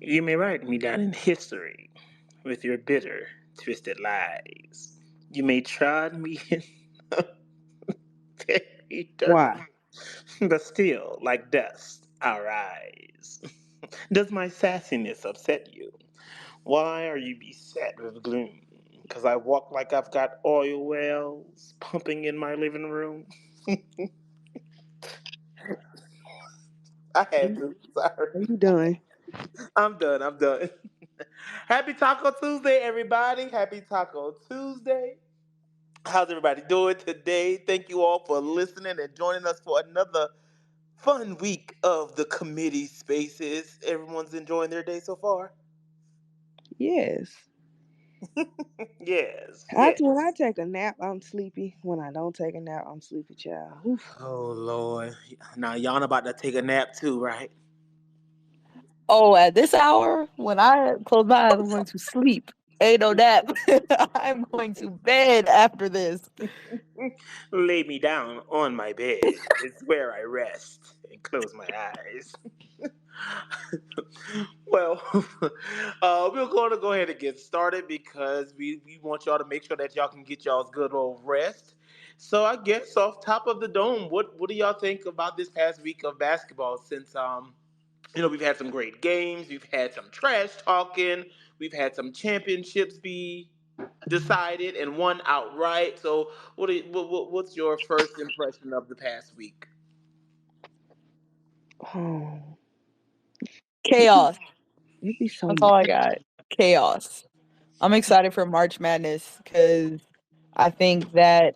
You may write me down in history with your bitter, twisted lies. You may trod me in very dirt, Why? but still, like dust, our eyes. Does my sassiness upset you? Why are you beset with gloom? Because I walk like I've got oil wells pumping in my living room? I had Are to. Sorry. you done? I'm done. I'm done. Happy Taco Tuesday, everybody. Happy Taco Tuesday. How's everybody doing today? Thank you all for listening and joining us for another fun week of the committee spaces. Everyone's enjoying their day so far? Yes. Yes, When I yes. take a nap, I'm sleepy. When I don't take a nap, I'm sleepy, child. Oof. Oh, Lord. Now, y'all about to take a nap too, right? Oh, at this hour, when I close my eyes, I'm going to sleep. Ain't no nap. I'm going to bed after this. Lay me down on my bed. It's where I rest and close my eyes. Well, we're going to go ahead and get started because we want y'all to make sure that y'all can get y'all's good old rest. So I guess off top of the dome, what do y'all think about this past week of basketball? Since we've had some great games, we've had some trash talking, we've had some championships be decided and won outright. So what's your first impression of the past week? Oh, it be, Chaos. it be so That's much. all I got. Chaos. I'm excited for March Madness because I think that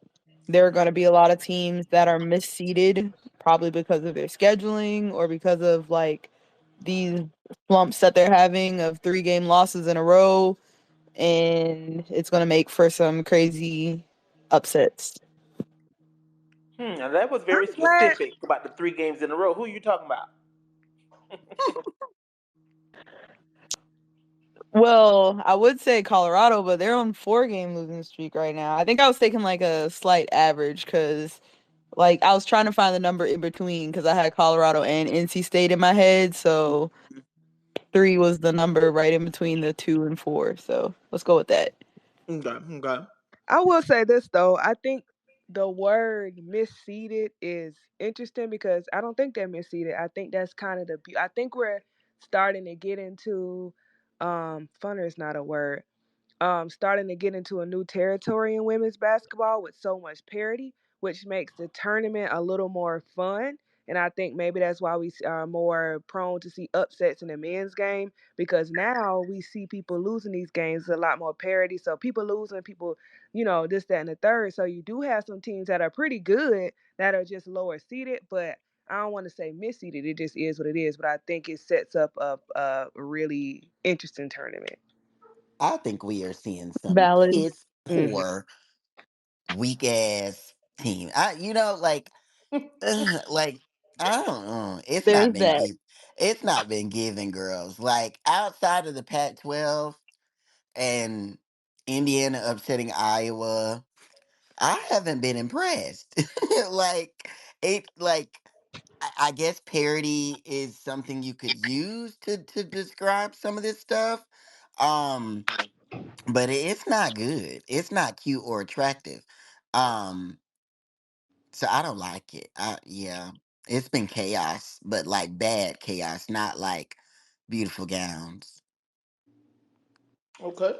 there are going to be a lot of teams that are misseeded, probably because of their scheduling or because of like these slumps that they're having of 3 game losses in a row. And it's going to make for some crazy upsets. Now that was very I'm glad. specific about the 3 games in a row. Who are you talking about? Well, I would say Colorado, but they're on 4 game losing streak right now. I think I was taking like a slight average because like I was trying to find the number in between because I had Colorado and NC State in my head. So 3 was the number right in between the 2 and 4. So let's go with that. Okay, okay. I will say this though. I think the word misseeded is interesting because I don't think they're misseeded. I think that's kind of I think we're starting to get into funner is not a word. Starting to get into a new territory in women's basketball with so much parity, which makes the tournament a little more fun. And I think maybe that's why we are more prone to see upsets in the men's game because now we see people losing these games a lot more parity. So people losing, people, this, that, and the third. So you do have some teams that are pretty good that are just lower seeded, but I don't want to say misseeded. It just is what it is. But I think it sets up a really interesting tournament. I think we are seeing some Valid. piss Hmm. poor, weak ass team. Like I don't know. There's that. It's not been given, girls. Like outside of the Pac-12 and Indiana upsetting Iowa, I haven't been impressed. like like I guess parody is something you could use to describe some of this stuff. Um, but it's not good. It's not cute or attractive. Um, so I don't like it. Yeah, it's been chaos, but like bad chaos, not like beautiful gowns. Okay.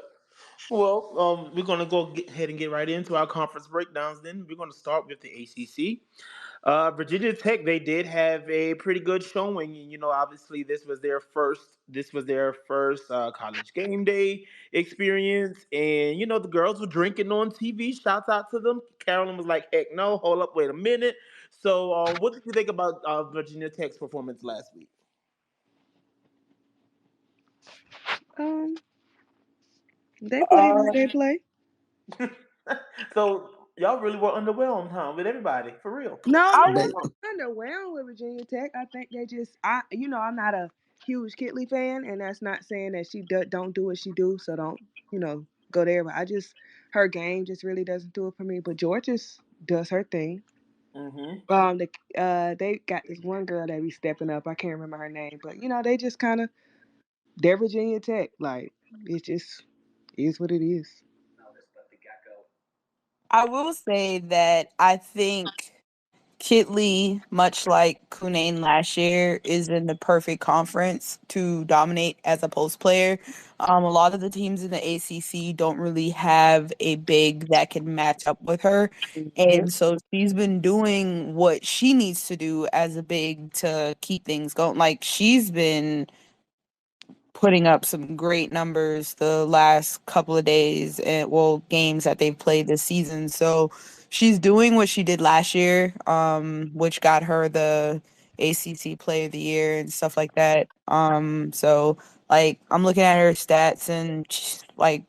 Well, we're gonna go ahead and get right into our conference breakdowns. Then we're gonna start with the ACC. Virginia Tech, they did have a pretty good showing. And, obviously this was their first. This was their first college game day experience, and the girls were drinking on TV. Shouts out to them. Carolyn was like, "Heck no! Hold up, wait a minute." So, what did you think about Virginia Tech's performance last week? Um, they play like Uh, they play. So y'all really were underwhelmed, huh? With everybody, for real. No, I no, But I'm underwhelmed with Virginia Tech. I think they just, I'm not a huge Kitley fan, and that's not saying that she don't do what she do, so don't, go there. But her game just really doesn't do it for me. But Georgia's does her thing. Mm-hmm. They got this one girl that be stepping up. I can't remember her name, but they just kind of. They're Virginia Tech. Like it just is what it is. I will say that I think Kitley, much like Kunane last year, is in the perfect conference to dominate as a post player. A lot of the teams in the ACC don't really have a big that can match up with her. Mhm. And so she's been doing what she needs to do as a big to keep things going. Like she's been putting up some great numbers the last couple of days and well games that they've played this season. So she's doing what she did last year, which got her the ACC Player of the Year and stuff like that. So like I'm looking at her stats and she's like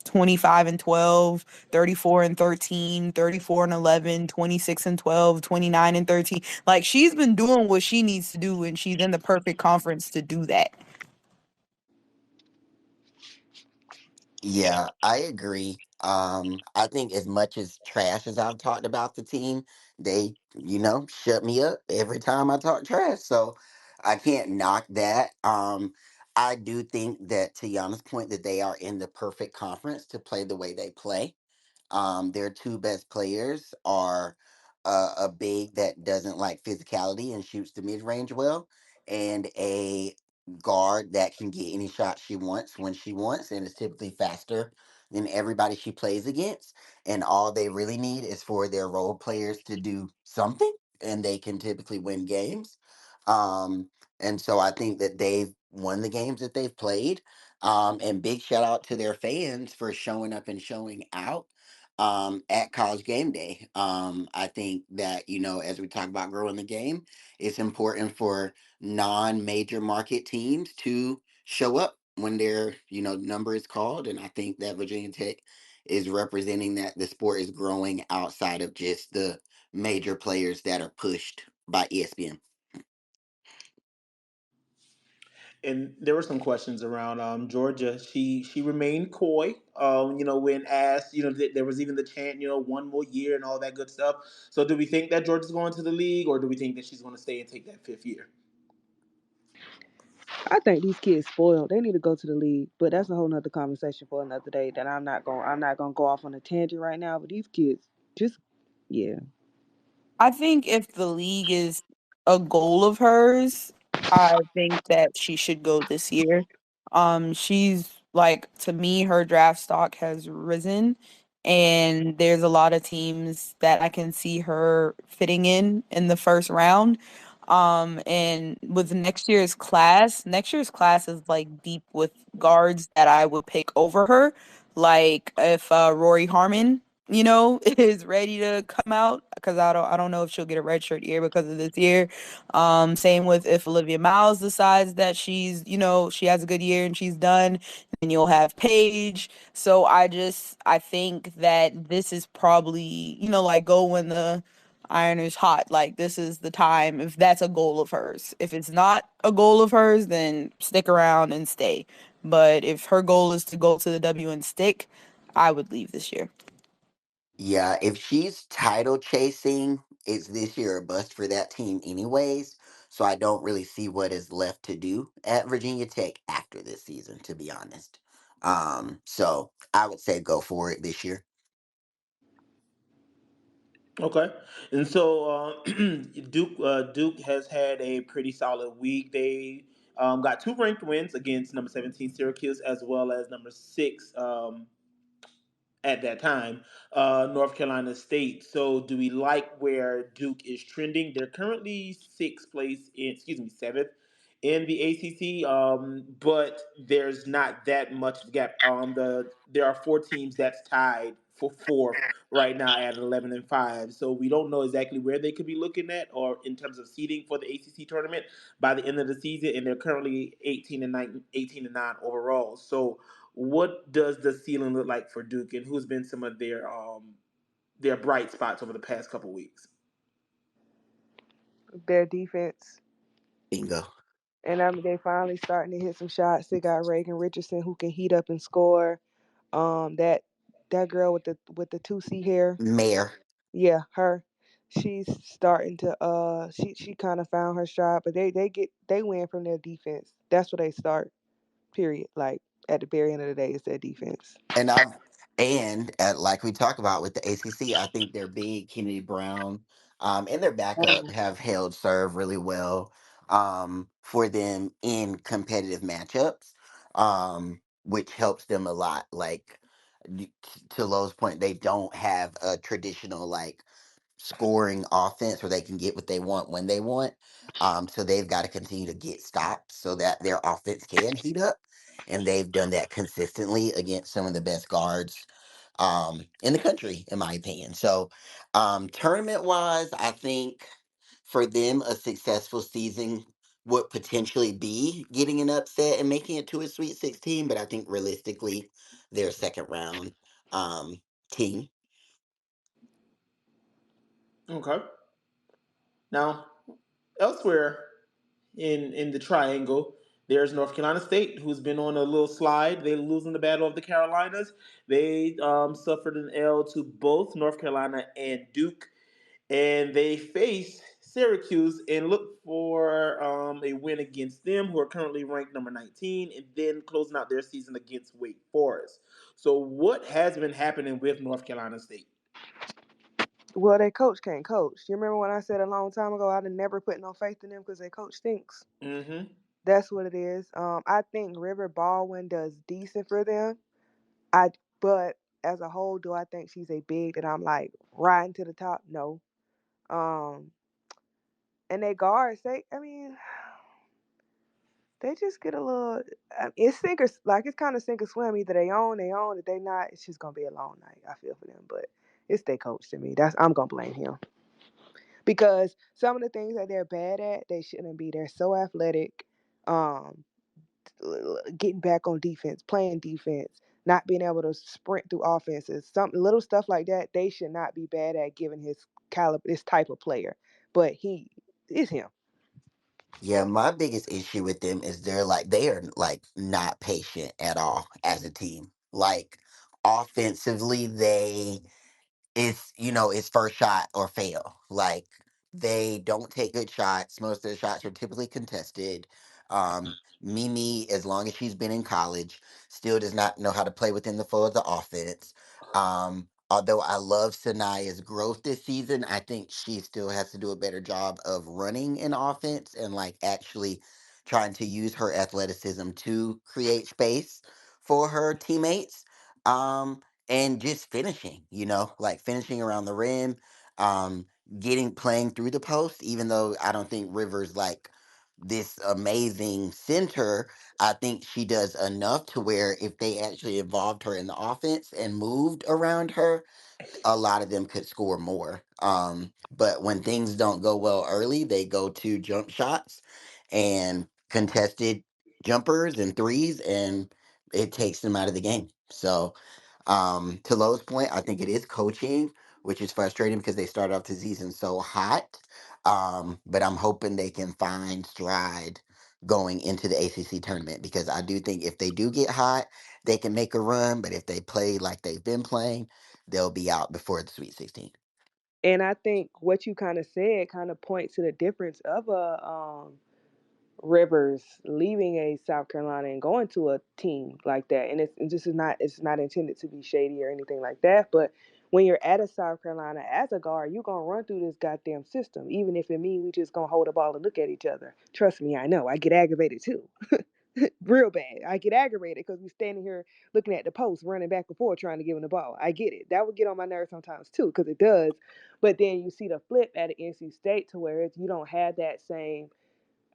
25 and 12, 34 and 13, 34 and 11, 26 and 12, 29 and 13. Like she's been doing what she needs to do and she's in the perfect conference to do that. Yeah, I agree. I think as much as trash as I've talked about the team, they, shut me up every time I talk trash. So I can't knock that. I do think that to Yana's point that they are in the perfect conference to play the way they play. Their two best players are a big that doesn't like physicality and shoots the mid range well, and a guard that can get any shot she wants when she wants, and is typically faster than everybody she plays against. And all they really need is for their role players to do something, and they can typically win games. And so I think that they've won the games that they've played. And big shout out to their fans for showing up and showing out at college game day. I think that, as we talk about growing the game, it's important for non-major market teams to show up when their, number is called. And I think that Virginia Tech is representing that the sport is growing outside of just the major players that are pushed by ESPN. And there were some questions around Georgia. She remained coy. When asked, there was even the chant, one more year and all that good stuff. So, do we think that Georgia's going to the league, or do we think that she's going to stay and take that fifth year? I think these kids spoiled. They need to go to the league, but that's a whole nother conversation for another day. That I'm not gonna go off on a tangent right now. But these kids, just yeah. I think if the league is a goal of hers, I think that she should go this year. She's like to me, her draft stock has risen, and there's a lot of teams that I can see her fitting in the first round. And with next year's class is like deep with guards that I would pick over her. Like if Rory Harmon is ready to come out because I don't know if she'll get a redshirt year because of this year. Same with if Olivia Miles decides that she has a good year and she's done, then you'll have Paige. So I think that this is probably, like go when the iron is hot. Like this is the time if that's a goal of hers. If it's not a goal of hers, then stick around and stay. But if her goal is to go to the W and stick, I would leave this year. Yeah, if she's title chasing, it's this year or bust for that team, anyways. So I don't really see what is left to do at Virginia Tech after this season, to be honest. So I would say go for it this year. Okay, and so Duke has had a pretty solid week. They got two ranked wins against number 17 Syracuse as well as number six at that time, North Carolina State. So, do we like where Duke is trending? They're currently sixth place seventh in the ACC, but there's not that much gap. There are four teams that's tied for fourth right now at 11-5. So we don't know exactly where they could be looking at, or in terms of seeding for the ACC tournament by the end of the season. And they're currently 18-9 overall. So what does the ceiling look like for Duke, and who's been some of their bright spots over the past couple weeks? Their defense, Bingo. and I mean they finally starting to hit some shots. They got Reagan Richardson who can heat up and score. That girl with the 2C hair, Mayor. yeah, her. She's starting to she kind of found her stride, but they win from their defense. That's where they start. Period. Like at the very end of the day, it's their defense. And I've like we talk about with the ACC, I think their big Kennedy Brown and their backup have held serve really well for them in competitive matchups, which helps them a lot. Like to Lowe's point, they don't have a traditional like scoring offense where they can get what they want when they want. So they've got to continue to get stops so that their offense can heat up. And they've done that consistently against some of the best guards in the country, in my opinion. So, tournament wise, I think for them, a successful season would potentially be getting an upset and making it to a Sweet 16. But I think realistically, their second round um, team. Okay. Now, elsewhere in the triangle, there's North Carolina State, who's been on a little slide. They losing the battle of the Carolinas. They suffered an L to both North Carolina and Duke, and they face Syracuse and look for a win against them, who are currently ranked number 19, and then closing out their season against Wake Forest. So, what has been happening with North Carolina State? Well, their coach can't coach. You remember when I said a long time ago I'd never put no faith in them because their coach stinks. Mm-hmm. That's what it is. I think River Baldwin does decent for them. I but as a whole, do I think she's a big that I'm like riding to the top? No. Um, and they guards, I mean, they just get a little. It's sink or like it's kind of sink or swim. Either they own, they own. If they not, it's just gonna be a long night. I feel for them, but it's their coach to me. I'm gonna blame him because some of the things that they're bad at, they shouldn't be. They're so athletic. Um, getting back on defense, playing defense, not being able to sprint through offenses, some little stuff like that. They should not be bad at given his caliber, this type of player. But he is him. Yeah, my biggest issue with them is they are like not patient at all as a team. Like offensively, it's first shot or fail. Like they don't take good shots. Most of their shots are typically contested. Mimi, as long as she's been in college, still does not know how to play within the flow of the offense. Although I love Sanaya's growth this season, I think she still has to do a better job of running an offense and like actually trying to use her athleticism to create space for her teammates. And just finishing, like finishing around the rim, um, playing through the post, even though I don't think Rivers like this amazing center. I think she does enough to where if they actually involved her in the offense and moved around her, a lot of them could score more. But when things don't go well early, they go to jump shots and contested jumpers and threes, and it takes them out of the game. So, to Lowe's point, I think it is coaching, which is frustrating because they started off the season so hot. But I'm hoping they can find stride going into the ACC tournament because I do think if they do get hot, they can make a run. But if they play like they've been playing, they'll be out before the Sweet 16. And I think what you kind of said kind of points to the difference of a Rivers leaving a South Carolina and going to a team like that. And this is not it's not intended to be shady or anything like that. But when you're at a South Carolina as a guard, you're gonna run through this goddamn system, even if it means we just gonna hold the ball and look at each other. Trust me, I know. I get aggravated too. Real bad. I get aggravated because we standing here looking at the post, running back and forth, trying to give him the ball. I get it. That would get on my nerves sometimes too, because it does. But then you see the flip at an NC State to where you don't have that same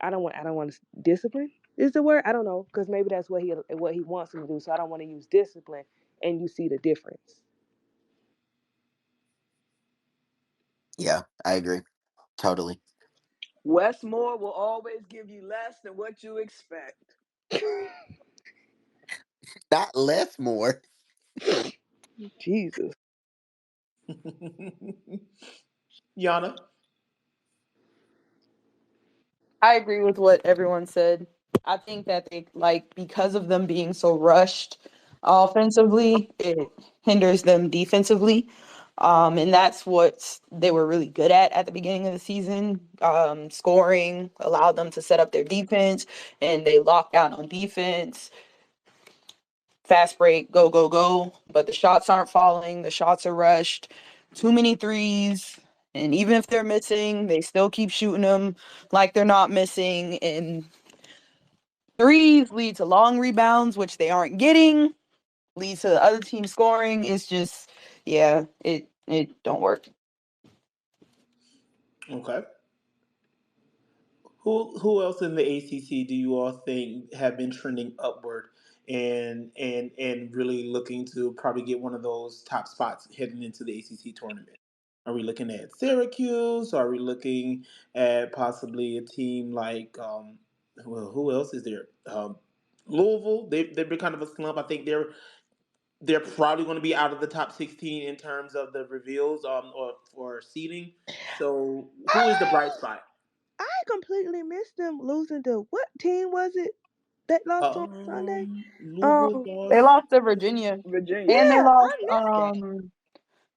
I don't want to discipline is the word. I don't know because maybe that's what he wants him to do. So I don't want to use discipline, and you see the difference. Yeah, I agree. Totally. Westmore will always give you less than what you expect. Not less, more. Jesus. Yana. I agree with what everyone said. I think that they like because of them being so rushed offensively, it hinders them defensively. And that's what they were really good at the beginning of the season. Scoring allowed them to set up their defense, and they locked down on defense. fast break, go, go, go. But the shots aren't falling. The shots are rushed. Too many threes. And even if they're missing, they still keep shooting them like they're not missing. And threes lead to long rebounds, which they aren't getting, leads to the other team scoring. It's just, yeah, it don't work. Okay. Who else in the ACC do you all think have been trending upward and really looking to probably get one of those top spots heading into the ACC tournament? Are we looking at Syracuse? Are we looking at possibly a team like well, who else is there? Louisville. They've been kind of a slump. I think they're probably going to be out of the top 16 in terms of the reveals or for seeding. So who is the bright spot? I completely missed them losing to what team was it that lost on Sunday? Louisville Um, They lost. lost to Virginia Virginia. and they yeah, I lost missed that.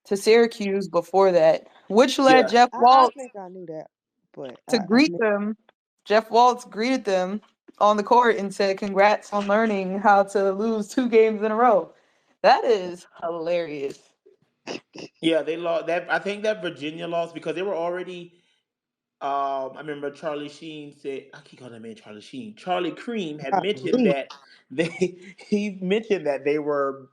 to Syracuse before that, which led Yeah, Jeff I Waltz think I knew that, but to I greet missed. them. Jeff Waltz greeted them on the court and said, "Congrats on learning how to lose 2 games in a row." That is hilarious. yeah, they lost that. I think that Virginia lost because they were already. I remember Charlie Sheen said, I keep calling that man Charlie Sheen. Charlie Cream had mentioned Golly. that they he mentioned that they were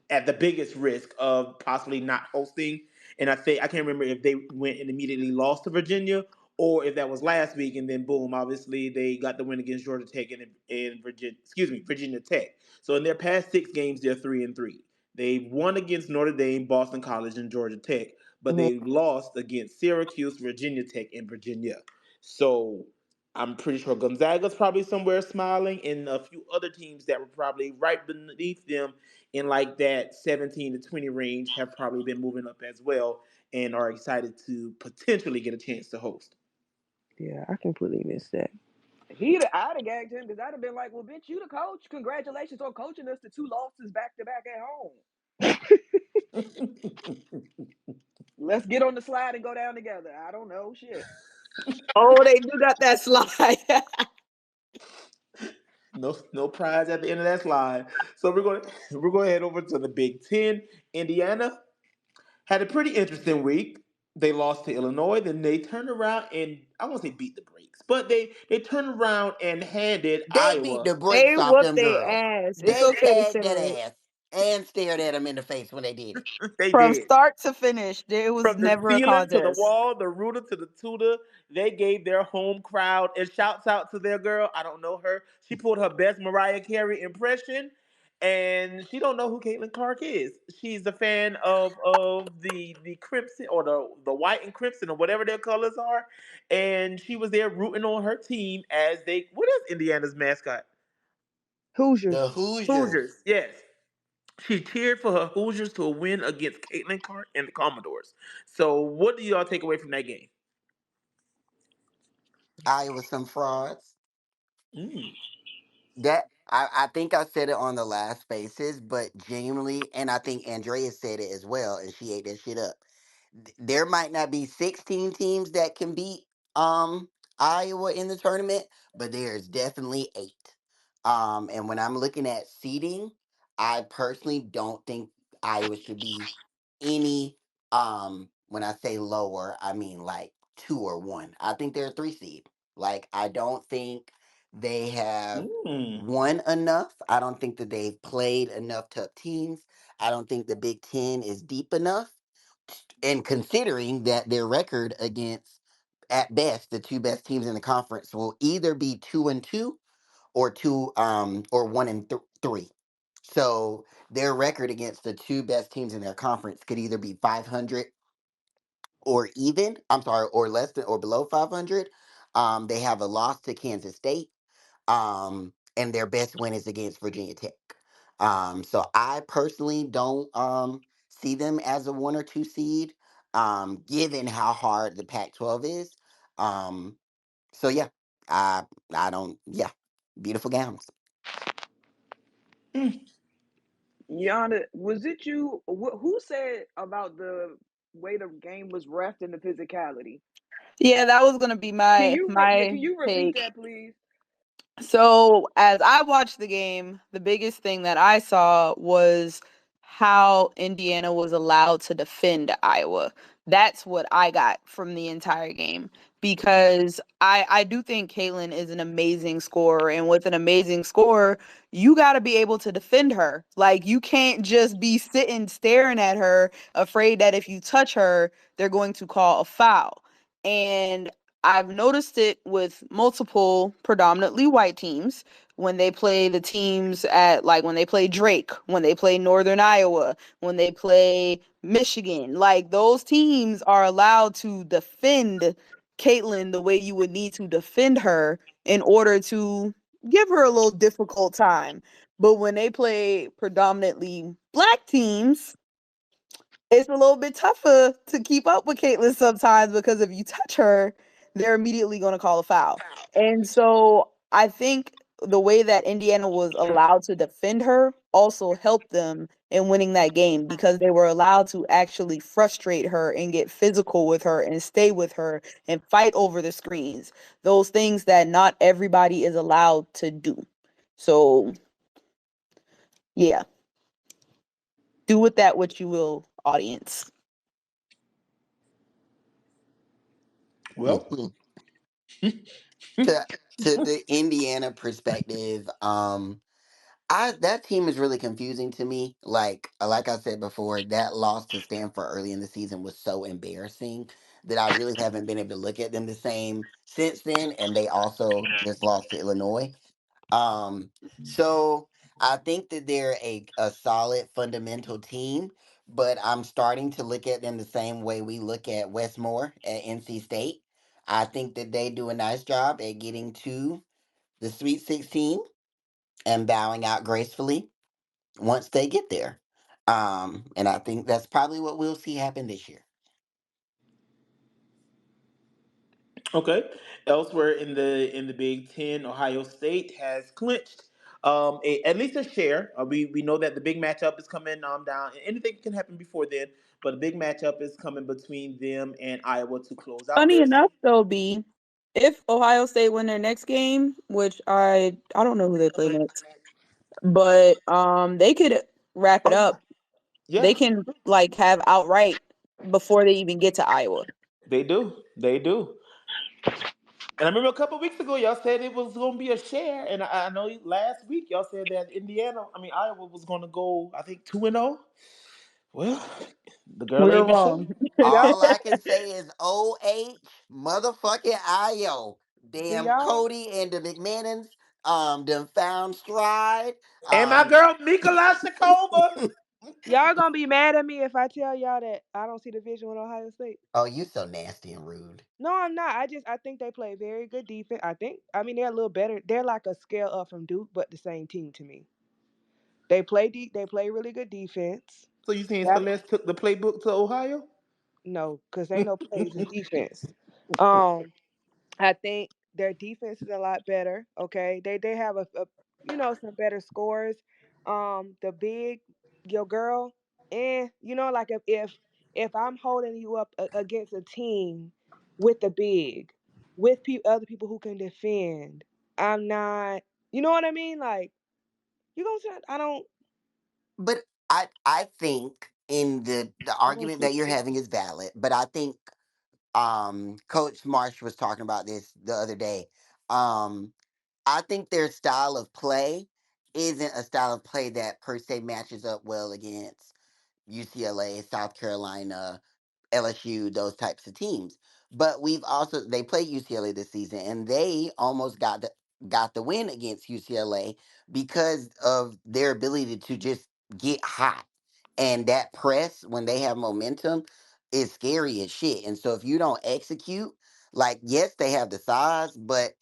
at the biggest risk of possibly not hosting. And I think I can't remember if they went and immediately lost to Virginia or if that was last week and then boom, obviously they got the win against Georgia Tech and Virginia, excuse me, Virginia Tech. So in their past 6 games, they're 3-3. They've won against Notre Dame, Boston College, and Georgia Tech, but Mhm. they've lost against Syracuse, Virginia Tech, and Virginia. So I'm pretty sure Gonzaga's probably somewhere smiling, and a few other teams that were probably right beneath them in like that 17 to 20 range have probably been moving up as well and are excited to potentially get a chance to host. Yeah, I completely missed that. I'd have gagged him because I'd have been like, "Well, bitch, you the coach. Congratulations on coaching us to 2 losses back to back at home. Let's get on the slide and go down together." I don't know, shit. Oh, they do got that slide. No prize at the end of that slide. So we're going to head over to the Big Ten. Indiana had a pretty interesting week. They lost to Illinois, then they turned around and I won't say beat the brakes, but they turned around and handed They beat Iowa. the brakes They off whooped them their girls. ass. It's They okay to tagged say that it. ass and stared at them in the face when they did it. They From did. start to finish, there was From the never a ceiling to the contest. wall, the rooter to the tutor, they gave their home crowd and shouts out to their girl. I don't know her. She pulled her best Mariah Carey impression, and she don't know who Caitlin Clark is. She's a fan of the crimson or the white and crimson or whatever their colors are, and she was there rooting on her team as they. What is Indiana's mascot? The Hoosiers. Hoosiers. Hoosiers. Yes. She cheered for her Hoosiers to a win against Caitlin Clark and the Commodores. So, what do y'all take away from that game? Iowa some frauds. Mm. That I think I said it on the last spaces, but genuinely, and I think Andrea said it as well, and she ate that shit up. There might not be 16 teams that can beat Iowa in the tournament, but there's definitely 8. And when I'm looking at seeding, I personally don't think Iowa should be any when I say lower, I mean like 2 or 1. I think they're a 3 seed. Like I don't think they have Mm. won enough. I don't think that they've played enough tough teams. I don't think the Big Ten is deep enough. And considering that their record against, at best, the 2 best teams in the conference will either be 2-2 or 1-3. So their record against the 2 best teams in their conference could either be 500 or even. I'm sorry, or less than or below 500. They have a loss to Kansas State, and their best win is against Virginia Tech. So I personally don't see them as a 1 or 2 seed, given how hard the Pac-12 is. Um, so yeah, I I don't yeah, beautiful gowns. Mm. Yana, was it you? Who said about the way the game was refed and the physicality? Yeah, that was gonna be Can my you yeah? my Can you repeat take. that, please? So, as I watched the game, the biggest thing that I saw was how Indiana was allowed to defend Iowa. That's what I got from the entire game because I do think Caitlin is an amazing scorer. And with an amazing scorer, you got to be able to defend her. Like, you can't just be sitting staring at her, afraid that if you touch her, they're going to call a foul. And I've noticed it with multiple predominantly white teams when they play the teams at, like, when they play Drake, when they play Northern Iowa, when they play Michigan. Like, those teams are allowed to defend Caitlin the way you would need to defend her in order to give her a little difficult time. But when they play predominantly black teams, it's a little bit tougher to keep up with Caitlyn sometimes because if you touch her, they're immediately going to call a foul. And so I think the way that Indiana was allowed to defend her also helped them in winning that game because they were allowed to actually frustrate her and get physical with her and stay with her and fight over the screens. Those things that not everybody is allowed to do. So, yeah, do with that what you will, audience. Well, to to the Indiana perspective, I that team is really confusing to me. Like I said before, that loss to Stanford early in the season was so embarrassing that I really haven't been able to look at them the same since then. And they also just lost to Illinois. Um, so I think that they're a solid fundamental team, but I'm starting to look at them the same way we look at Westmore at NC State. I think that they do a nice job at getting to the Sweet 16 and bowing out gracefully once they get there. And I think that's probably what we'll see happen this year. okay. Elsewhere in the Big Ten, Ohio State has clinched at least a share. We know that the big matchup is coming down. Anything can happen before then, but the big matchup is coming between them and Iowa to close out Funny their. enough, though, B, if Ohio State win their next game, which I don't know who they play next, but they could wrap it Oh up. yeah, yeah, They can like have outright before they even get to Iowa. they do. And I remember a couple weeks ago, y'all said it was going to be a share, and I know last week y'all said that Iowa was going to go, I think 2-0. Well, the girl We ain't were been showing. wrong. Y'all All I can say is OH motherfucking IO. do Damn y'all Cody and the McMahons done found stride. And my Um girl Mika Shakova. y'all gonna be mad at me if I tell y'all that I don't see the vision with Ohio State? oh, you so nasty and rude. No, I'm not. I think they play very good defense. I mean they're a little better. They're like a scale up from Duke, but the same team to me. They play really good defense. So you saying That Celeste took the playbook to Ohio? no, because ain't no plays, it's defense. Um I think their defense is a lot better. Okay, they have a some better scores. The big your girl, and like if I'm holding you up against a team with the big, with other people who can defend, I'm not. You know what I mean? Like you gonna say I don't. But I think in the I don't argument see that you're it. having is valid, but I think Coach Marsh was talking about this the other day. Um I think their style of play isn't a style of play that per se matches up well against UCLA, South Carolina, LSU, those types of teams. But we've also they played UCLA this season and they almost got the win against UCLA because of their ability to just get hot. And that press when they have momentum is scary as shit. And so if you don't execute, like yes, they have the size, but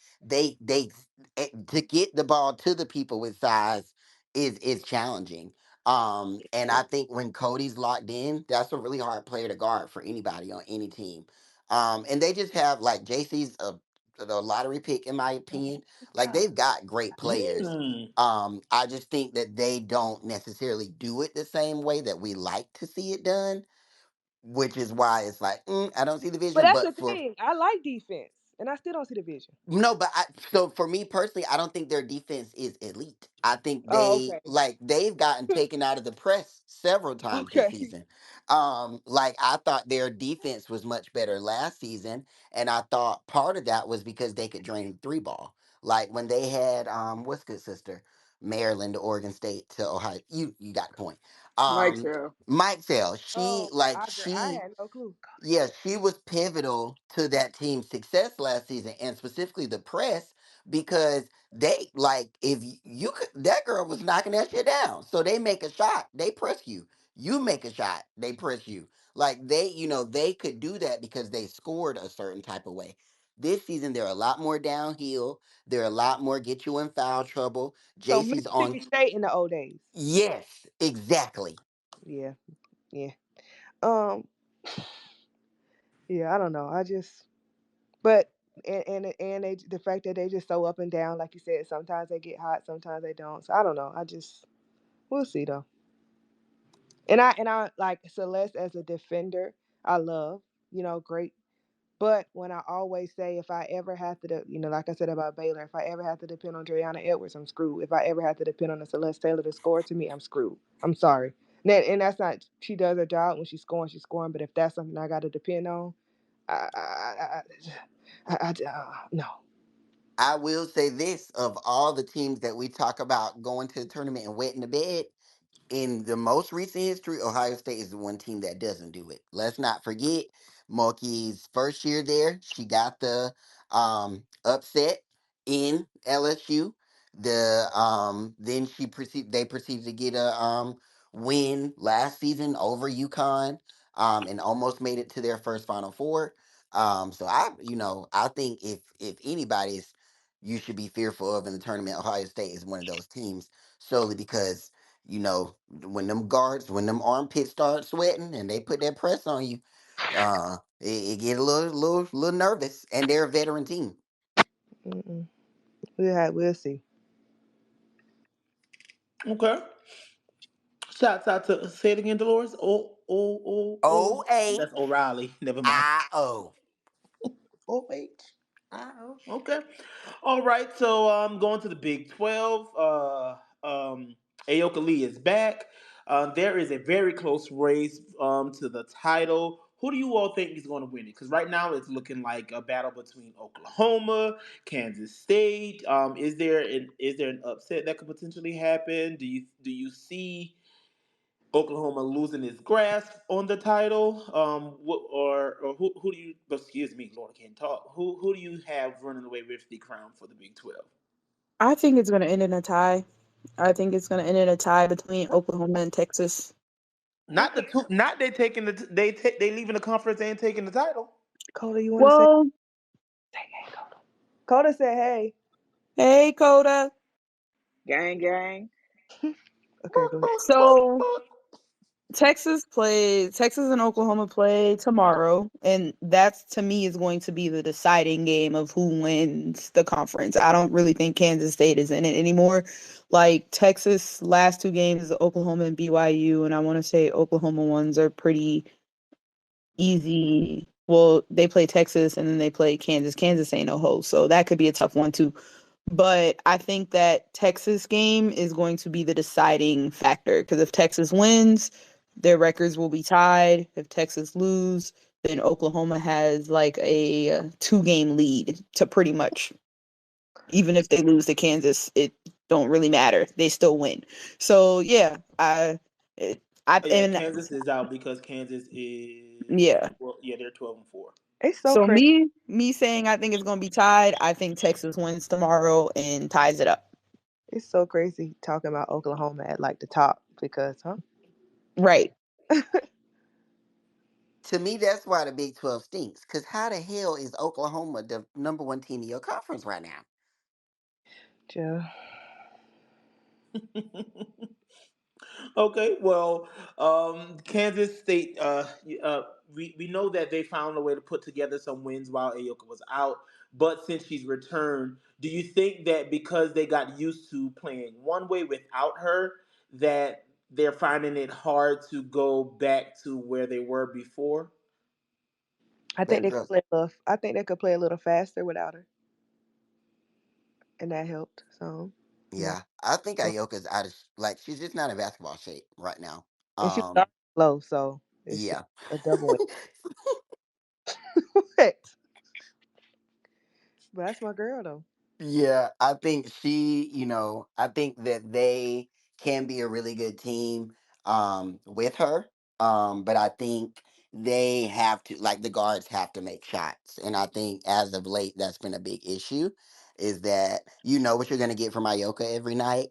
to get the ball to the people with size is challenging. And I think when Cody's locked in, that's a really hard player to guard for anybody on any team. And they just have like JC's a lottery pick in my opinion. Like they've got great players. Mm. I just think that they don't necessarily do it the same way that we like to see it done, which is why it's like I don't see the But vision. that's But the for thing. I like defense, and I still don't see the vision. No, but so for me personally, I don't think their defense is elite. I think Oh, okay. they've gotten taken out of the press several times this Okay. season. Like I thought their defense was much better last season, and I thought part of that was because they could drain the three ball. Like when they had what's good sister? Maryland to Oregon State to Ohio. You got the point. Mike Um Sarah. Mike Sale, Oh, I agree. I had no clue. yeah, she was pivotal to that team's success last season, and specifically the press, because they like if you could, that girl was knocking that shit down. So they make a shot, they press you. You make a shot, they press you. Like they could do that because they scored a certain type of way. This season, they're a lot more downhill. They're a lot more get you in foul trouble. So JC's on. Mississippi State in the old days. Yes, exactly. Yeah, yeah. Um, yeah. I don't know. I just, but and the fact that they just so up and down, like you said, sometimes they get hot, sometimes they don't. So I don't know. I just we'll see though. And I like Celeste as a defender. I love, great. But when I always say if I ever have to, like I said about Baylor, if I ever have to depend on Dreana Edwards, I'm screwed. If I ever have to depend on a Celeste Taylor to score to me, I'm screwed. I'm sorry. And that's not. She does her job when she's scoring. She's scoring. But if that's something I got to depend on, no. I will say this: of all the teams that we talk about going to the tournament and wetting the bed, in the most recent history, Ohio State is the one team that doesn't do it. Let's not forget Mulkey's first year there. She got the upset in LSU. Then they proceeded to get a win last season over UConn, and almost made it to their first Final Four. So I think if anybody's you should be fearful of in the tournament, Ohio State is one of those teams solely because when them armpits start sweating and they put that press on you, it get a little nervous. And they're a veteran team. Mm-mm. We'll see. Okay. Shouts out to say it again, Dolores. Oh. OAIO. That's O'Reilly. Never mind. Okay. All right. So going to the Big 12. Aoka Lee is back. There is a very close race to the title. Who do you all think is going to win it? Because right now it's looking like a battle between Oklahoma, Kansas State. Is there an upset that could potentially happen? Do you see Oklahoma losing its grasp on the title? Or who do you? Excuse me, Lord, I can't talk. Who do you have running away with the crown for the Big 12? I think it's going to end in a tie. I think it's going to end in a tie between Oklahoma and Texas. Not the two. Not they taking they leaving the conference and taking the title. Coda, you want to say? Well, Say hey, Coda. Coda said hey. hey, Coda. Gang, gang. Okay, go ahead. So Texas and Oklahoma play tomorrow, and that's to me is going to be the deciding game of who wins the conference. I don't really think Kansas State is in it anymore. Like Texas last two games is Oklahoma and BYU, and I want to say Oklahoma ones are pretty easy. Well, they play Texas and then they play Kansas. Kansas ain't no host, so that could be a tough one too. But I think that Texas game is going to be the deciding factor because if Texas wins, their records will be tied. If Texas lose, then Oklahoma has like a two-game lead to pretty much. Even if they lose to Kansas, it don't really matter. They still win. So yeah, Oh yeah, and Kansas is out because Kansas is yeah. well, yeah, they're 12-4. It's so So crazy. me saying I think it's gonna be tied. I think Texas wins tomorrow and ties it up. It's so crazy talking about Oklahoma at like the top because, huh? Right. To me, that's why the Big 12 stinks. Because how the hell is Oklahoma the number one team in your conference right now? Ja. Okay, well, Kansas State. We know that they found a way to put together some wins while Ayoka was out, but since she's returned, do you think that because they got used to playing one way without her, that they're finding it hard to go back to where they were before? I think That they could girl, play a little. I think they could play a little faster without her, and that helped. So yeah, yeah, I think so, Ayoka's out of like she's just not in basketball shape right now. and she was already low, so it's just Yeah. a double win. But that's my girl though. Yeah, I think I think that they can be a really good team with her. But I think they have to like the guards have to make shots. And I think as of late that's been a big issue is that you know what you're gonna get from Ayoka every night.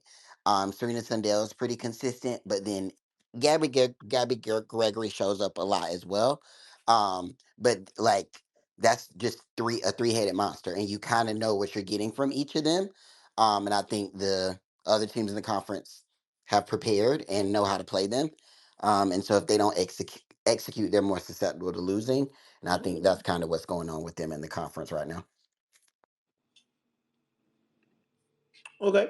Serena Sundell is pretty consistent, but then Gregory shows up a lot as well. But like that's just a three-headed monster and you kind of know what you're getting from each of them, and I think the other teams in the conference have prepared and know how to play them, and so if they don't execute they're more susceptible to losing, and I think that's kind of what's going on with them in the conference right now. Okay.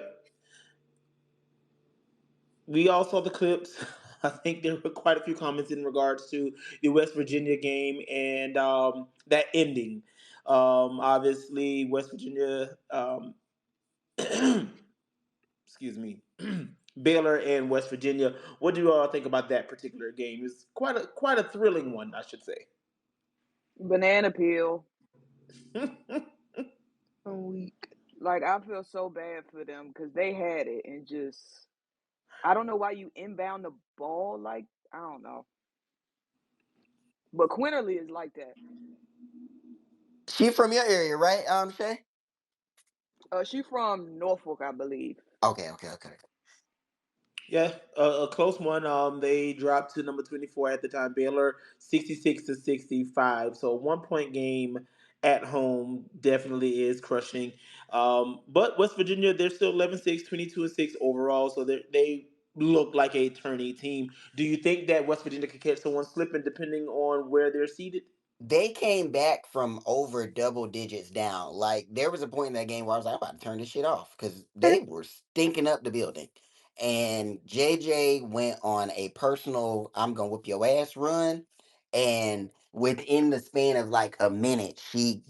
We all saw the clips. I think there were quite a few comments in regards to the West Virginia game and that ending. Obviously, West Virginia, excuse me, Baylor and West Virginia. What do you all think about that particular game? It's quite a thrilling one, I should say. Banana peel. I'm weak. Like I feel so bad for them because they had it and just I don't know why you inbound the ball like I don't know. But Quinterly is like that. She from your area, right, Shay? She from Norfolk, I believe. Okay, okay, okay. Yeah, a close one. They dropped to number 24 at the time. Baylor 66-65. So a 1 point game at home definitely is crushing. But West Virginia, they're still 11-6, 22-6 overall. So they look like a tourney team. Do you think that West Virginia could catch someone slipping depending on where they're seated? They came back from over double digits down. Like there was a point in that game where I was like, I'm about to turn this shit off because they were stinking up the building. And JJ went on a personal "I'm gonna whip your ass" run, and within the span of like a minute, she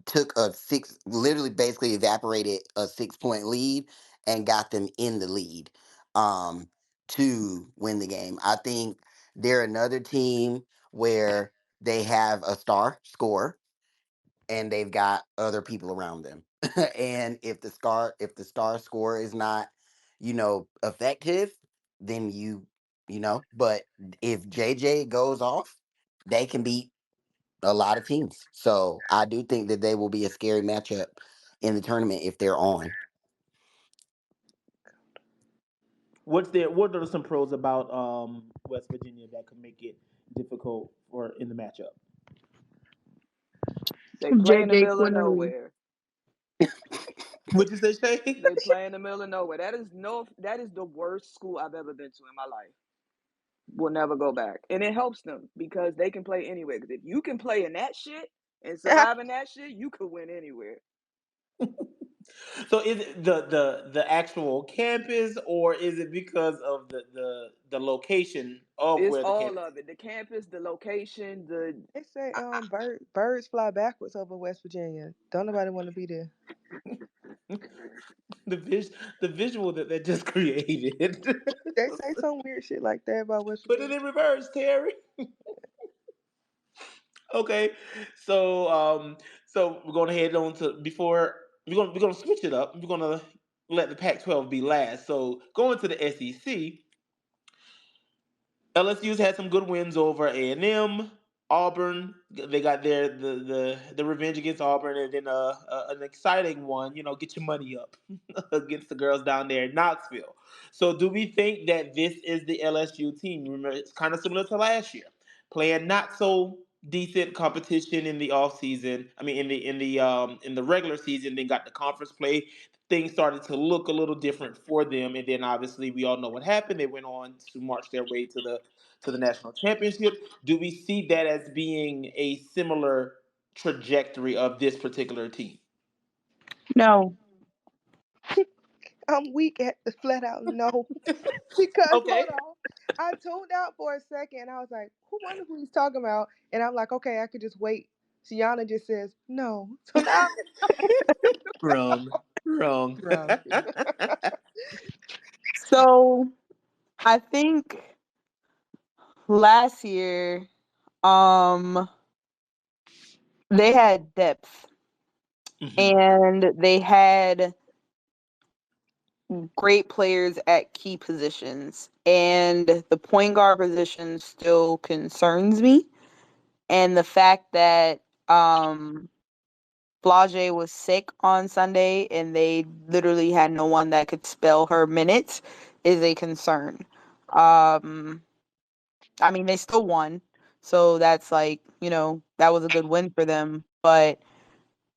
took a six, literally basically evaporated a 6 point lead and got them in the lead um, to win the game. I think they're another team where they have a star scorer and they've got other people around them. And if the star scorer is not, effective, then but if JJ goes off, they can beat a lot of teams. So I do think that they will be a scary matchup in the tournament if they're on. What are some pros about West Virginia that could make it difficult for in the matchup? They play in the JJ middle of Quinterly. nowhere. What you say, Shay? They play in the middle of nowhere. That is the worst school I've ever been to in my life. Will never go back. And it helps them because they can play anywhere. Because if you can play in that shit and survive in that shit, you could win anywhere. So is it the actual campus, or is it because of the location of It's where the all campus of it. The campus, the location, the They say I, birds fly backwards over West Virginia. Don't nobody want to be there. is? The visual that just created. They say some weird shit like that about West Put it Virginia. in reverse, Terry. Okay, so we're gonna head on to before we're gonna switch it up. We're gonna let the Pac-12 be last. So going to the SEC. LSU's had some good wins over A&M, Auburn. They got the revenge against Auburn, and then an exciting one. Get your money up against the girls down there in Knoxville. So, do we think that this is the LSU team? Remember, it's kind of similar to last year, playing not so decent competition in the off season. I mean, in the regular season, then got the conference play. Things started to look a little different for them, and then obviously we all know what happened. They went on to march their way to the national championship. Do we see that as being a similar trajectory of this particular team? No. I'm weak at the flat out no. Because Okay. hold on. I tuned out for a second and I was like, who wonder who he's talking about? And I'm like, okay, I could just wait. Tiana just says no. So now Wrong. Wrong. wrong. So I think last year, um, they had depth Hmm. and they had great players at key positions. And the point guard position still concerns me. And the fact that Flage was sick on Sunday and they literally had no one that could spell her minutes is a concern. Um, I mean, they still won. So that's like, that was a good win for them. But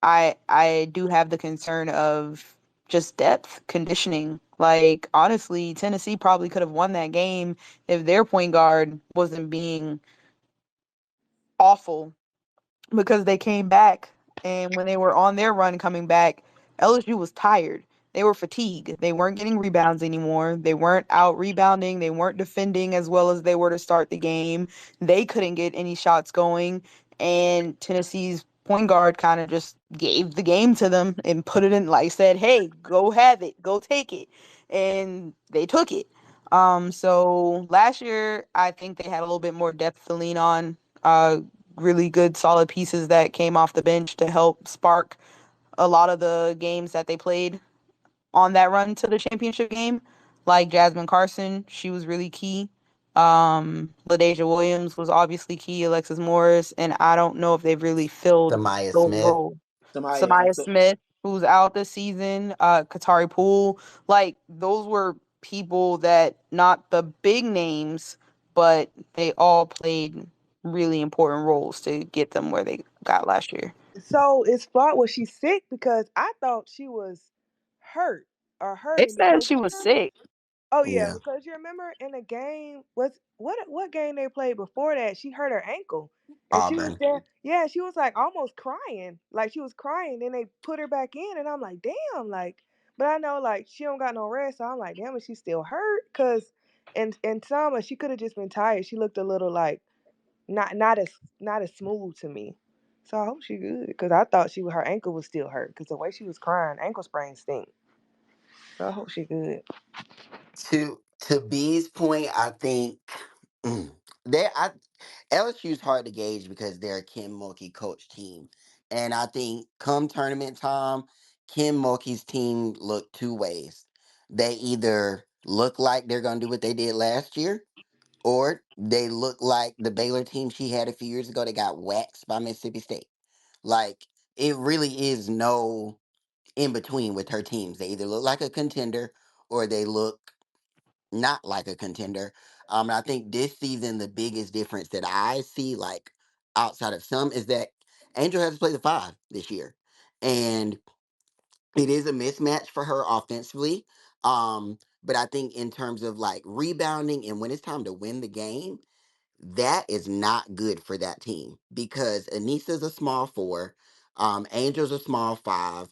I do have the concern of just depth conditioning. Like honestly, Tennessee probably could have won that game if their point guard wasn't being awful because they came back and when they were on their run coming back, LSU was tired. They were fatigued. They weren't getting rebounds anymore. They weren't out rebounding. They weren't defending as well as they were to start the game. They couldn't get any shots going. And Tennessee's point guard kind of just gave the game to them and put it in, like said, hey, go have it, go take it. And they took it. So last year, I think they had a little bit more depth to lean on. Really good, solid pieces that came off the bench to help spark a lot of the games that they played on that run to the championship game. Like Jasmine Carson, she was really key. LaDasia Williams was obviously key. Alexis Morris, and I don't know if they've really filled Samaya those Smith. roles. Somebody Samaya also. Smith, who's out this season. Katari Poole, like those were people that not the big names, but they all played really important roles to get them where they got last year. So it's flawed. Was she sick? Because I thought she was hurt or They hurting said because she you was remember. sick. Oh yeah, Yeah, because you remember in the game was what game they played before that? She hurt her ankle, and she was Auburn. there. Yeah, she was like almost crying, like she was crying. Then they put her back in, and I'm like, damn, like. But I know like she don't got no rest, so I'm like, damn, is she still hurt? Cause and Sama, she could have just been tired. She looked a little like not as smooth to me. So I hope she good, cause I thought her ankle was still hurt, cause the way she was crying, ankle sprains stink. So I hope she good. To B's point, I think mm, there I LSU's hard to gauge because they're a Kim Mulkey coach team, and I think come tournament time, Kim Mulkey's team look two ways. They either look like they're gonna do what they did last year, or they look like the Baylor team she had a few years ago. They got waxed by Mississippi State. Like it really is no in between with her teams. They either look like a contender or they look not like a contender. And I think this season the biggest difference that I see, like outside of some, is that Angel has to play the five this year, and it is a mismatch for her offensively. But I think in terms of like rebounding and when it's time to win the game, that is not good for that team because Anissa's a small four, Angel's a small five.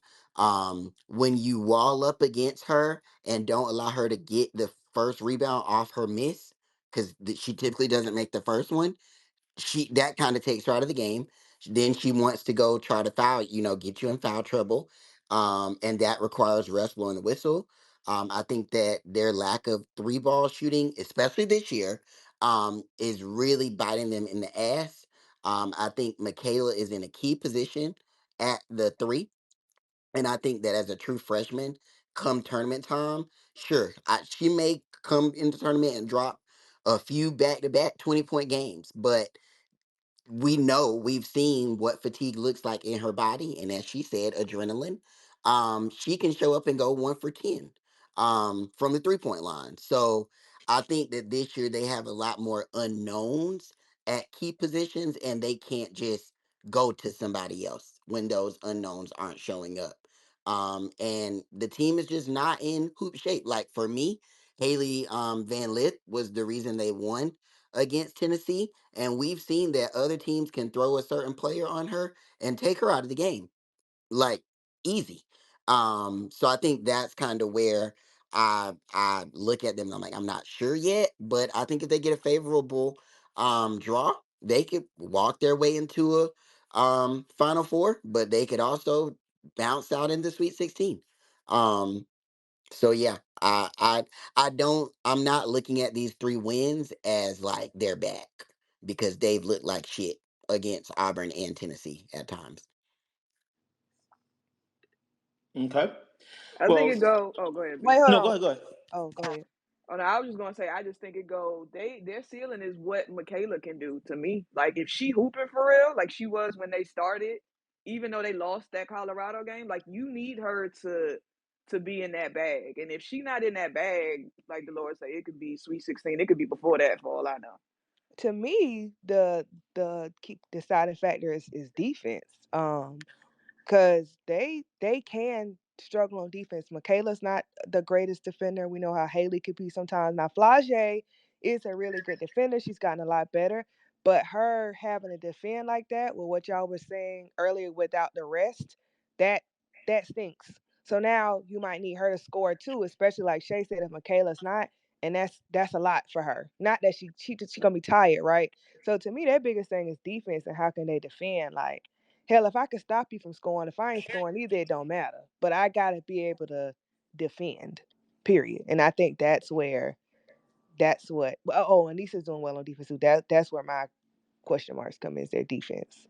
When you wall up against her and don't allow her to get the first rebound off her miss, because she typically doesn't make the first one, she that kind of takes her out of the game. Then she wants to go try to foul, get you in foul trouble. And that requires refs blowing the whistle. I think that their lack of three ball shooting, especially this year, is really biting them in the ass. I think Michaela is in a key position at the three. And I think that as a true freshman, come tournament time, sure, she may come into tournament and drop a few back to back 20-point games, but we know we've seen what fatigue looks like in her body, and as she said, adrenaline. She can show up and go 1 for 10 from the 3-point line. So I think that this year they have a lot more unknowns at key positions, and they can't just go to somebody else when those unknowns aren't showing up. And the team is just not in hoop shape. Like for me, Haley Van Lith was the reason they won against Tennessee, and we've seen that other teams can throw a certain player on her and take her out of the game like easy. So I think that's kind of where I look at them and I'm like, I'm not sure yet, but I think if they get a favorable draw, they could walk their way into Final Four, but they could also bounce out in the Sweet 16. Um, so yeah, I'm not looking at these three wins as like they're back because they've looked like shit against Auburn and Tennessee at times. Okay. I think Well, it go. Oh, go ahead, B. Wait, hold no, go on. ahead. Go ahead. Oh, go ahead. Oh no, I was just gonna say I just think it go their ceiling is what Michaela can do to me. Like if she hooping for real, like she was when they started, even though they lost that Colorado game, like you need her to be in that bag. And if she not in that bag, like the Lord say, it could be Sweet 16. It could be before that for all I know. To me, the key deciding factor is defense. Because they can struggle on defense. Michaela's not the greatest defender. We know how Haley could be sometimes. Now Flage is a really good defender. She's gotten a lot better. But her having to defend like that, with what y'all were saying earlier, without the rest, that that stinks. So now you might need her to score too, especially like Shay said, if Michaela's not, and that's a lot for her. Not that she gonna be tired, right? So to me, that biggest thing is defense and how can they defend. Like hell, if I could stop you from scoring, if I ain't scoring either, it don't matter. But I gotta be able to defend. Period. And I think that's what. Oh, and Anissa's doing well on defense too. That's where my question marks come in, is their defense.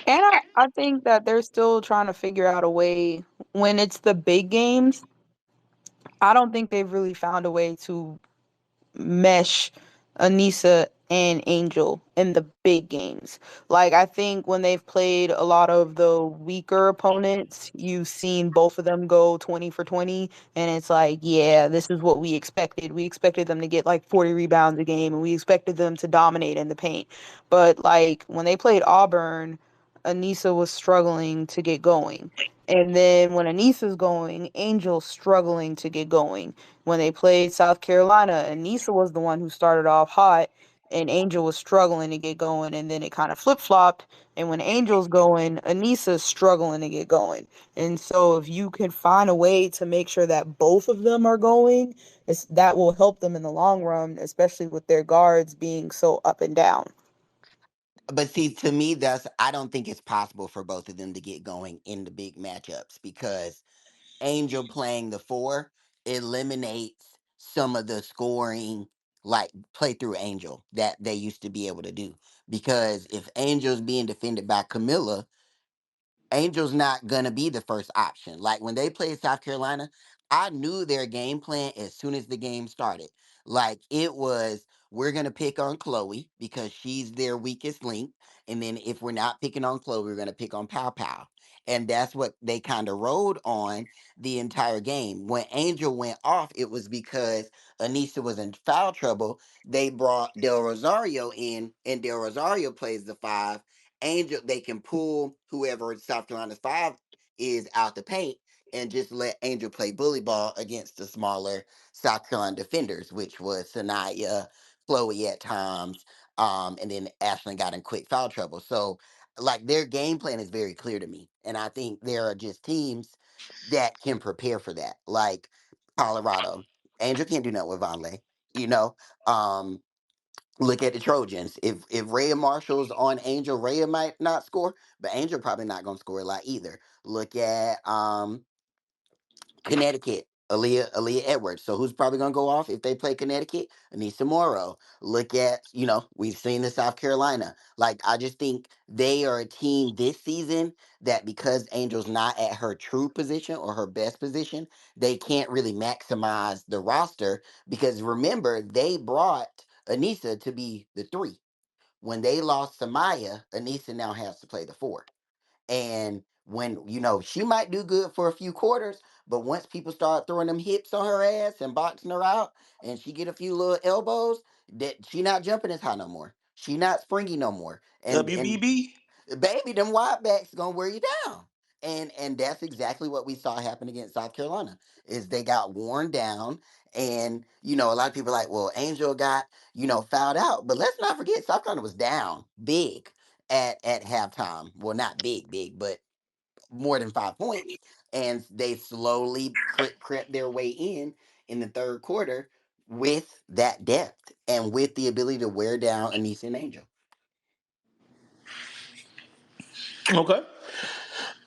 And I think that they're still trying to figure out a way when it's the big games. I don't think they've really found a way to mesh Anissa and Angel in the big games. Like I think when they've played a lot of the weaker opponents, you've seen both of them go 20 for 20 and it's like, yeah, this is what we expected. We expected them to get like 40 rebounds a game and we expected them to dominate in the paint. But like when they played Auburn, Anissa was struggling to get going. And then when Anissa's going, Angel's struggling to get going. When they played South Carolina, Anissa was the one who started off hot, and Angel was struggling to get going, and then it kind of flip flopped. And when Angel's going, Anissa's struggling to get going. And so, if you can find a way to make sure that both of them are going, that will help them in the long run, especially with their guards being so up and down. But see, to me, I don't think it's possible for both of them to get going in the big matchups because Angel playing the four eliminates some of the scoring, like play through Angel that they used to be able to do. Because if Angel's being defended by Camilla, Angel's not gonna be the first option. Like when they played South Carolina, I knew their game plan as soon as the game started. Like it was, we're gonna pick on Chloe because she's their weakest link, and then if we're not picking on Chloe, we're gonna pick on Pow Pow, and that's what they kind of rode on the entire game. When Angel went off, it was because Anissa was in foul trouble. They brought Del Rosario in, and Del Rosario plays the five. Angel, they can pull whoever South Carolina's five is out the paint and just let Angel play bully ball against the smaller South Carolina defenders, which was Sanaya, Chloe at times, and then Ashlyn got in quick foul trouble. So, like their game plan is very clear to me, and I think there are just teams that can prepare for that, like Colorado. Angel can't do nothing with Vonleh, you know. Um, Look at the Trojans. If Rhea Marshall's on Angel, Rhea might not score, but Angel probably not gonna score a lot either. Look at Connecticut, Aaliyah Edwards. So who's probably gonna go off if they play Connecticut? Anissa Morrow. Look at, we've seen the South Carolina. Like I just think they are a team this season that because Angel's not at her true position or her best position, they can't really maximize the roster because remember, they brought Anissa to be the three. When they lost Samaya, Anissa now has to play the four. And when she might do good for a few quarters, but once people start throwing them hips on her ass and boxing her out, and she get a few little elbows, that she not jumping as high no more. She not springy no more. And WBB. baby, them wide backs gonna wear you down. And that's exactly what we saw happen against South Carolina. Is they got worn down, and a lot of people are like, well, Angel got fouled out, but let's not forget South Carolina was down big at halftime. Well, not big, big, but more than 5 points, and they slowly crept their way in the third quarter with that depth and with the ability to wear down Anissa and Angel. Okay.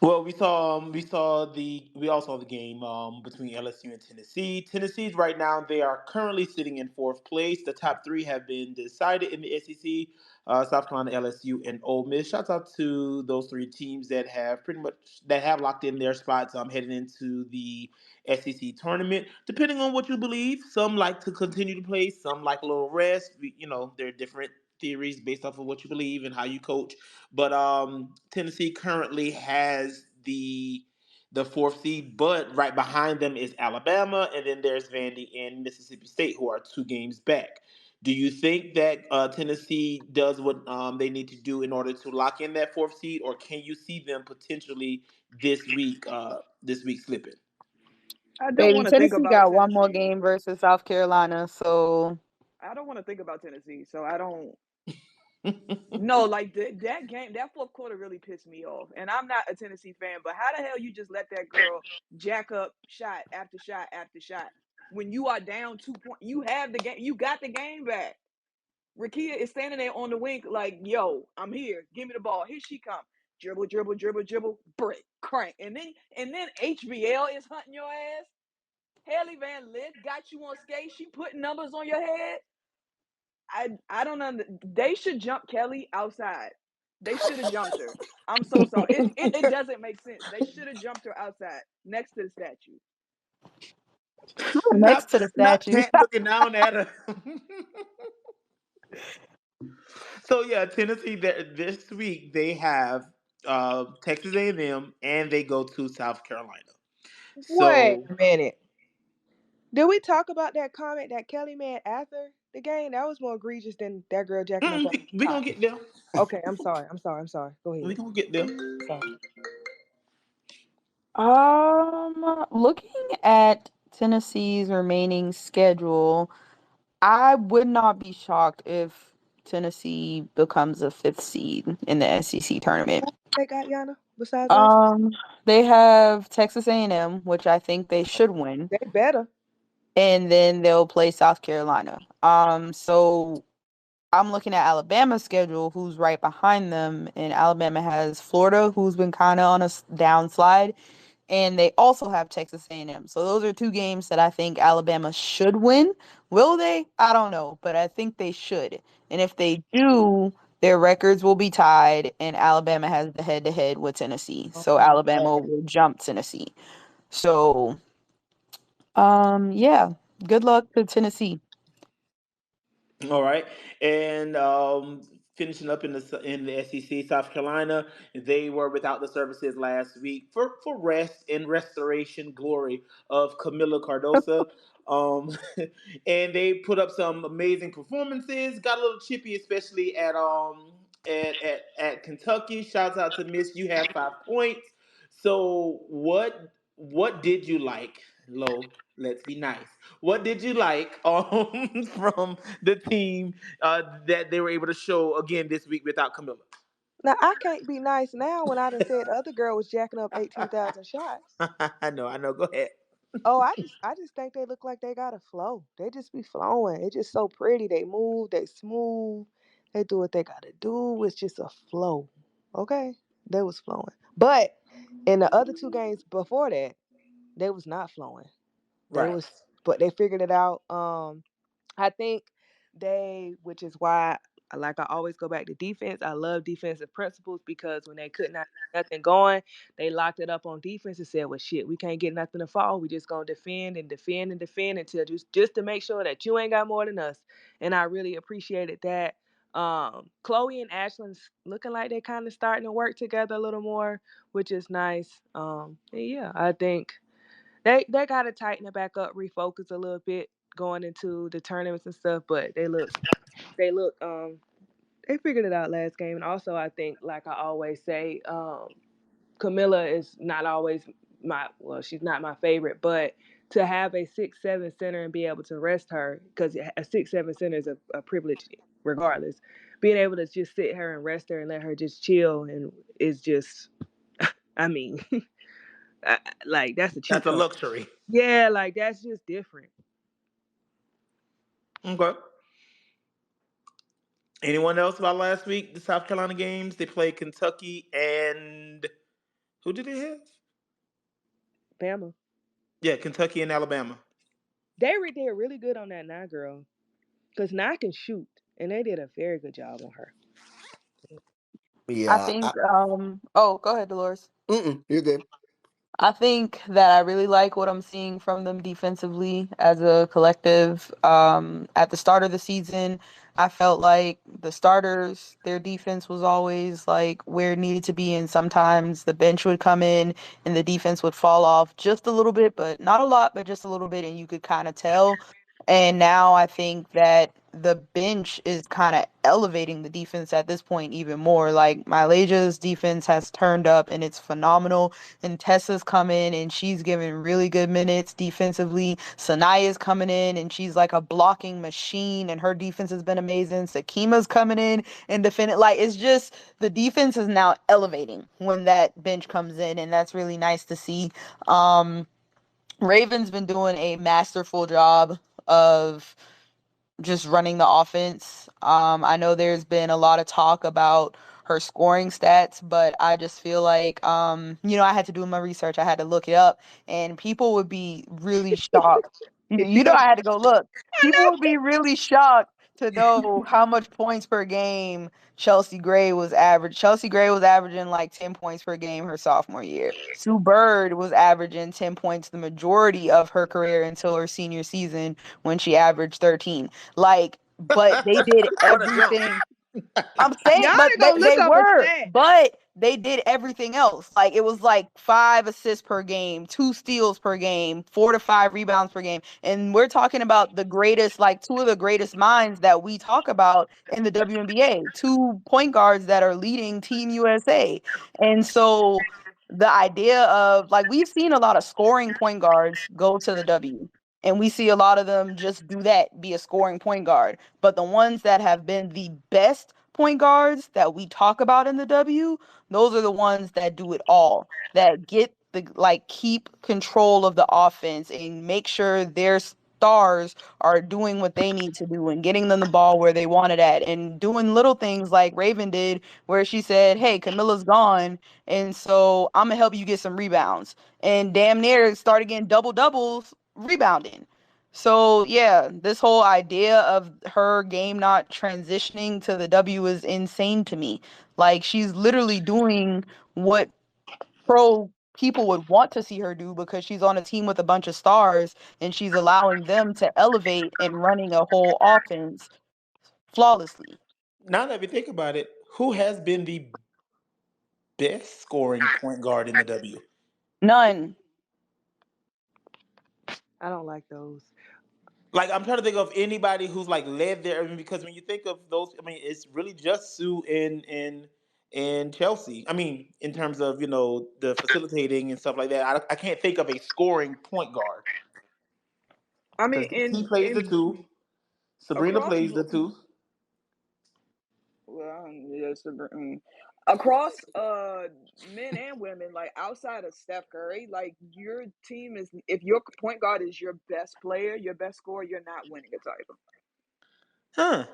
Well, we all saw the game between LSU and Tennessee. Tennessee's right now they are currently sitting in fourth place. The top three have been decided in the SEC: South Carolina, LSU, and Ole Miss. Shouts out to those three teams that have locked in their spots heading into the SEC tournament. Depending on what you believe, some like to continue to play, some like a little rest. There are different theories based off of what you believe and how you coach. But Tennessee currently has the fourth seed, but right behind them is Alabama, and then there's Vandy and Mississippi State, who are 2 games back. Do you think that Tennessee does what they need to do in order to lock in that fourth seed, or can you see them potentially this week slipping? I don't Baby, want to think Tennessee about got one more Tennessee. game versus South Carolina, so I don't want to think about Tennessee, so I don't. No, like that game, that fourth quarter really pissed me off. And I'm not a Tennessee fan, but how the hell you just let that girl jack up shot after shot after shot when you are down 2 points? You have the game. You got the game back. Rakia is standing there on the wing like, "Yo, I'm here. Give me the ball. Here she come. Dribble, dribble, dribble, dribble. Break, crank, and then HBL is hunting your ass. Haley Van Lith got you on skate. She putting numbers on your head. I don't know. They should jump Kelly outside. They should have jumped her. I'm so sorry. It doesn't make sense. They should have jumped her outside next to the statue. next not to the not statue. Pat looking down at her. So yeah, Tennessee this week they have Texas A&M and they go to South Carolina. Wait So a minute. Did we talk about that comment that Kelly made after the game? That was more egregious than that girl jacking up on we top. gonna get there. Okay, I'm sorry. I'm sorry. I'm sorry. Go We ahead. gonna get there. Sorry. Looking at Tennessee's remaining schedule, I would not be shocked if Tennessee becomes a fifth seed in the SEC tournament. They got Yana besides us. Um, they have Texas A&M, which I think they should win, They better. and then they'll play South Carolina. So I'm looking at Alabama's schedule, who's right behind them, and Alabama has Florida, who's been kind of on a downslide, and they also have Texas A&M. So those are two games that I think Alabama should win. Will they? I don't know, but I think they should. And if they do, their records will be tied, and Alabama has the head-to-head with Tennessee. Oh So my Alabama God. will jump Tennessee. So, yeah, good luck to Tennessee. All right, and finishing up in the SEC, South Carolina, they were without the services last week for rest and restoration glory of Camila Cardosa, um, and they put up some amazing performances. Got a little chippy, especially at Kentucky. Shouts out to Miss. You have 5 points. So what did you like, Lo? Let's be nice. What did you like from the team that they were able to show again this week without Camilla? Now I can't be nice now when I done said the other girl was jacking up 18,000 shots. I know. Go ahead. Oh, I just think they look like they got a flow. They just be flowing. It's just so pretty. They move, they smooth, they do what they gotta do. It's just a flow. Okay? They was flowing. But in the other two games before that, they was not flowing. They Right. was but they figured it out. I think which is why, like I always go back to defense. I love defensive principles because when they could not get nothing going, they locked it up on defense and said, "Well, shit, we can't get nothing to fall. We just gonna defend and defend and defend until just to make sure that you ain't got more than us." And I really appreciated that. Chloe and Ashlyn's looking like they kind of starting to work together a little more, which is nice. And yeah, I think they gotta tighten it back up, refocus a little bit going into the tournaments and stuff. But they look they figured it out last game. And also I think, like I always say, Camilla is not always she's not my favorite, but to have a 6'7" center and be able to rest her, because a 6'7" center is a privilege regardless. Being able to just sit her and rest her and let her just chill and is just I mean like that's a cheat That's a code. luxury. Yeah, like that's just different. Okay. Anyone else about last week? The South Carolina games. They played Kentucky and who did they have? Bama. Yeah, Kentucky and Alabama. Did really good on that Nye girl. Because Nye can shoot. And they did a very good job on her. I Yeah. think oh, go ahead, Dolores. You're good. I think that I really like what I'm seeing from them defensively as a collective. At the start of the season, I felt like the starters, their defense was always like where it needed to be, and sometimes the bench would come in and the defense would fall off just a little bit, but not a lot, but just a little bit, and you could kind of tell. And now I think that the bench is kind of elevating the defense at this point even more. Like Myleja's defense has turned up and it's phenomenal, and Tessa's come in and she's giving really good minutes defensively. Sanaya's coming in and she's like a blocking machine and her defense has been amazing. Sakima's coming in and defending. Like it's just the defense is now elevating when that bench comes in, and that's really nice to see. Um Raven's been doing a masterful job of just running the offense. I know there's been a lot of talk about her scoring stats, but I just feel like, I had to do my research. I had to look it up, and people would be really shocked. I had to go look. People would be really shocked to know how much points per game Chelsea Gray was average. Chelsea Gray was averaging like 10 points per game her sophomore year. Sue Bird was averaging 10 points the majority of her career until her senior season when she averaged 13. Like, but they did What a jump! everything. I'm saying, Y'all but to go look they up a were, stat. but they did everything else. Like it was like 5 assists per game, 2 steals per game, 4 to 5 rebounds per game, and we're talking about the greatest, like two of the greatest minds that we talk about in the WNBA, 2 point guards that are leading Team USA, and so the idea of like we've seen a lot of scoring point guards go to the W. And we see a lot of them just do that, be a scoring point guard. But the ones that have been the best point guards that we talk about in the W, those are the ones that do it all, that get the like keep control of the offense and make sure their stars are doing what they need to do and getting them the ball where they want it at and doing little things like Raven did where she said, "Hey, Camilla's gone, and so I'm gonna help you get some rebounds." And damn near started getting double doubles rebounding. So yeah, this whole idea of her game not transitioning to the W is insane to me. Like she's literally doing what pro people would want to see her do because she's on a team with a bunch of stars and she's allowing them to elevate and running a whole offense flawlessly. Now that we think about it, who has been the best scoring point guard in the W? None. I don't like those. Like I'm trying to think of anybody who's like led there. I mean, because when you think of those, I mean, it's really just Sue and Chelsea. I mean, in terms of the facilitating and stuff like that, I can't think of a scoring point guard I mean, because he plays the two. Sabrina across plays the two. well, yes, across men and women, like outside of Steph Curry, like your team is if your point guard is your best player, your best scorer, you're not winning a title. Huh.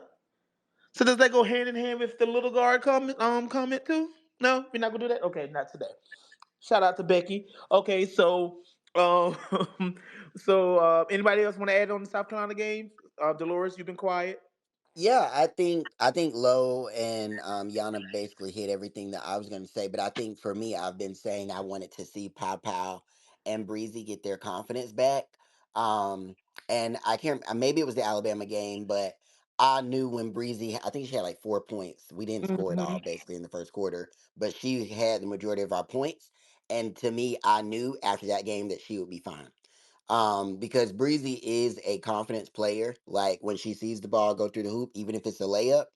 So does that go hand in hand with the little guard comment too? No, we're not gonna do that. Okay, not today. Shout out to Becky. Okay, so um, anybody else want to add on the South Carolina game? Dolores, you've been quiet. Yeah, I think Lowe and Yana basically hit everything that I was going to say. But I think for me, I've been saying I wanted to see Pow Pow and Breezy get their confidence back. Um, and I can't. Maybe it was the Alabama game, but I knew when Breezy. I think she had like 4 points. We didn't score it all Hmm. basically in the first quarter, but she had the majority of our points. And to me, I knew after that game that she would be fine. Because Breezy is a confidence player. Like when she sees the ball go through the hoop, even if it's a layup,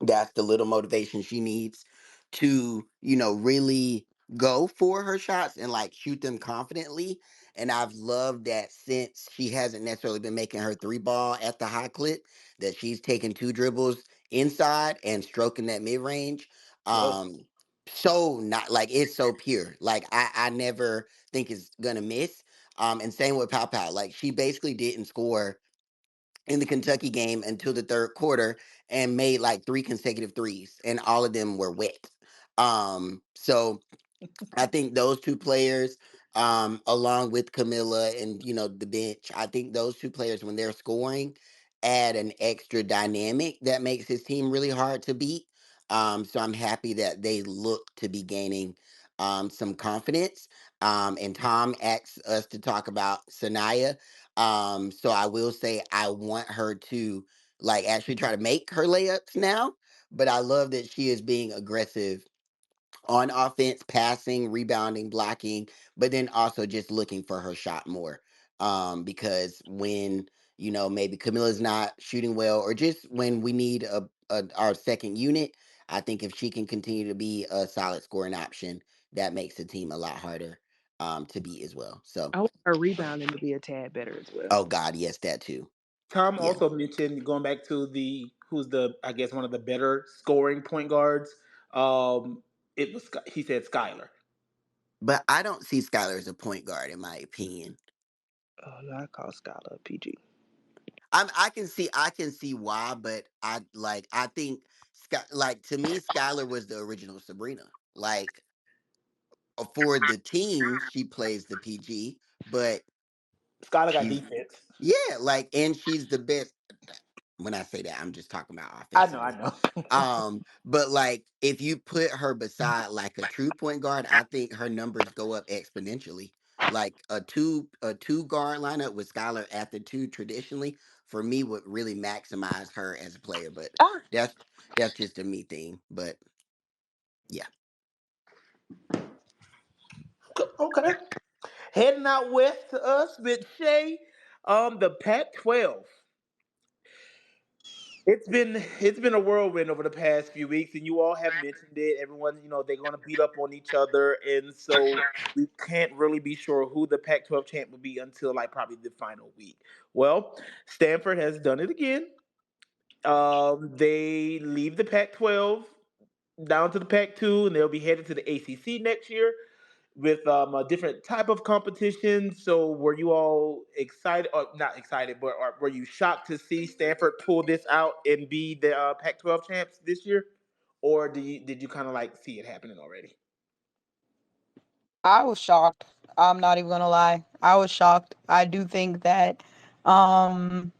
that's the little motivation she needs to, really go for her shots and like shoot them confidently. And I've loved that since she hasn't necessarily been making her three ball at the high clip, that she's taking two dribbles inside and stroking that mid range. Whoa. Um, so not like it's so pure. Like I never think it's gonna miss. And same with Pow Pow. Like she basically didn't score in the Kentucky game until the third quarter and made like three consecutive threes, and all of them were wet. So I think those two players, along with Camilla and the bench, I think those two players when they're scoring add an extra dynamic that makes his team really hard to beat. So I'm happy that they look to be gaining some confidence. And Tom asked us to talk about Sanaya. So I will say I want her to like actually try to make her layups now, but I love that she is being aggressive on offense, passing, rebounding, blocking, but then also just looking for her shot more. Because when maybe Camilla's not shooting well, or just when we need our second unit, I think if she can continue to be a solid scoring option, that makes the team a lot harder to beat as well. So, I want her rebounding to be a tad better as well. oh God, yes, that too. Tom Yeah, also mentioned going back to the who's the I guess one of the better scoring point guards. Um, it was he said Skylar. but I don't see Skylar as a point guard in my opinion. Oh, no, I call Scholar PG. I can see why, but I think like to me, Skylar was the original Sabrina. Like for the team, she plays the PG, but Skylar got she's defense. yeah, like and she's the best. When I say that, I'm just talking about I know, I offensively. know. But like if you put her beside like a true point guard, I think her numbers go up exponentially. Like a two guard lineup with Skylar at the two traditionally for me would really maximize her as a player. But Ah, that's that's just a me thing. But yeah. okay. Heading out west to us with Shay, the Pac-12. It's been a whirlwind over the past few weeks, and you all have mentioned it. Everyone, they're going to beat up on each other, and so we can't really be sure who the Pac-12 champ will be until like probably the final week. Well, Stanford has done it again. They leave the Pac-12 down to the Pac-2, and they'll be headed to the ACC next year with a different type of competition. So, were you all excited, or not excited, but were you shocked to see Stanford pull this out and be the Pac-12 champs this year, or did you kind of like see it happening already? I was shocked. I'm not even gonna lie. I was shocked. I do think that um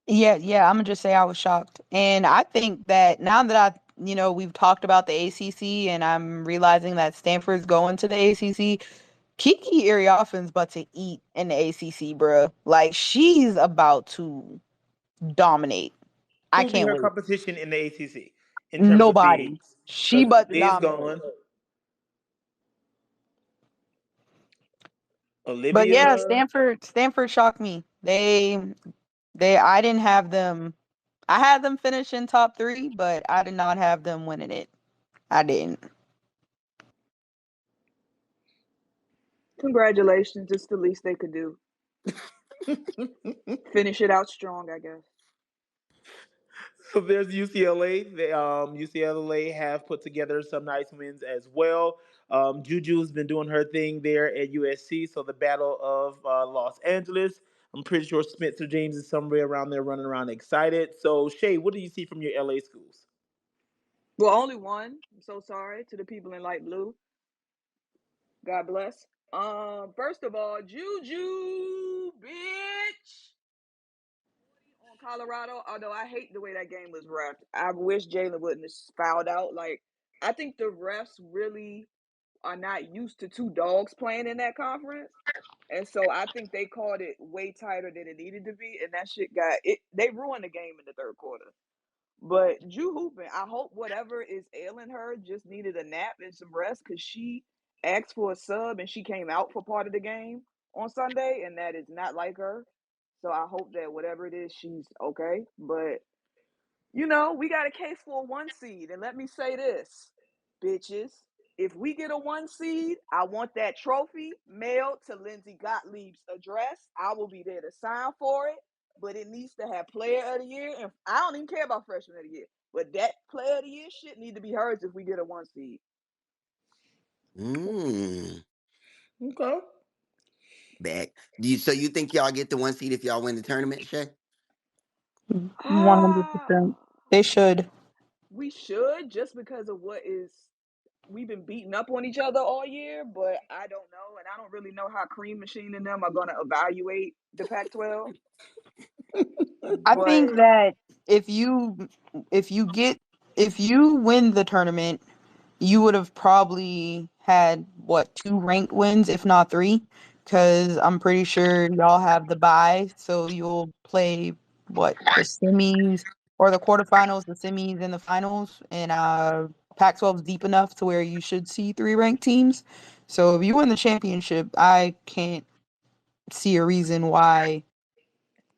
yeah, I'm gonna just say I was shocked. And I think that now that we've talked about the ACC and I'm realizing that Stanford's going to the ACC, Kiki Arioffin's about to eat in the ACC, bruh. Like she's about to dominate. I Who'll be can't her wait. competition in the ACC in terms of Nobody. bigs? She Because about to Lee's dominate. gone, But yeah, Olivia. Stanford shocked me. They I didn't have them. I had them finish in top 3, but I did not have them winning it. I didn't. Congratulations. It's the least they could do. Finish it out strong, I guess. So there's UCLA. UCLA have put together some nice wins as well. Juju's been doing her thing there at USC. So the Battle of Los Angeles. I'm pretty sure Spencer James is somewhere around there running around excited. So Shay, what do you see from your LA schools? Well, only one. I'm so sorry to the people in light blue. God bless. First of all, Juju, bitch. On Colorado, although I hate the way that game was ref. I wish Jalen wouldn't have fouled out. Like, I think the refs really are not used to two dogs playing in that conference. And so I think they called it way tighter than it needed to be. And that shit got it. They ruined the game in the third quarter. But Ju hooping, I hope whatever is ailing her just needed a nap and some rest because she asked for a sub and she came out for part of the game on Sunday, and that is not like her. So I hope that whatever it is, she's okay. But we got a case for a one seed. And let me say this, bitches. If we get a one seed, I want that trophy mailed to Lindsay Gottlieb's address. I will be there to sign for it. But it needs to have player of the year. And I don't even care about freshman of the year. But that player of the year shit need to be hers if we get a one seed. Mm. Okay. back. So you think y'all get the 1 seed if y'all win the tournament, Shay? 100%. Ah, They should. we should just because of what is we've been beating up on each other all year, but I don't know, and I don't really know how Cream Machine and them are going to evaluate the Pac-12. I But think that if you if you get if you win the tournament, you would have probably had what, two ranked wins, if not three, because I'm pretty sure y'all have the bye, so you'll play what, the semis or the quarterfinals, the semis, and the finals, and Pac-12 is deep enough to where you should see three ranked teams. So if you win the championship, I can't see a reason why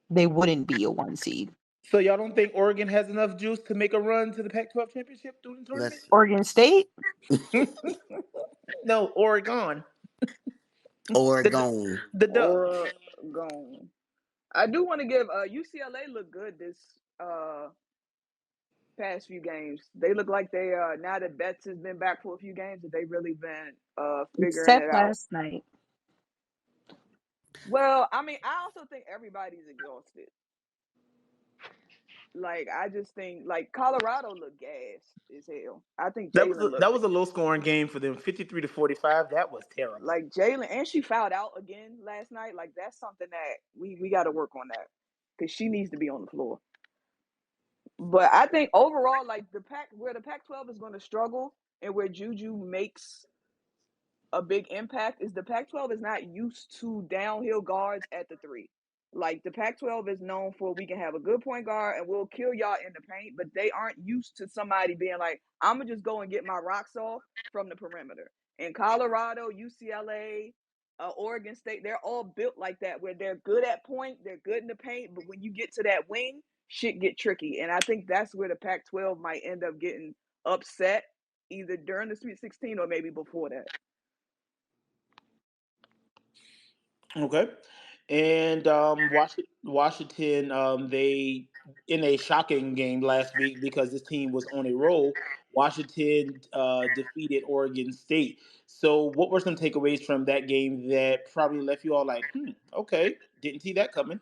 they wouldn't be a one seed. So y'all don't think Oregon has enough juice to make a run to the Pac-12 championship through the tournament? Let's Oregon State. No, Oregon. The Oregon. the Ducks. or gone. I do want to give UCLA look good this past few games. They look like they now that Betts has been back for a few games that they really been figuring it Except out. last night. Well, I mean, I also think everybody's exhausted. Like I just think like Colorado looked gassed as hell. I think Jalen That looked was a low scoring game for them, 53-45. That was terrible. like Jalen, and she fouled out again last night. Like that's something that we got to work on that because she needs to be on the floor. But I think overall, like where the Pac-12 is going to struggle and where Juju makes a big impact is the Pac-12 is not used to downhill guards at the three. Like the Pac-12 is known for we can have a good point guard and we'll kill y'all in the paint, but they aren't used to somebody being like, I'm gonna just go and get my rocks off from the perimeter. In Colorado, UCLA, Oregon State, they're all built like that, where they're good at point, they're good in the paint, but when you get to that wing, shit get tricky. And I think that's where the Pac-12 might end up getting upset, either during the Sweet 16 or maybe before that. Okay. And Washington, they in a shocking game last week because this team was on a roll. Washington defeated Oregon State. So, what were some takeaways from that game that probably left you all like, okay, didn't see that coming?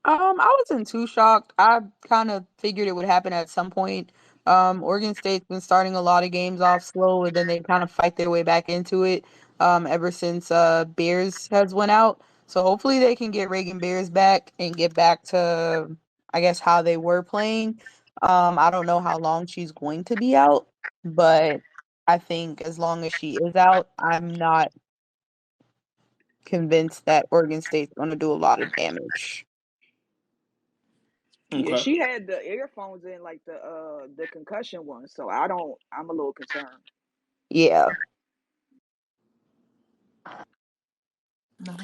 I wasn't too shocked. I kind of figured it would happen at some point. Oregon State's been starting a lot of games off slow, and then they kind of fight their way back into it. Ever since Bears has went out, so hopefully they can get Reagan Bears back and get back to, I guess, how they were playing. I don't know how long she's going to be out, but I think as long as she is out, I'm not convinced that Oregon State's going to do a lot of damage. Yeah, Okay. she had the earphones in like the concussion one, so I'm a little concerned. Yeah. No.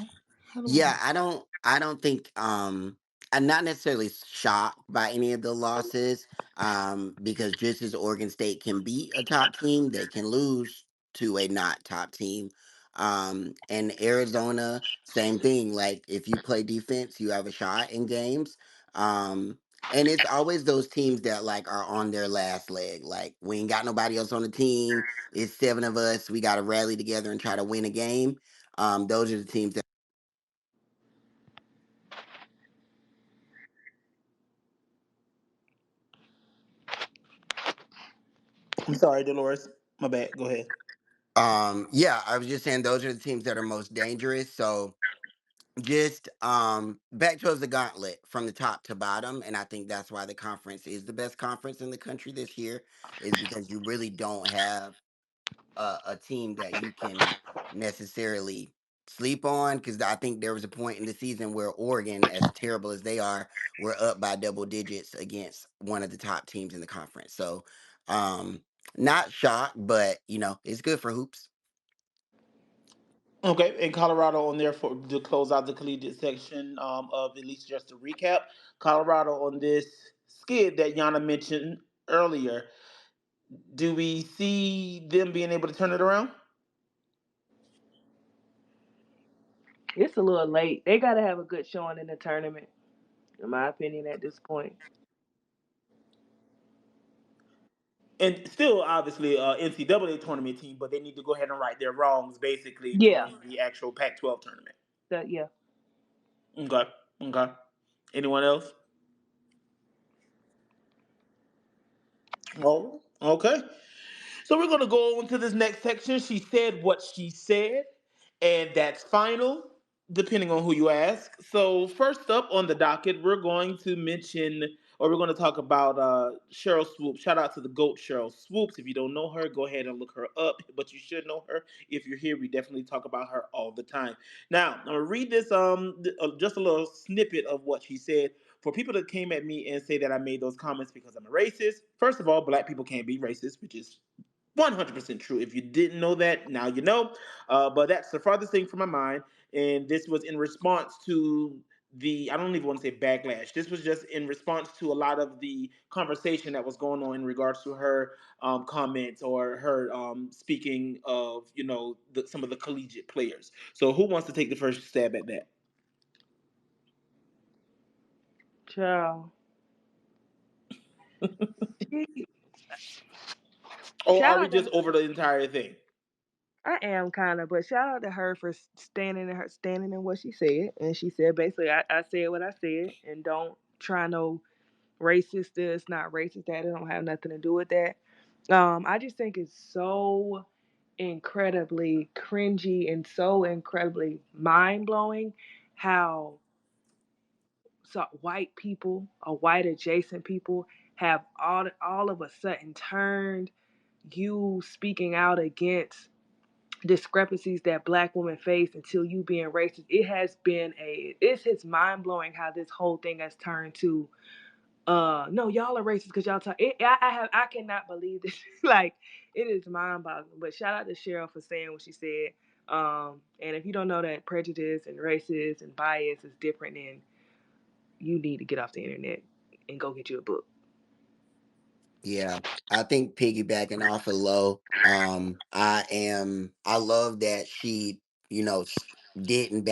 How do Yeah, I? I don't think I'm not necessarily shocked by any of the losses, because just as Oregon State can beat a top team, they can lose to a not top team. And Arizona, same thing. Like if you play defense, you have a shot in games. And it's always those teams that like are on their last leg. Like we ain't got nobody else on the team. It's seven of us. We got to rally together and try to win a game. Those are the teams that. I'm sorry, Dolores. My bad. Go ahead. Yeah, I was just saying those are the teams that are most dangerous. So just back towards the gauntlet from the top to bottom, and I think that's why the conference is the best conference in the country this year, is because you really don't have a team that you can necessarily sleep on. Because I think there was a point in the season where Oregon, as terrible as they are, were up by double digits against one of the top teams in the conference. So not shocked, but it's good for hoops. Okay, in Colorado on there for to close out the collegiate section of at least just a recap. Colorado on this skid that Yana mentioned earlier. Do we see them being able to turn it around? It's a little late. They gotta have a good showing in the tournament, in my opinion, at this point. and still obviously NCAA tournament team, but they need to go ahead and right their wrongs basically Yeah, during the actual Pac-12 tournament. yeah. Okay, okay. Anyone else? Oh, okay. So we're gonna go on to this next section. She said what she said, and that's final, depending on who you ask. So first up on the docket, we're going to mention, or we're going to talk about Cheryl Swoopes. Shout out to the GOAT Cheryl Swoopes. If you don't know her, go ahead and look her up. But you should know her. If you're here, we definitely talk about her all the time. Now, I'm gonna read this just a little snippet of what she said. For people that came at me and say that I made those comments because I'm a racist, first of all, black people can't be racist, which is 100% true. If you didn't know that, now you know. But that's the farthest thing from my mind. And this was in response to I don't even want to say backlash. This was just in response to a lot of the conversation that was going on in regards to her comments or her speaking of, some of the collegiate players. So who wants to take the first stab at that? Child. She Or are shout we out to just over the entire thing? I am kind of, but shout out to her for standing in what she said, and she said basically, I said what I said, and don't try no racist this, not racist that. It don't have nothing to do with that. I just think it's so incredibly cringy and so incredibly mind blowing how white people or white adjacent people have all of a sudden turned you speaking out against discrepancies that black women face until you being racist. It's just mind blowing how this whole thing has turned to no, y'all are racist because y'all talk I cannot believe this. Like, it is mind boggling. But shout out to Cheryl for saying what she said. And if you don't know that prejudice and racist and bias is different, then you need to get off the internet and go get you a book. Yeah, I think piggybacking off of Low, I love that she, you know, s- didn't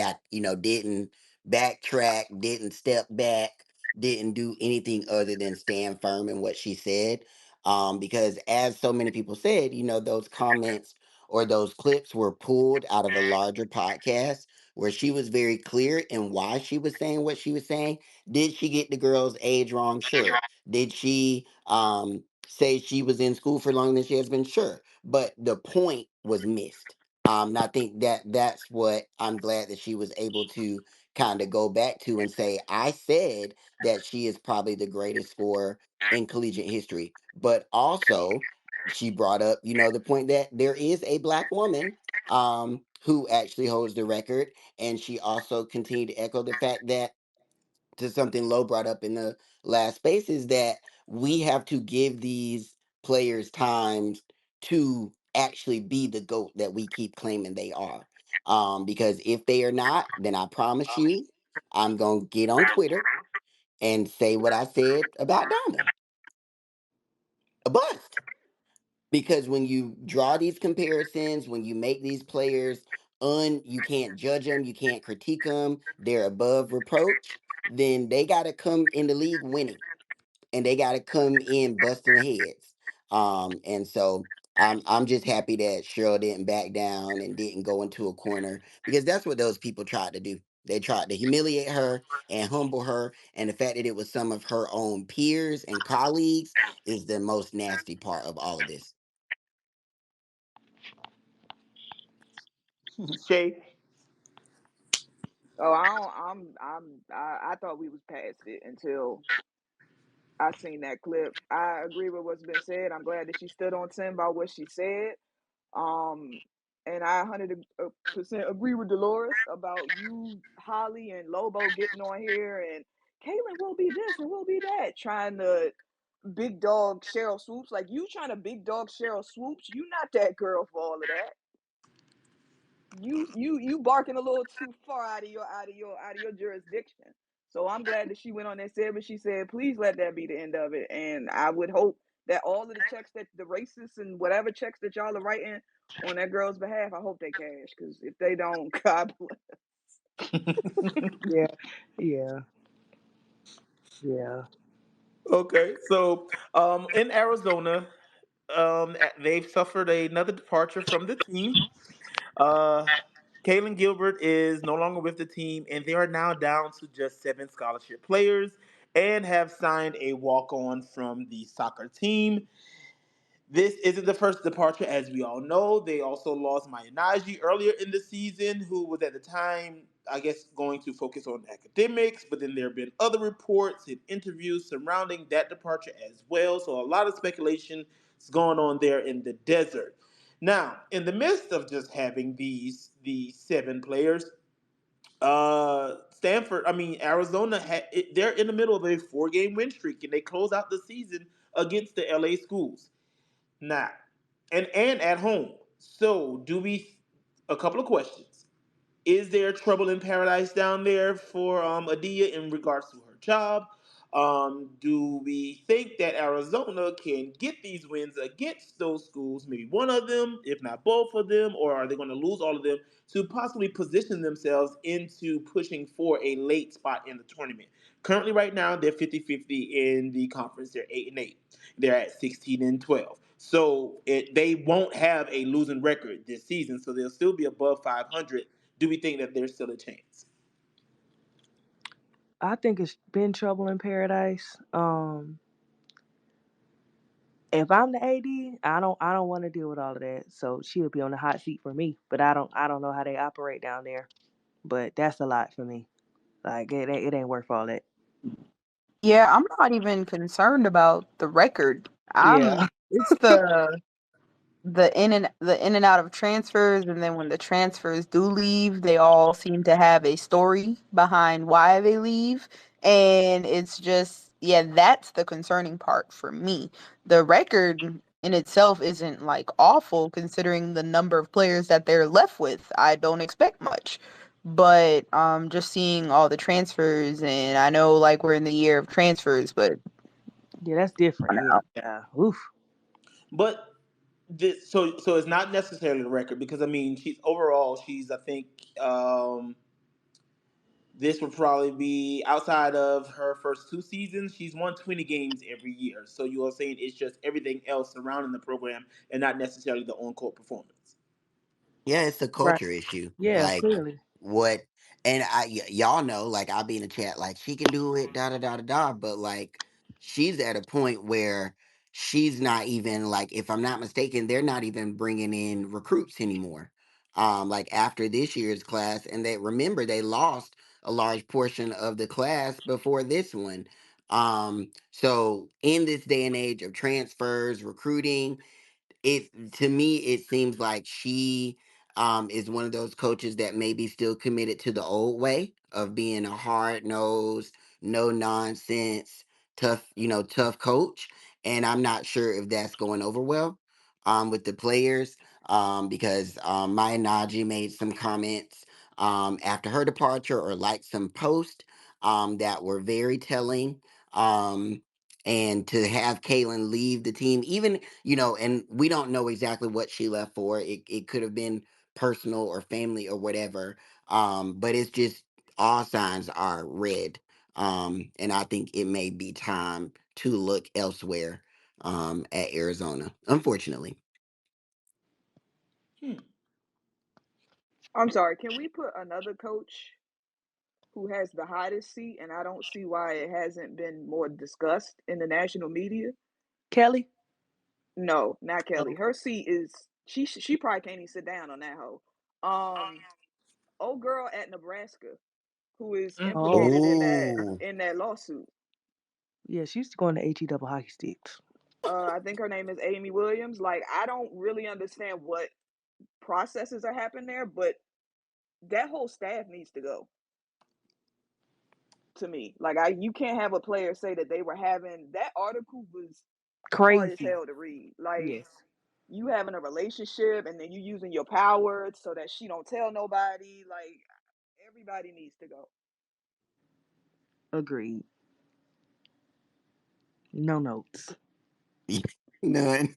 backtrack, didn't step back, didn't do anything other than stand firm in what she said. Because as so many people said, those comments or those clips were pulled out of a larger podcast where she was very clear in why she was saying what she was saying. Did she get the girl's age wrong? Sure. Did she say she was in school for longer than she has been? Sure. But the point was missed. And I think that's what I'm glad that she was able to kind of go back to and say, I said that she is probably the greatest scorer in collegiate history. But also she brought up, the point that there is a black woman who actually holds the record. And she also continued to echo the fact that, to something Low brought up in the last space, is that we have to give these players time to actually be the GOAT that we keep claiming they are. Because if they are not, then I promise you, I'm going to get on Twitter and say what I said about Diamond. A bust. Because when you draw these comparisons, when you make these players you can't judge them, you can't critique them, they're above reproach, then they got to come in the league winning and they got to come in busting heads. And so I'm just happy that Cheryl didn't back down and didn't go into a corner, because that's what those people tried to do. They tried to humiliate her and humble her, and the fact that it was some of her own peers and colleagues is the most nasty part of all of this. Shay. Oh, I thought we was past it until I seen that clip. I agree with what's been said. I'm glad that she stood on 10 by what she said. Um, and I 100% agree with Dolores about you, Holly, and Lobo getting on here, and Caitlin will be this and will be that, trying to big dog Cheryl Swoops. Like, you trying to big dog Cheryl Swoops. You not that girl for all of that. You barking a little too far out of your jurisdiction. So I'm glad that she went on and said what she said. Please let that be the end of it. And I would hope that all of the checks that the racists and whatever checks that y'all are writing on that girl's behalf, I hope they cash. Because if they don't, God bless. Yeah, yeah, yeah. Okay, so in Arizona, they've suffered another departure from the team. Uh, Kalen Gilbert is no longer with the team, and they are now down to just 7 scholarship players and have signed a walk-on from the soccer team. This isn't the first departure, as we all know. They also lost Maya Naji earlier in the season, who was at the time, I guess, going to focus on academics. But then there have been other reports and interviews surrounding that departure as well. So a lot of speculation is going on there in the desert. Now, in the midst of just having these 7 players, Arizona they're in the middle of a 4-game win streak, and they close out the season against the LA schools. Now, and at home. So, do we? A couple of questions. Is there trouble in paradise down there for Adia in regards to her job? Do we think that Arizona can get these wins against those schools? Maybe one of them, if not both of them, or are they going to lose all of them to possibly position themselves into pushing for a late spot in the tournament? Currently, right now, they're 50-50 in the conference. They're 8-8. They're at 16-12. So they won't have a losing record this season. So they'll still be above 500. Do we think that there's still a chance? I think it's been trouble in paradise. If I'm the AD, I don't want to deal with all of that. So she'll be on the hot seat for me. But I don't know how they operate down there. But that's a lot for me. Like it ain't worth all that. Yeah, I'm not even concerned about the record. Yeah. It's the in and out of transfers, and then when the transfers do leave, they all seem to have a story behind why they leave, and it's just, yeah, that's the concerning part for me. The record in itself isn't like awful considering the number of players that they're left with. I don't expect much. But just seeing all the transfers, and I know like we're in the year of transfers, but Yeah, that's different. Yeah. Yeah. Oof. But so it's not necessarily the record because she's I think this would probably be outside of her first 2 seasons. She's won 20 games every year. So you are saying it's just everything else surrounding the program and not necessarily the on court performance. Yeah, it's a Right. culture issue. Yeah, Like clearly. what and y'all know, like I'll be in the chat, like she can do it, da da da da da. But like she's at a point where she's not even like, if I'm not mistaken, they're not even bringing in recruits anymore. Like after this year's class, and they remember they lost a large portion of the class before this one. So in this day and age of transfers, recruiting, it to me it seems like she is one of those coaches that may be still committed to the old way of being a hard-nosed, no nonsense, tough coach, and I'm not sure if that's going over well with the players, because Maya Naji made some comments after her departure, or like some posts that were very telling. And to have Kaylin leave the team, even, and we don't know exactly what she left for. It could have been personal or family or whatever. But it's just, all signs are red. And I think it may be time to look elsewhere at Arizona, unfortunately. Hmm. I'm sorry. Can we put another coach who has the hottest seat, and I don't see why it hasn't been more discussed in the national media? Kelly? No, not Oh, Kelly. Her seat is she probably can't even sit down on that hoe. Old girl at Nebraska who is oh, implicated Oh, in that lawsuit. yeah, she's going to HE double hockey sticks. I think her name is Amy Williams. Like, I don't really understand what processes are happening there, but that whole staff needs to go. To me, like, you can't have a player say that they were having that article was hard as Crazy. hell to read. Like, Yes. you having a relationship and then you using your power so that she don't tell nobody. Like, everybody needs to go. Agreed. No notes. none.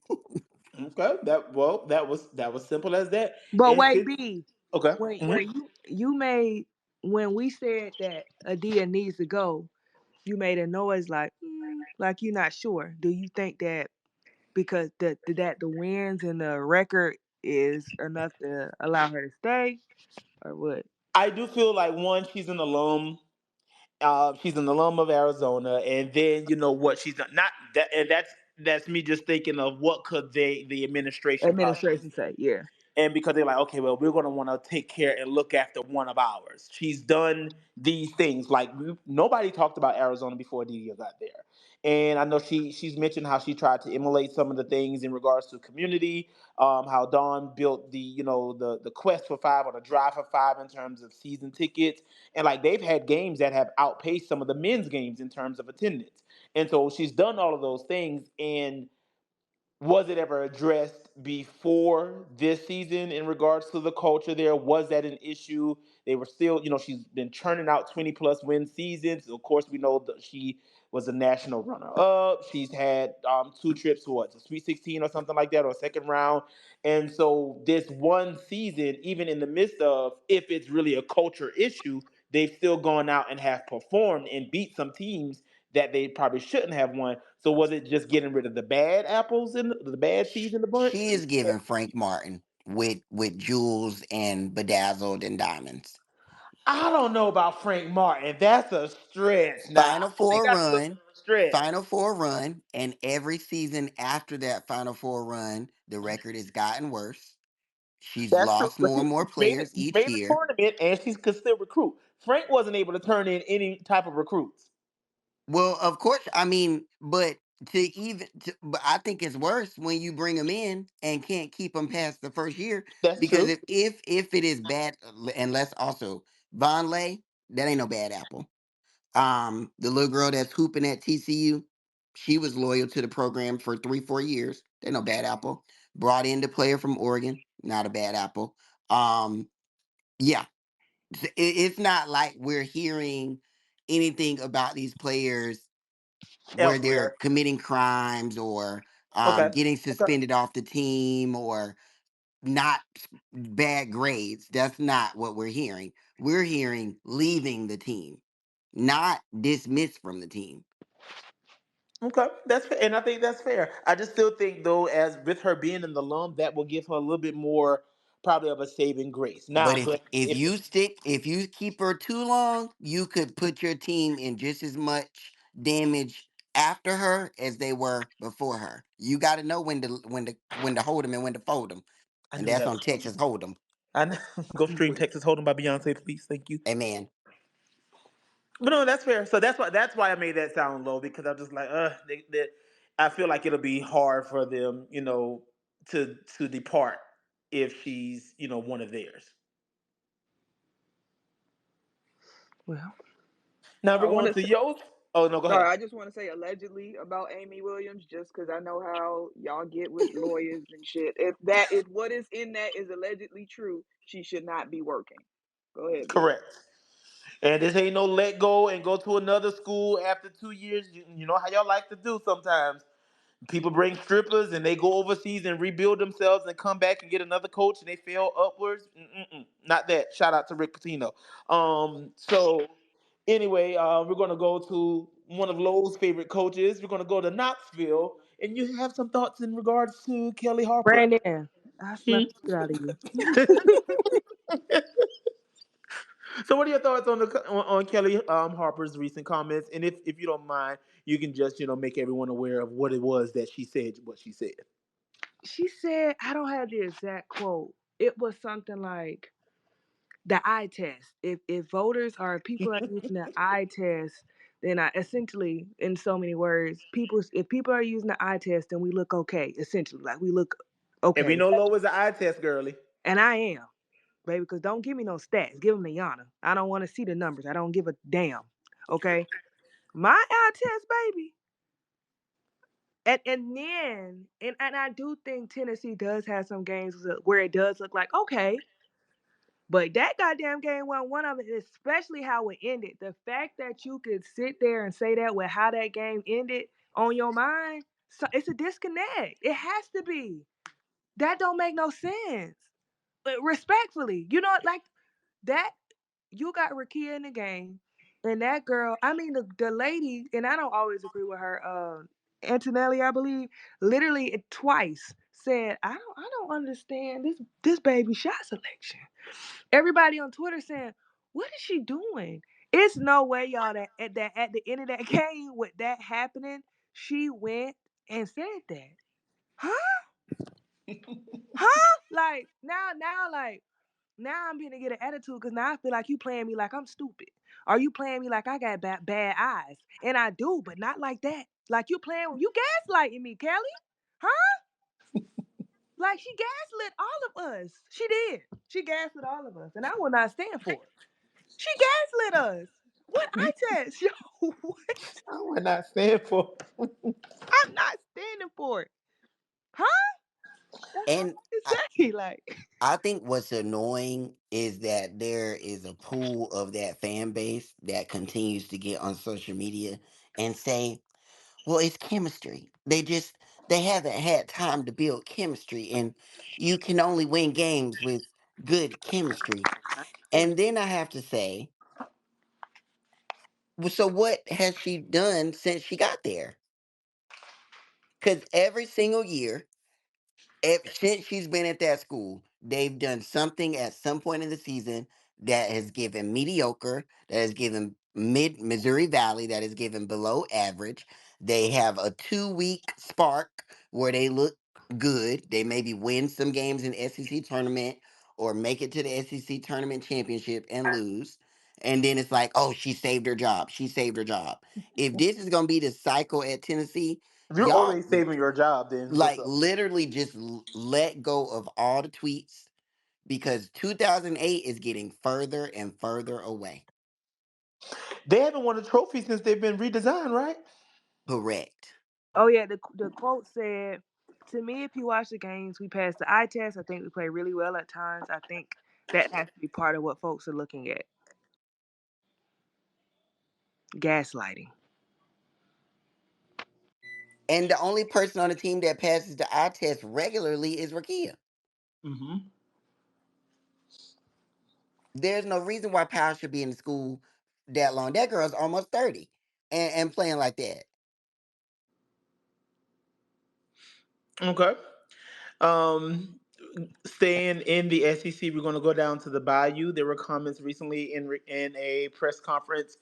Okay. That was simple as that. But And wait, since B, okay. when you made when we said that Adia needs to go, you made a noise like you're not sure. Do you think that because the wins and the record is enough to allow her to stay, or what? I do feel like one, she's an alum. She's an alum of Arizona, and then you know what she's done. Not that, and that's me just thinking of what could the administration possibly Administration say. say, yeah. And because they're like, okay, well, we're going to want to take care and look after one of ours. She's done these things. Like nobody talked about Arizona before Didia got there, and I know she's mentioned how she tried to emulate some of the things in regards to community. How Dawn built the the quest for five or the drive for five in terms of season tickets, and like they've had games that have outpaced some of the men's games in terms of attendance. And so she's done all of those things, and was it ever addressed before this season in regards to the culture there? Was that an issue? They were still, she's been churning out 20 plus win seasons. Of course, we know that she was a national runner up. She's had two trips to what, the Sweet 16 or something like that, or second round. And so, this one season, even in the midst of if it's really a culture issue, they've still gone out and have performed and beat some teams that they probably shouldn't have won. So was it just getting rid of the bad apples and the bad seeds in the bunch? She is giving Frank Martin with jewels and bedazzled and diamonds. I don't know about Frank Martin. That's a stretch. Now I Final think four that's a little bit run, of a stretch. Final four run, and every season after that Final four run, the record has gotten worse. She's That's true. lost But more she and more made it players each made the year. tournament and she could still recruit. Frank wasn't able to turn in any type of recruits. Well, of course, I mean, but I think it's worse when you bring them in and can't keep them past the first year. That's Because true. if it is bad, and let's also Von Lay, that ain't no bad apple. The little girl that's hooping at TCU, she was loyal to the program for 3 4 years. They no bad apple. Brought in the player from Oregon, not a bad apple. Um, yeah, it's not like we're hearing anything about these players where they're Elsewhere. committing crimes or Okay. getting Okay. suspended off the team or not bad grades. That's not what we're hearing. We're hearing leaving the team, not dismissed from the team. Okay, that's fair, and I think that's fair. I just still think though, as with her being in the alum, that will give her a little bit more probably of a saving grace. But Now, if but if if you stick if you keep her too long, you could put your team in just as much damage after her as they were before her. You got to know when to hold them and when to fold them, I and knew that's that on was coming, Texas Hold'em. I know, go stream Well, Texas Hold'em by Beyonce, please, thank you. Amen. But no, that's fair. So that's why I made that sound low because I'm just like, I feel like it'll be hard for them, to depart if she's, one of theirs. well, Now I we're want going to to say, Yost. Oh no, go sorry, ahead. I just want to say allegedly about Amy Williams, just because I know how y'all get with lawyers and shit. If what is in that is allegedly true, she should not be working. Go ahead, B. Correct. And this ain't no let go and go to another school after 2 years. You know how y'all like to do sometimes. People bring strippers and they go overseas and rebuild themselves and come back and get another coach and they fail upwards. Mm-mm-mm. Not that. Shout out to Rick Pitino. So anyway, we're gonna go to one of Lowe's favorite coaches. We're gonna go to Knoxville, and you have some thoughts in regards to Kelly Harper. Brandon, I Hmm? smacked the shit out of you. So, what are your thoughts on on Kelly Harper's recent comments? And if you don't mind, you can just make everyone aware of what it was that she said. What she said. She said, I don't have the exact quote. It was something like the eye test. If voters or people are using the eye test, then I essentially, in so many words, people if people are using the eye test, then we look okay. Essentially, like we look And we okay. know Lowe is an eye test girly. And I am, baby, because don't give me no stats. Give them the Yana. I don't want to see the numbers. I don't give a damn. Okay? My eye test, baby. And I do think Tennessee does have some games where it does look like okay, but that goddamn game wasn't one of it, especially how it ended. The fact that you could sit there and say that with how that game ended on your mind, so it's a disconnect. It has to be. That don't make no sense. Respectfully, like that. You got Rakia in the game, and that girl. I mean, the lady, and I don't always agree with her. Antonelli, I believe, literally twice said, I don't understand this baby shot selection. Everybody on Twitter saying, what is she doing? It's no way, y'all, that at the end of that game, with that happening, she went and said that. Huh? Huh? Like now I'm gonna get an attitude because now I feel like you playing me like I'm stupid. Are you playing me like I got bad eyes? And I do, but not like that. Like you gaslighting me, Kelly. Huh? Like she gaslit all of us. She did. She gaslit all of us. And I will not stand for it. She gaslit us. What I test? Yo, what? I would not stand for. I'm not standing for it. Huh? That's all And I can I, say. Like, I think what's annoying is that there is a pool of that fan base that continues to get on social media and say, well, it's chemistry. They haven't had time to build chemistry, and you can only win games with good chemistry. And then I have to say, well, so what has she done since she got there? Because every single year, since she's been at that school, they've done something at some point in the season that has given mediocre, that has given mid Missouri Valley, that has given below average. They have a 2 week spark where they look good. They maybe win some games in SEC tournament or make it to the SEC tournament championship and lose. And then it's like, oh, she saved her job. She saved her job. If this is gonna be the cycle at Tennessee, If you're y'all already saving your job, then what's like up? literally just let go of all the tweets because 2008 is getting further and further away. They haven't won a trophy since they've been redesigned, right? Correct. oh yeah, the quote said, "To me, if you watch the games, we passed the eye test. I think we play really well at times. I think that has to be part of what folks are looking at. Gaslighting. And the only person on the team that passes the eye test regularly is Rakia. Hmm. There's no reason why Powell should be in school that long. That girl's almost 30 and playing like that. Okay. Um, Staying in the SEC, we're going to go down to the Bayou. There were comments recently in a press conference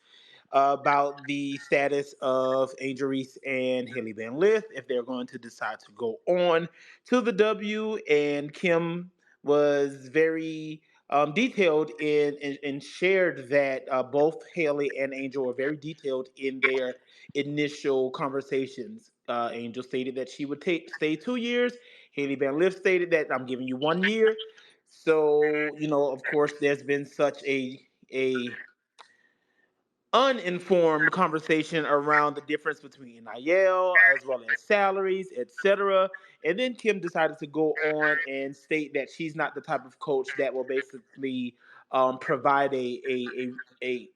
about the status of Angel Reese and Haley Van Lith if they're going to decide to go on to the W. And Kim was very detailed and shared that both Haley and Angel were very detailed in their initial conversations. Angel stated that she would stay 2 years. Haley Van Lith stated that I'm giving you 1 year. So, of course, there's been such a uninformed conversation around the difference between NIL as well as salaries, etc. And then Kim decided to go on and state that she's not the type of coach that will basically provide a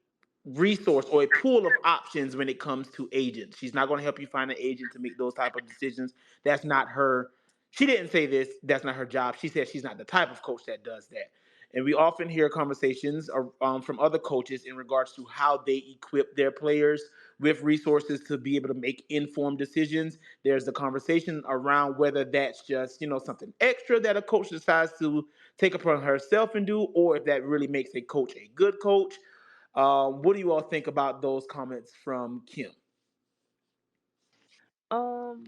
resource or a pool of options when it comes to agents. She's not going to help you find an agent to make those type of decisions. That's not her. She didn't say this. That's not her job. She said she's not the type of coach that does that. And we often hear conversations from other coaches in regards to how they equip their players with resources to be able to make informed decisions. There's the conversation around whether that's just something extra that a coach decides to take upon herself and do, or if that really makes a coach a good coach. What do you all think about those comments from Kim? Um,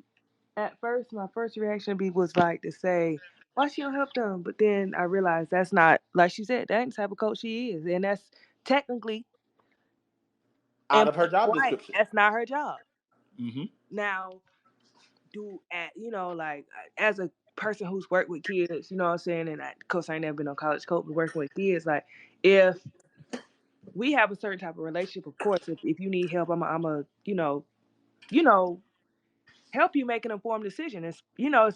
at first, my first reaction was like to say, "Why she don't help them?" But then I realized that's not like she said. That ain't the type of coach she is, and that's technically Out and of her job right. description. That's not her job. Hmm. Now, do at like as a person who's worked with kids, you know what I'm saying, and of course I ain't never been on college coach, but working with kids, like if we have a certain type of relationship, of course, if you need help, I'm a you know help you make an informed decision. It's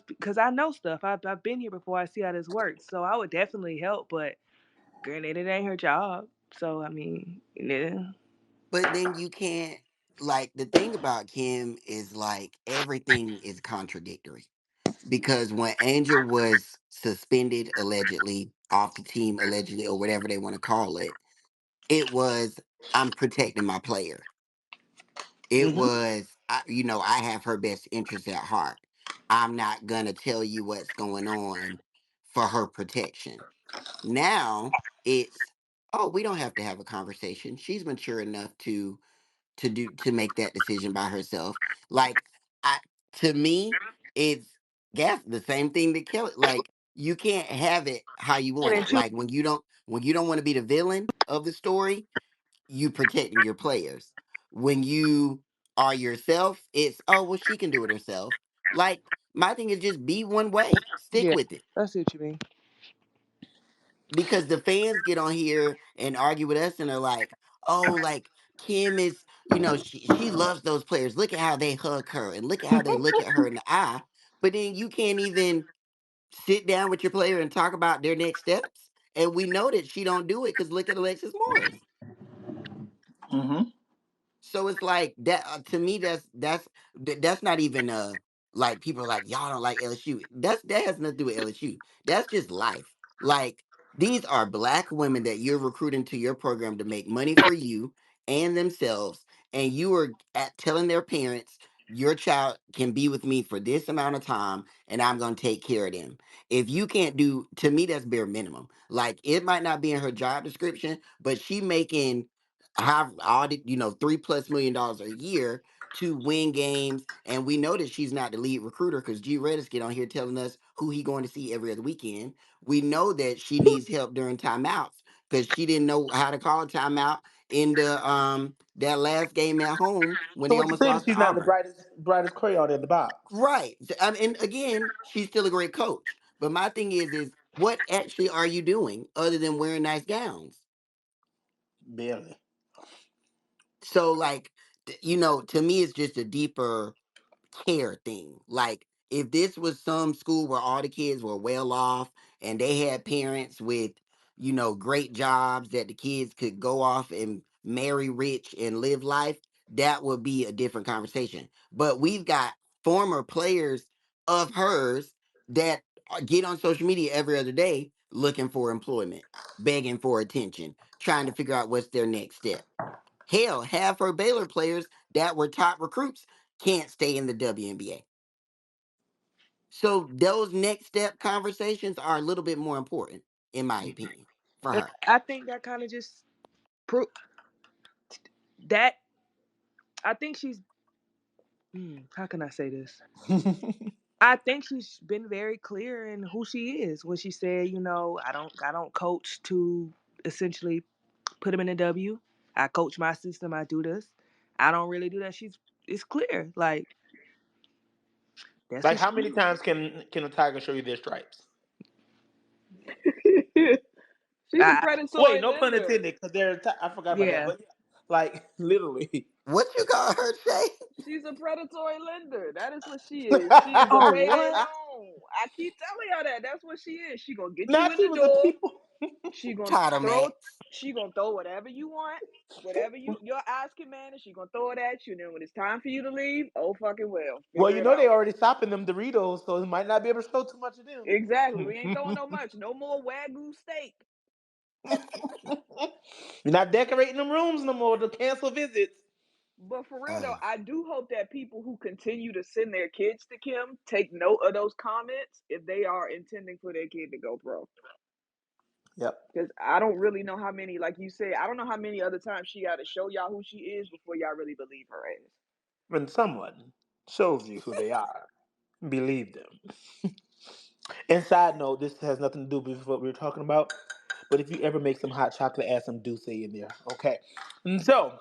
because I know stuff. I've been here before. I see how this works, so I would definitely help. But granted, it ain't her job. So I mean, yeah. But then you can't like the thing about Kim is like everything is contradictory. Because when Angel was suspended allegedly off the team allegedly or whatever they want to call it was I'm protecting my player. It Hmm. was I have her best interest at heart. I'm not gonna tell you what's going on for her protection. Now it's, oh, we don't have to have a conversation. She's mature enough to make that decision by herself. Like, I to me, it's gas the same thing that Kelly. Like, you can't have it how you And want then it. choose. Like, when you don't want to be the villain of the story, you protecting your players. When you are yourself, it's, oh well, she can do it herself. Like, my thing is just be one way. Stick Yeah, with it. I see what you mean. Because the fans get on here and argue with us and are like, oh, like Kim is, she loves those players. Look at how they hug her and look at how they look at her in the eye. But then you can't even sit down with your player and talk about their next steps. And we know that she don't do it because look at Alexis Morris. Mm-hmm. So it's like that, to me. That's not even like, people are like, y'all don't like LSU. That has nothing to do with LSU. That's just life. Like, these are black women that you're recruiting to your program to make money for you and themselves, and you are telling their parents your child can be with me for this amount of time, and I'm gonna take care of them. If you can't do, to me, that's bare minimum. Like, it might not be in her job description, but she making have audit, $3+ million a year to win games. And we know that she's not the lead recruiter because G Redis get on here telling us who he going to see every other weekend. We know that she needs help during timeouts because she didn't know how to call a timeout in the that last game at home when So they what you're almost saying is lost to she's not the Auburn. brightest crayon in the box. Right. And again, she's still a great coach. But my thing is what actually are you doing other than wearing nice gowns? Barely. So, like, to me, it's just a deeper care thing. Like, if this was some school where all the kids were well off and they had parents with, great jobs that the kids could go off and marry rich and live life, that would be a different conversation. But we've got former players of hers that get on social media every other day looking for employment, begging for attention, trying to figure out what's their next step. Hell, half her Baylor players that were top recruits can't stay in the WNBA. So those next step conversations are a little bit more important, in my opinion, for And her. I think that kind of just prove that. I think she's. How can I say this? I think she's been very clear in who she is. When she said, I don't coach to essentially put them in a W. I coach my system. I do this. I don't really do that. It's clear. Like that's Like what she how many is. times can a tiger show you their stripes? She's a I, Wait, predatory no pun lender. intended, because I forgot about that. yeah. But yeah, like literally. What you call her, Shay? She's a predatory lender. That is what she is. She is a Oh payday what? loan. I keep telling y'all that. That's what she is. She gonna get Now you in she the was a door. people. She gonna Title throw. Max. She gonna throw whatever you want, whatever your eyes can manage. She gonna throw it at you. And then when it's time for you to leave, oh fucking well, Well, figure you it know they out. already stopping them Doritos, so it might not be able to show too much of them. Exactly. We ain't throwing no much. No more wagyu steak. You're not decorating them rooms no more to cancel visits. But for real though, Uh, I do hope that people who continue to send their kids to Kim take note of those comments if they are intending for their kid to go pro. Yep. Because I don't really know how many, like you said, I don't know how many other times she got to show y'all who she is before y'all really believe her ass. When someone shows you who they are, believe them. And side note, this has nothing to do with what we were talking about. But if you ever make some hot chocolate, add some Douce in there. Okay. And so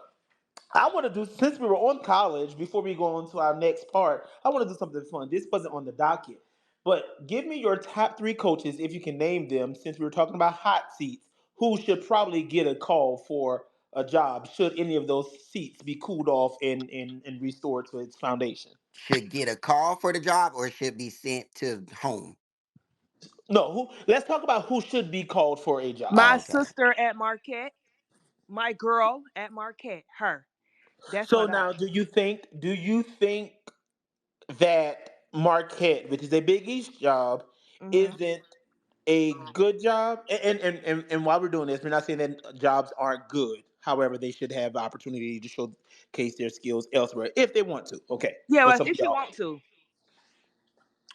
I want to do, since we were on college, before we go on to our next part, I want to do something fun. This wasn't on the docket, but give me your top three coaches, if you can name them, since we were talking about hot seats, who should probably get a call for a job should any of those seats be cooled off and restored to its foundation. should get a call for the job or should be sent to home. No, who? Let's talk about who should be called for a job. My Oh, okay. sister at Marquette. My girl at Marquette. Her. That's my So dog. now, do you think that Marquette, which is a Big East job, Hmm. isn't a good job? And while we're doing this, we're not saying that jobs aren't good. However, they should have the opportunity to showcase their skills elsewhere if they want to. Okay, Yeah, for well, some of if she y'all. want to,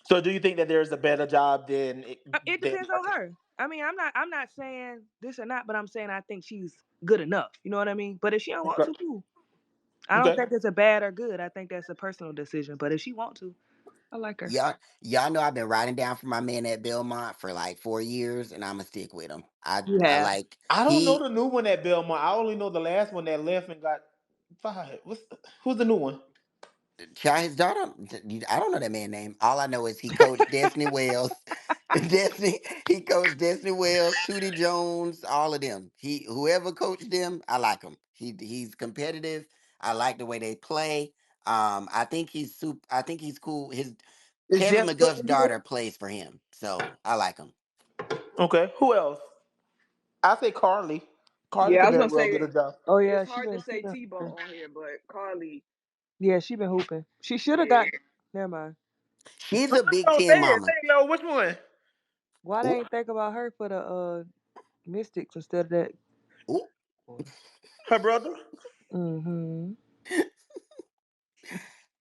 So, do you think that there's a better job it than depends on Martin? her. I mean, I'm not saying this or not, but I'm saying I think she's good enough. You know what I mean? But if she don't want Okay. to, cool. I don't Okay. think it's a bad or good. I think that's a personal decision. But if she want to, I like her. Y'all know I've been riding down for my man at Belmont for like 4 years, and I'ma stick with him. You I have. like I don't know he the new one at Belmont. I only know the last one that left and got fired. Who's the new one? child his daughter. I don't know that man name. All I know is he coached Destiny Wells. Destiny he coached Destiny Wells, Tootie Jones, all of them. He whoever coached them, I like him. He's competitive. I like the way they play. I think he's I think he's cool. His Is Kevin Jessica McGuff's in here? daughter plays for him, so I like him. Okay. Who else? I say Carly. Carly Yeah, I could was very gonna well say get a job. Oh it's yeah, hard to say she been T-Bone hooping. on here, but Carly, Yeah, she been hooping. She should have got. yeah. Never mind. She's a Big No, Ten say mama. it, yo. Which one? Why they Ooh, ain't think about her for the Mystics instead of that? ooh. Her brother. Mm-hmm.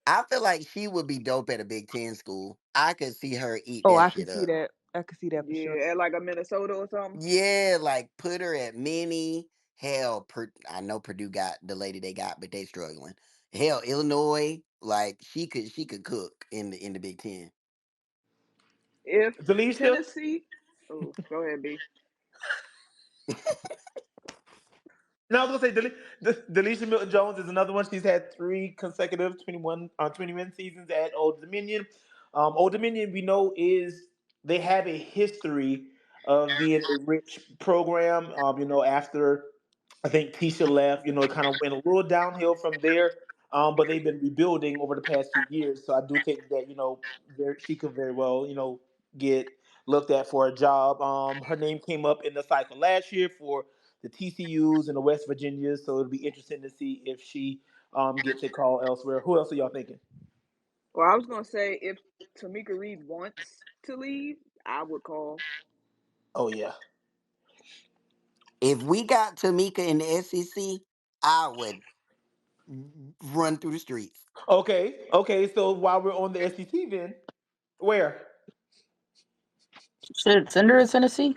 I feel like she would be dope at a Big Ten school. I could see her eat Oh, that I can shit see up. that. I can see that for sure. Yeah, at like a Minnesota or something. Yeah, like put her at many. Hell, I know Purdue got the lady they got, but they struggling. Hell, Illinois, like she could cook in the Big Ten. If Delisha. Tennessee, oh, go ahead, B. No, I was gonna say Delisha Milton Jones is another one. She's had three consecutive 21 seasons at Old Dominion. Old Dominion, we know, is they have a history of being a rich program. After I think Tisha left, it kind of went a little downhill from there. But they've been rebuilding over the past few years, so I do think that she could very well get looked at for a job. Her name came up in the cycle last year for the TCU's and the West Virginias. So it'll be interesting to see if she gets a call elsewhere. Who else are y'all thinking? Well, I was gonna say if Tamika Reed wants to leave, I would call. Oh yeah. If we got Tamika in the SEC, I would run through the streets. Okay. Okay. So while we're on the SEC, then where? Should send her to Tennessee?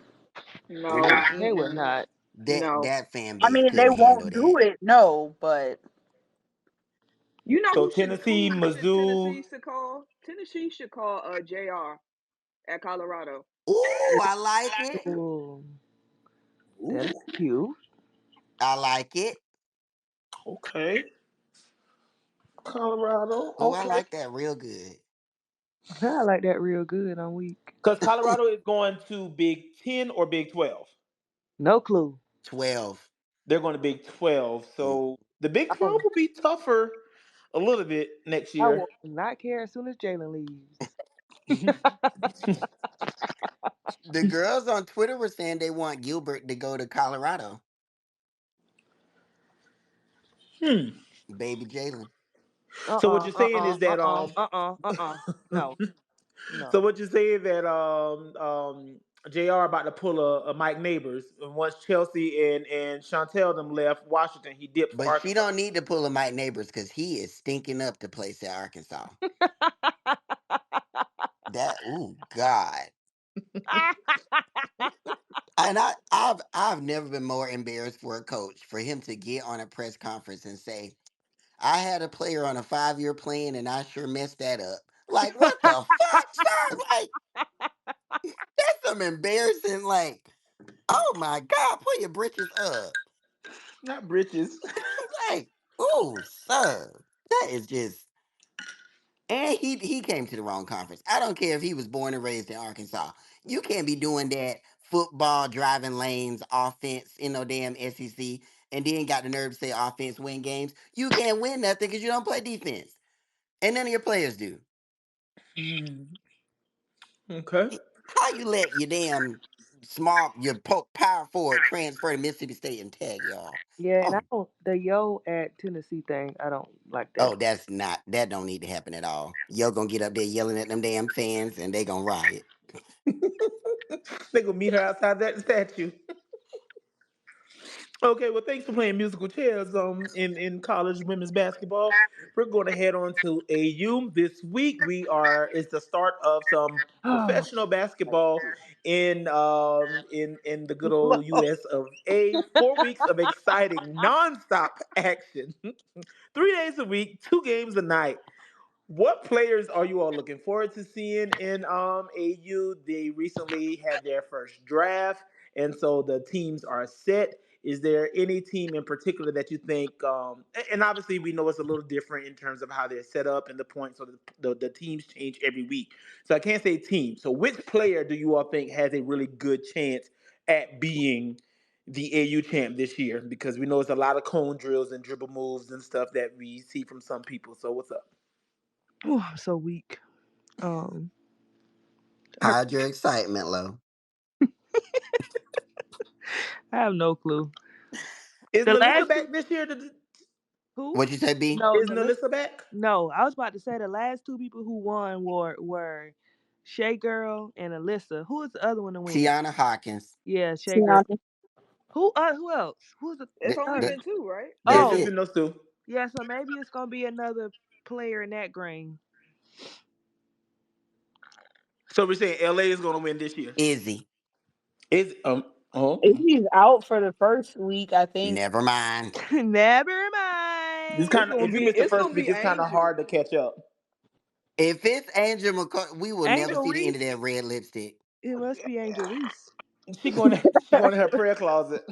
No, Ooh, They would mm-mm, not. no. that fan I base mean, they couldn't handle won't that. do it, no, but You know So who Tennessee, I think Mizzou. Tennessee should call? Tennessee should call JR at Colorado. Ooh, I like it. Ooh, that'd Ooh. be cute. I like it. Okay. Colorado. Ooh, I Okay. like that real good. I like that real good on week. Because Colorado is going to Big Ten or Big 12. No clue. 12. They're going to Big 12. Mm. So the Big I 12 will, will be tougher a little bit next I year. will not care as soon as Jalen leaves. The girls on Twitter were saying they want Gilbert to go to Colorado. Hmm. Baby Jalen. So what you're saying is that No, no. so what you're saying that JR about to pull a Mike Neighbors, and once Chelsea and Chantel them left Washington, he dipped for But she Arkansas. don't need to pull a Mike Neighbors because he is stinking up the place at Arkansas. That God. And I've never been more embarrassed for a coach for him to get on a press conference and say, I had a player on a 5-year plan and I sure messed that up. Like, what the fuck, sir? Like, that's some embarrassing, like, oh my God, pull your britches up. Not britches. Like, oh, sir. That is just and he came to the wrong conference. I don't care if he was born and raised in Arkansas. You can't be doing that football driving lanes offense in no damn SEC and then got the nerve to say offense win games. You can't win nothing because you don't play defense. And none of your players do. Hmm. Okay. How you let your damn your power forward transfer to Mississippi State and tag y'all? Yeah, and I Oh, don't the yo at Tennessee thing. I don't like that. oh, that don't need to happen at all. Yo gonna get up there yelling at them damn fans and they gonna riot. They gonna meet her outside that statue. Okay, well, thanks for playing musical chairs in college women's basketball. We're going to head on to AU this week. We are It's the start of some professional basketball in the good old US of A. 4 weeks of exciting nonstop action, 3 days a week, 2 games a night. What players are you all looking forward to seeing in AU? They recently had their first draft, and so the teams are set. Is there any team in particular that you think? And obviously, we know it's a little different in terms of how they're set up and the points. So the teams change every week. So I can't say team. So which player do you all think has a really good chance at being the AU champ this year? Because we know it's a lot of cone drills and dribble moves and stuff that we see from some people. So what's up? Oh, I'm so weak. Um, I, Hide your excitement, low. I have no clue. Is The Nalissa last two, back this year? who? What you say, B? No, Is Nalissa. Nalissa back? No, I was about to say the last two people who won were Shay Girl and Alyssa. Who was the other one to win? Tiana Hawkins. Yeah, Shay Girl. Tiana. Who else? Who's the It's Th- only third? th- been two, right? Yeah, that's just Oh, been it. those two. yeah. So maybe it's gonna be another player in that green. So we're saying LA is going to win this year. Izzy. Is If oh, he's out for the first week, I think. Never mind. Never it's mind. It's kind of gonna if you be miss the it's first gonna week, be it's kind of Angel. hard to catch up. If it's Angel McCart, we will never Angel see the end of Reese. that red lipstick. It must be Angel Reese. She going to her prayer closet.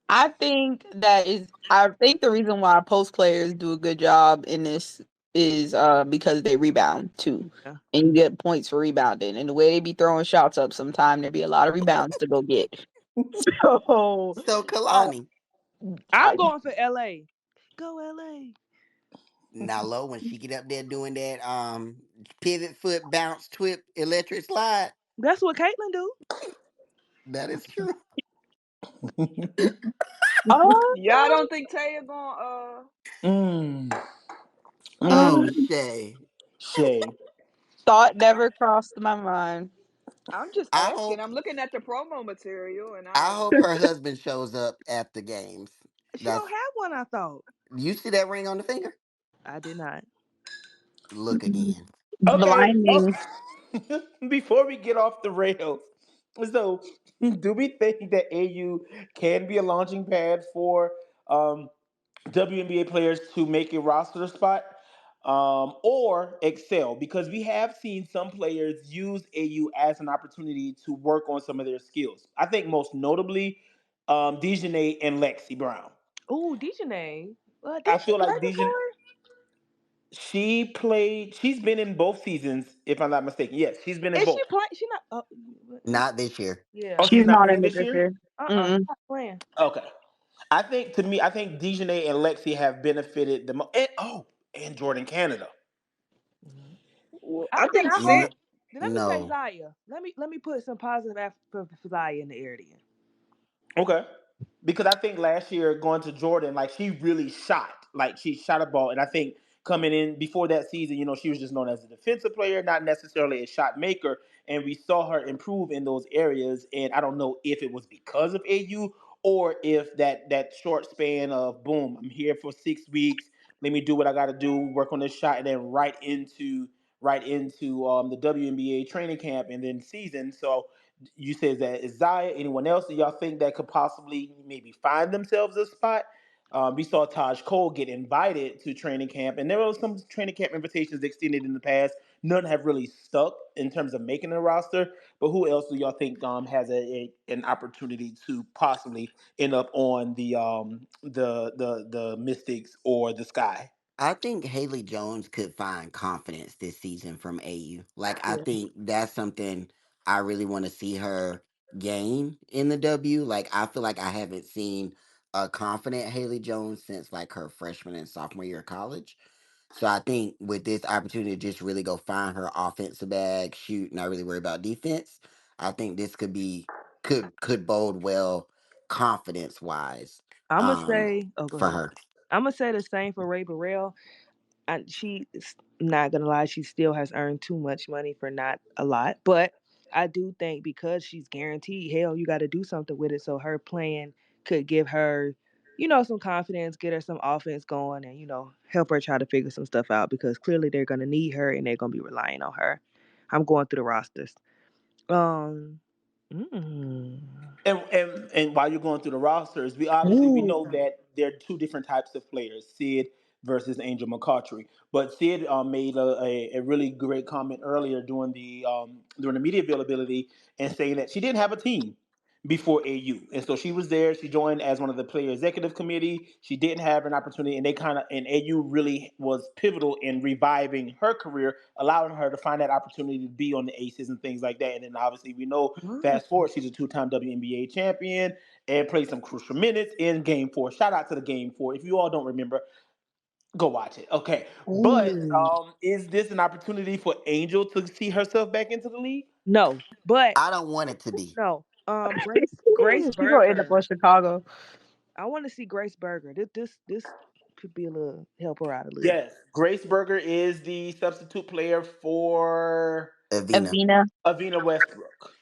I think the reason why post players do a good job in this is because they rebound too. Yeah. And you get points for rebounding. And the way they be throwing shots up sometime there be a lot of rebounds to go get. So So uh Kalani. I'm I, going for LA. Go LA. Now low when she get up there doing that pivot foot bounce twip electric slide. That's what Caitlyn do. That is true. oh Y'all don't think Taya gonna Mm, no. Oh mm, Shay. Shay. Thought never crossed my mind. I'm just I asking. hope I'm looking at the promo material and I hope her husband shows up at the games. She don't That's have one, I thought. you see that ring on the finger? I did not. Look again. Okay. Blinding. Before we get off the rails, so do we think that AU can be a launching pad for WNBA players to make a roster spot or excel? Because we have seen some players use AU as an opportunity to work on some of their skills. I think most notably, Dejanay and Lexi Brown. Oh, Dejanay. I Did she feel play like Dejan. before? She played. She's been in both seasons, if I'm not mistaken. Yes, she's been in Is she both. playing? She not. Not this year. Oh, Yeah. she's She's not not playing in it this this year. year. Mm-mm. Not playing. Okay. I think Dejanay and Lexi have benefited the most. And Jordan Canada. well, I I mean, think I hope. Sam. N- Let me say no. Zaya. Let me put some positive for Zaya in the air then. Okay. Because I think last year going to Jordan, like she really shot. Like she shot a ball. And I think coming in before that season, she was just known as a defensive player, not necessarily a shot maker. And we saw her improve in those areas. And I don't know if it was because of AU or if that short span of boom, I'm here for 6 weeks. Let me do what I gotta do, work on this shot, and then right into the WNBA training camp and then season. So you said that Isaiah, anyone else that y'all think that could possibly maybe find themselves a spot? We saw Taj Cole get invited to training camp, and there were some training camp invitations extended in the past. None have really stuck in terms of making a roster. But who else do y'all think has an opportunity to possibly end up on the Mystics or the Sky? I think Haley Jones could find confidence this season from AU. Like I Yeah. think that's something I really want to see her gain in the W. Like I feel like I haven't seen a confident Haley Jones since like her freshman and sophomore year of college. So I think with this opportunity to just really go find her offensive bag, shoot, not really worry about defense, I think this could bode well confidence wise I'm gonna say. Oh, go for ahead. her. I'm gonna say the same for Ray Burrell. And she's not gonna lie, she still has earned too much money for not a lot. But I do think because she's guaranteed, hell, you got to do something with it. So her playing could give her, some confidence, get her some offense going, and help her try to figure some stuff out because clearly they're gonna need her and they're gonna be relying on her. I'm going through the rosters. Um, mm, And while you're going through the rosters, we ooh, know that there are two different types of players: Sid versus Angel McCautry. But Sid made a really great comment earlier during the media availability and saying that she didn't have a team before AU, and so she was there. She joined as one of the player executive committee. She didn't have an opportunity, and they and AU really was pivotal in reviving her career, allowing her to find that opportunity to be on the Aces and things like that. And then obviously we know, fast forward, she's a two-time WNBA champion and played some crucial minutes in Game Four. Shout out to the Game Four. If you all don't remember, go watch it. Okay, but ooh. is this an opportunity for Angel to see herself back into the league? No, but I don't want it to be. no. Grace She gonna end up Berger. on Chicago. I want to see Grace Berger. This could be a little help her out a little. Yes, Grace Berger is the substitute player for Avina. Avina. Avina Westbrook.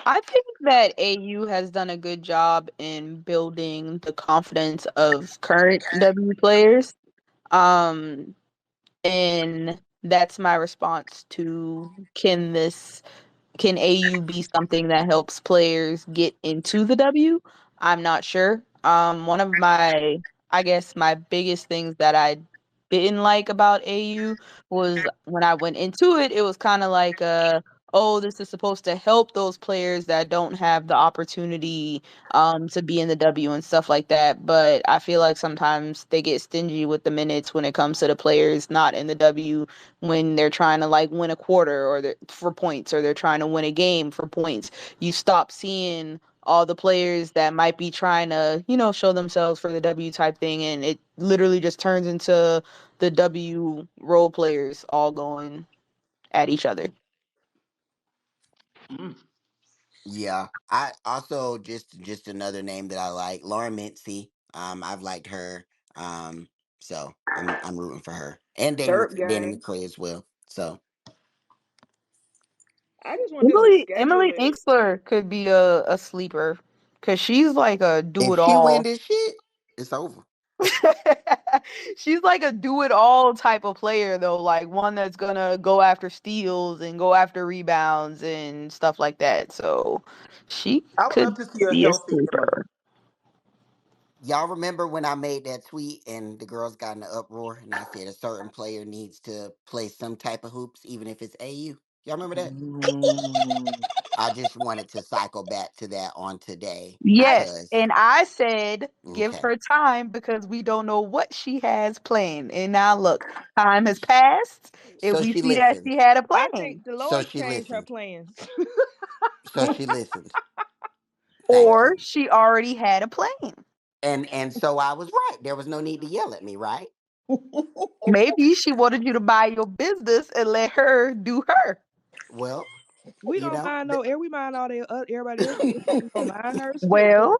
I think that AU has done a good job in building the confidence of current W players. Um, and that's my response to can AU be something that helps players get into the W? I'm not sure. One of my, I guess, my biggest things that I didn't like about AU was when I went into it, it was kind of like, oh, this is supposed to help those players that don't have the opportunity to be in the W and stuff like that. But I feel like sometimes they get stingy with the minutes when it comes to the players not in the W when they're trying to like win a quarter or for points or they're trying to win a game for points. You stop seeing all the players that might be trying to, show themselves for the W type thing and it literally just turns into the W role players all going at each other. Mm. Yeah. I also just another name that I like, Lauren Mincy. I've liked her. Um, so I'm rooting for her. And Chirp Danny gang. McCray as well. So I just want them to Emily schedule it. Inksler could be a sleeper because she's like a do if it she win all. this shit, it's over. She's like a do it all type of player though, like one that's gonna go after steals and go after rebounds and stuff like that. So she I would love could to see a be a healthy her. sleeper. Y'all remember when I made that tweet and the girls got in an uproar and I said a certain player needs to play some type of hoops, even if it's AU? Y'all remember that? Mm. I just wanted to cycle back to that on today I Yes, because, and I said give okay. her time because we don't know what she has planned. And now look, time has passed, and So we she see that listened. she had a I think plan. So Dolores she changed her listened. plans. So she listened. Thank Or you. she already had a plan. And so I was right. There was no need to yell at me, right? Maybe she wanted you to buy your business and let her do her. Well, We you don't know, mind no air. We mind all the everybody else business. We don't mind hers too. Well,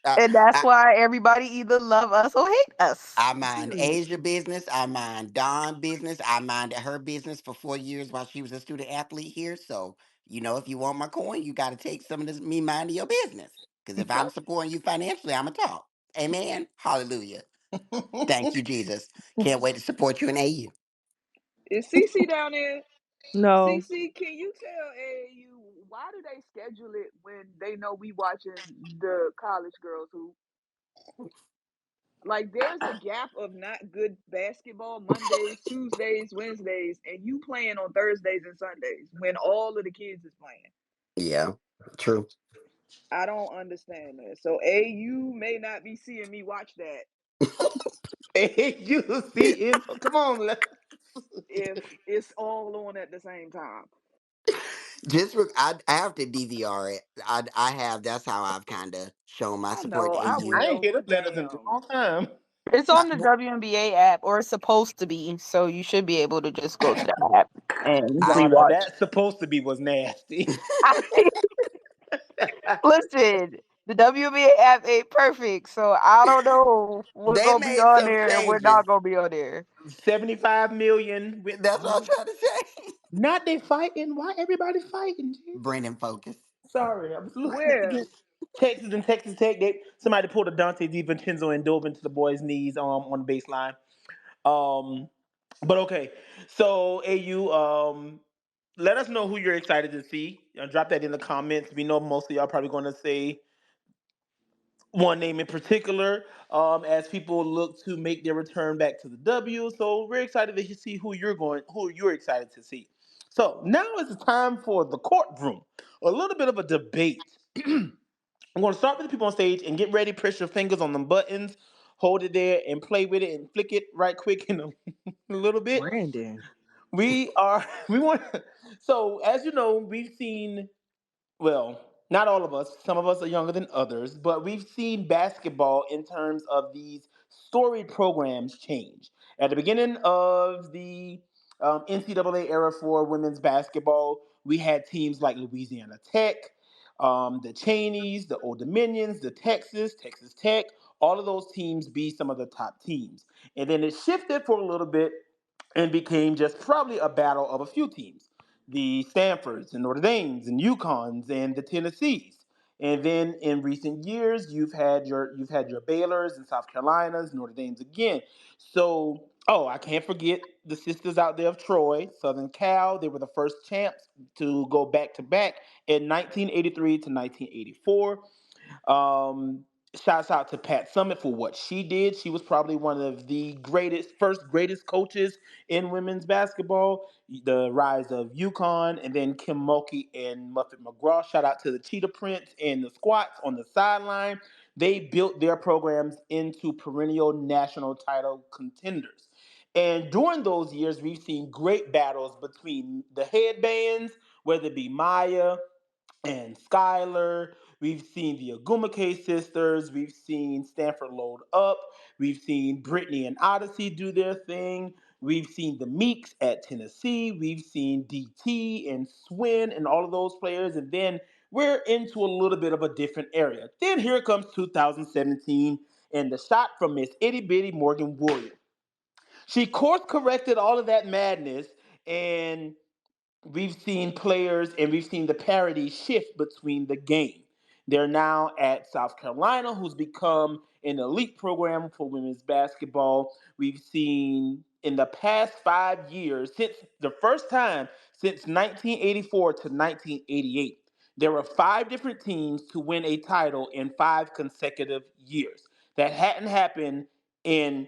I, and that's I why everybody either love us or hate us. I mind Period. Asia business. I mind Dawn business. I minded her business for 4 years while she was a student athlete here. So, if you want my coin, you got to take some of this me minding your business. Because if I'm supporting you financially, I'm going to talk. Amen. Hallelujah. Thank you, Jesus. Can't wait to support you in AU. Is CC down there? No. CC, can you tell AAU why do they schedule it when they know we watching the college girls who like there's a gap of not good basketball Mondays, Tuesdays, Wednesdays, and you playing on Thursdays and Sundays when all of the kids is playing. Yeah, true. I don't understand that. So AU may not be seeing me watch that Hey, you see it? Come on, if it's all on at the same time. I have to DVR it. I have. That's how I've kind of shown my I support know, to I I AU. ain't will, hit but up letters in a damn. long time. It's on the Well, WNBA app, or it's supposed to be, so you should be able to just go to the app and I No, no, rewatch. that's supposed to be was nasty. Listen, the WNBA app ain't perfect, so I don't know what's they gonna be made on some there and we're changes. not gonna be on there. 75 million with That's what I'm trying to say. not they fighting. Why everybody fighting? G? Brennan focus. Sorry, I was looking at Where? again. Texas and Texas Tech. Somebody pulled a Dante DiVincenzo and dove into the boys' knees on the baseline. Um, but okay, so AU, let us know who you're excited to see. Drop that in the comments. We know most of y'all probably going to say one name in particular, as people look to make their return back to the W. So we're excited to see who you're excited to see. So now is the time for the courtroom, a little bit of a debate. I'm going to start with the people on stage and get ready. Press your fingers on them buttons, hold it there, and play with it and flick it right quick in a, a little bit. Brandon. We are we want. So as you know, we've seen, well, not all of us. Some of us are younger than others, but we've seen basketball in terms of these storied programs change. At the beginning of the NCAA era for women's basketball, we had teams like Louisiana Tech, the Cheneys, the Old Dominions, the Texas Tech. All of those teams be some of the top teams, and then it shifted for a little bit and became just probably a battle of a few teams, the Stanfords and Notre Dames and UConns and the Tennessees. And then in recent years, you've had your Baylors and South Carolinas, Notre Dames again. So, oh, I can't forget the sisters out there of Troy, Southern Cal. They were the first champs to go back to back in 1983 to 1984. Um, Shouts out to Pat Summit for what she did. She was probably one of the greatest coaches in women's basketball. The rise of UConn and then Kim Mulkey and Muffet McGraw. Shout out to the Cheetah Prince and the Squats on the sideline. They built their programs into perennial national title contenders. And during those years, we've seen great battles between the headbands, whether it be Maya and Skylar. We've seen the Agumake sisters. We've seen Stanford Load Up. We've seen Brittany and Odyssey do their thing. We've seen the Meeks at Tennessee. We've seen DT and Swin and all of those players. And then we're into a little bit of a different area. Then here comes 2017 and the shot from Miss Itty Bitty Morgan Williams. She course corrected all of that madness, and we've seen players and we've seen the parity shift between the game. They're now at South Carolina, who's become an elite program for women's basketball. We've seen in the past 5 years, since the first time since 1984 to 1988, there were five different teams to win a title in 5 consecutive years. That hadn't happened in,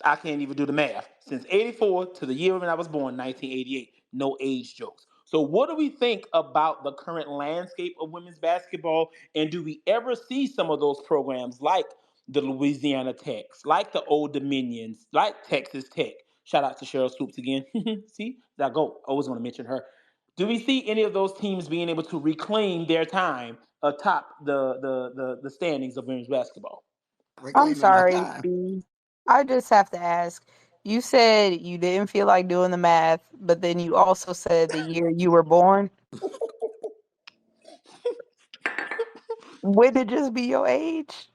I can't even do the math. Since 84 to the year when I was born, 1988. No age jokes. So, what do we think about the current landscape of women's basketball? And do we ever see some of those programs like the Louisiana Techs, like the Old Dominions, like Texas Tech? Shout out to Cheryl Swoopes again. See, there I go. Always want to mention her. Do we see any of those teams being able to reclaim their time atop the standings of women's basketball? I'm Reclaiming my sorry, time. B. I just have to ask. You said you didn't feel like doing the math, but then you also said the year you were born. Wouldn't it just be your age?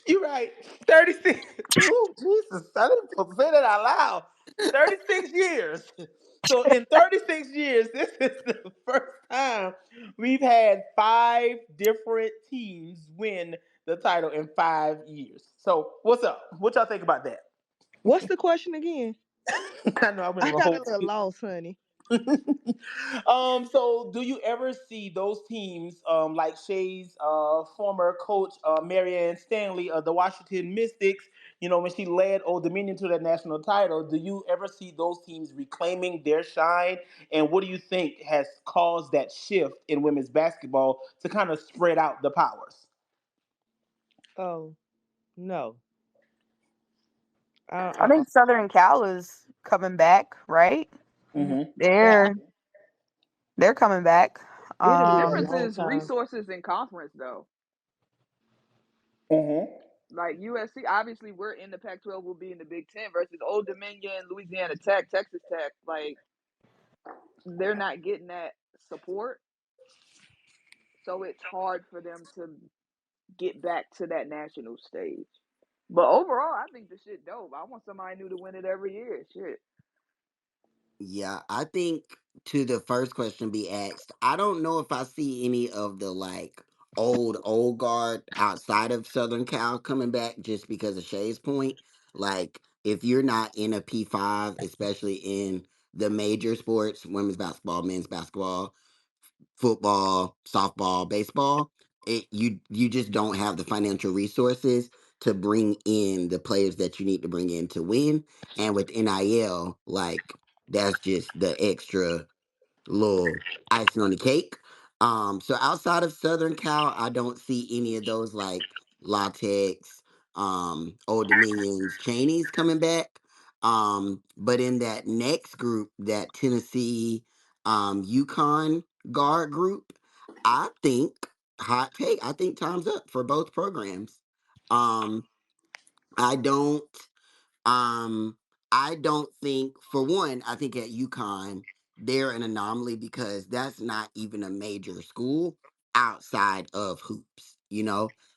You're right. 36. Oh, Jesus. I didn't supposed to say that out loud. 36 years. So in 36 years, this is the first time we've had five different teams win the title in 5 years. So what's up? What y'all think about that? What's the question again? I know I went I on a got a whole little lost, honey. So do you ever see those teams, like Shay's former coach, Marianne Stanley of the Washington Mystics, when she led Old Dominion to that national title, do you ever see those teams reclaiming their shine? And what do you think has caused that shift in women's basketball to kind of spread out the powers? Oh, no. I think Southern Cal is coming back, right? Mm, Mm-hmm. that They're they're coming back. it'll The be a difference Um, long is time. resources in conference, though. Mm-hmm. Like USC, obviously, we're in the Pac-12. We'll be in the Big Ten versus Old Dominion, Louisiana Tech, Texas Tech. Like they're not getting that support, so it's hard for them to get back to that national stage. But overall, I think the shit dope. I want somebody new to win it every year. Shit. Yeah, I think to the first question be asked, I don't know if I see any of the like old guard outside of Southern Cal coming back just because of Shay's point. Like, if you're not in a P5, especially in the major sports, women's basketball, men's basketball, football, softball, baseball, you just don't have the financial resources to bring in the players that you need to bring in to win. And with NIL, like that's just the extra little icing on the cake. So outside of Southern Cal, I don't see any of those like Latex, Old Dominions, Cheneys coming back. But in that next group, that Tennessee, Yukon guard group, I think hot take. I think time's up for both programs. Um, I don't. Um, I don't think, for one, I think at UConn, they're an anomaly because that's not even a major school outside of hoops,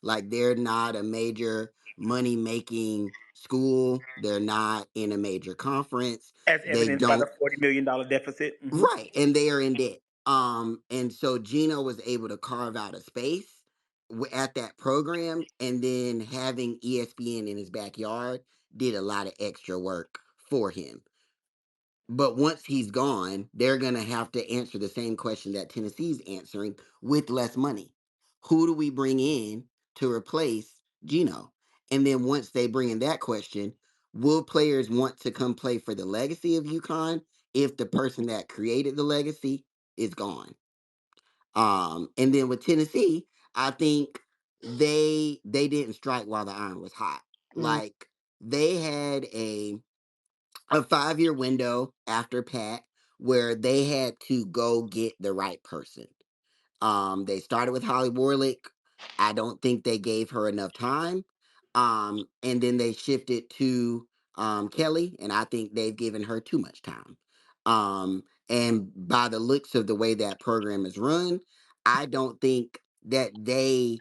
Like they're not a major money making school. They're not in a major conference. As They evidenced by the don't $40 million deficit. Right, and they are in debt. And so Gino was able to carve out a space at that program, and then having ESPN in his backyard did a lot of extra work for him. But once he's gone, they're going to have to answer the same question that Tennessee's answering with less money. Who do we bring in to replace Gino? And then once they bring in that question, will players want to come play for the legacy of UConn if the person that created the legacy is gone? And then with Tennessee, I think they didn't strike while the iron was hot. Mm. Like they had a 5-year window after Pat where they had to go get the right person. They started with Holly Warlick. I don't think they gave her enough time. And then they shifted to Kelly, and I think they've given her too much time. And by the looks of the way that program is run, I don't think that they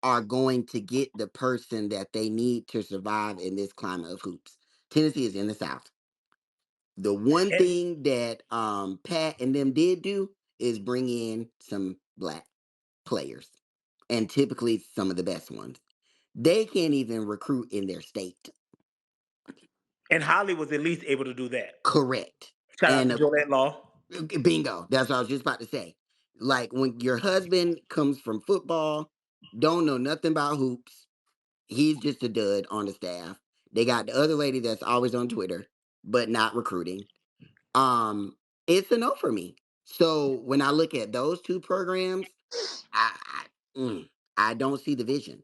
are going to get the person that they need to survive in this climate of hoops. Tennessee is in the South. The one And, thing that Pat and them did do is bring in some black players, and typically some of the best ones. They can't even recruit in their state. and Holly was at least able to do that. Correct. Shout out And to Jolette Law. bingo. That's what I was just about to say. Like when your husband comes from football, don't know nothing about hoops. He's just a dud on the staff. They got the other lady that's always on Twitter, but not recruiting. Um, it's a no for me. So when I look at those two programs, I I, I don't see the vision.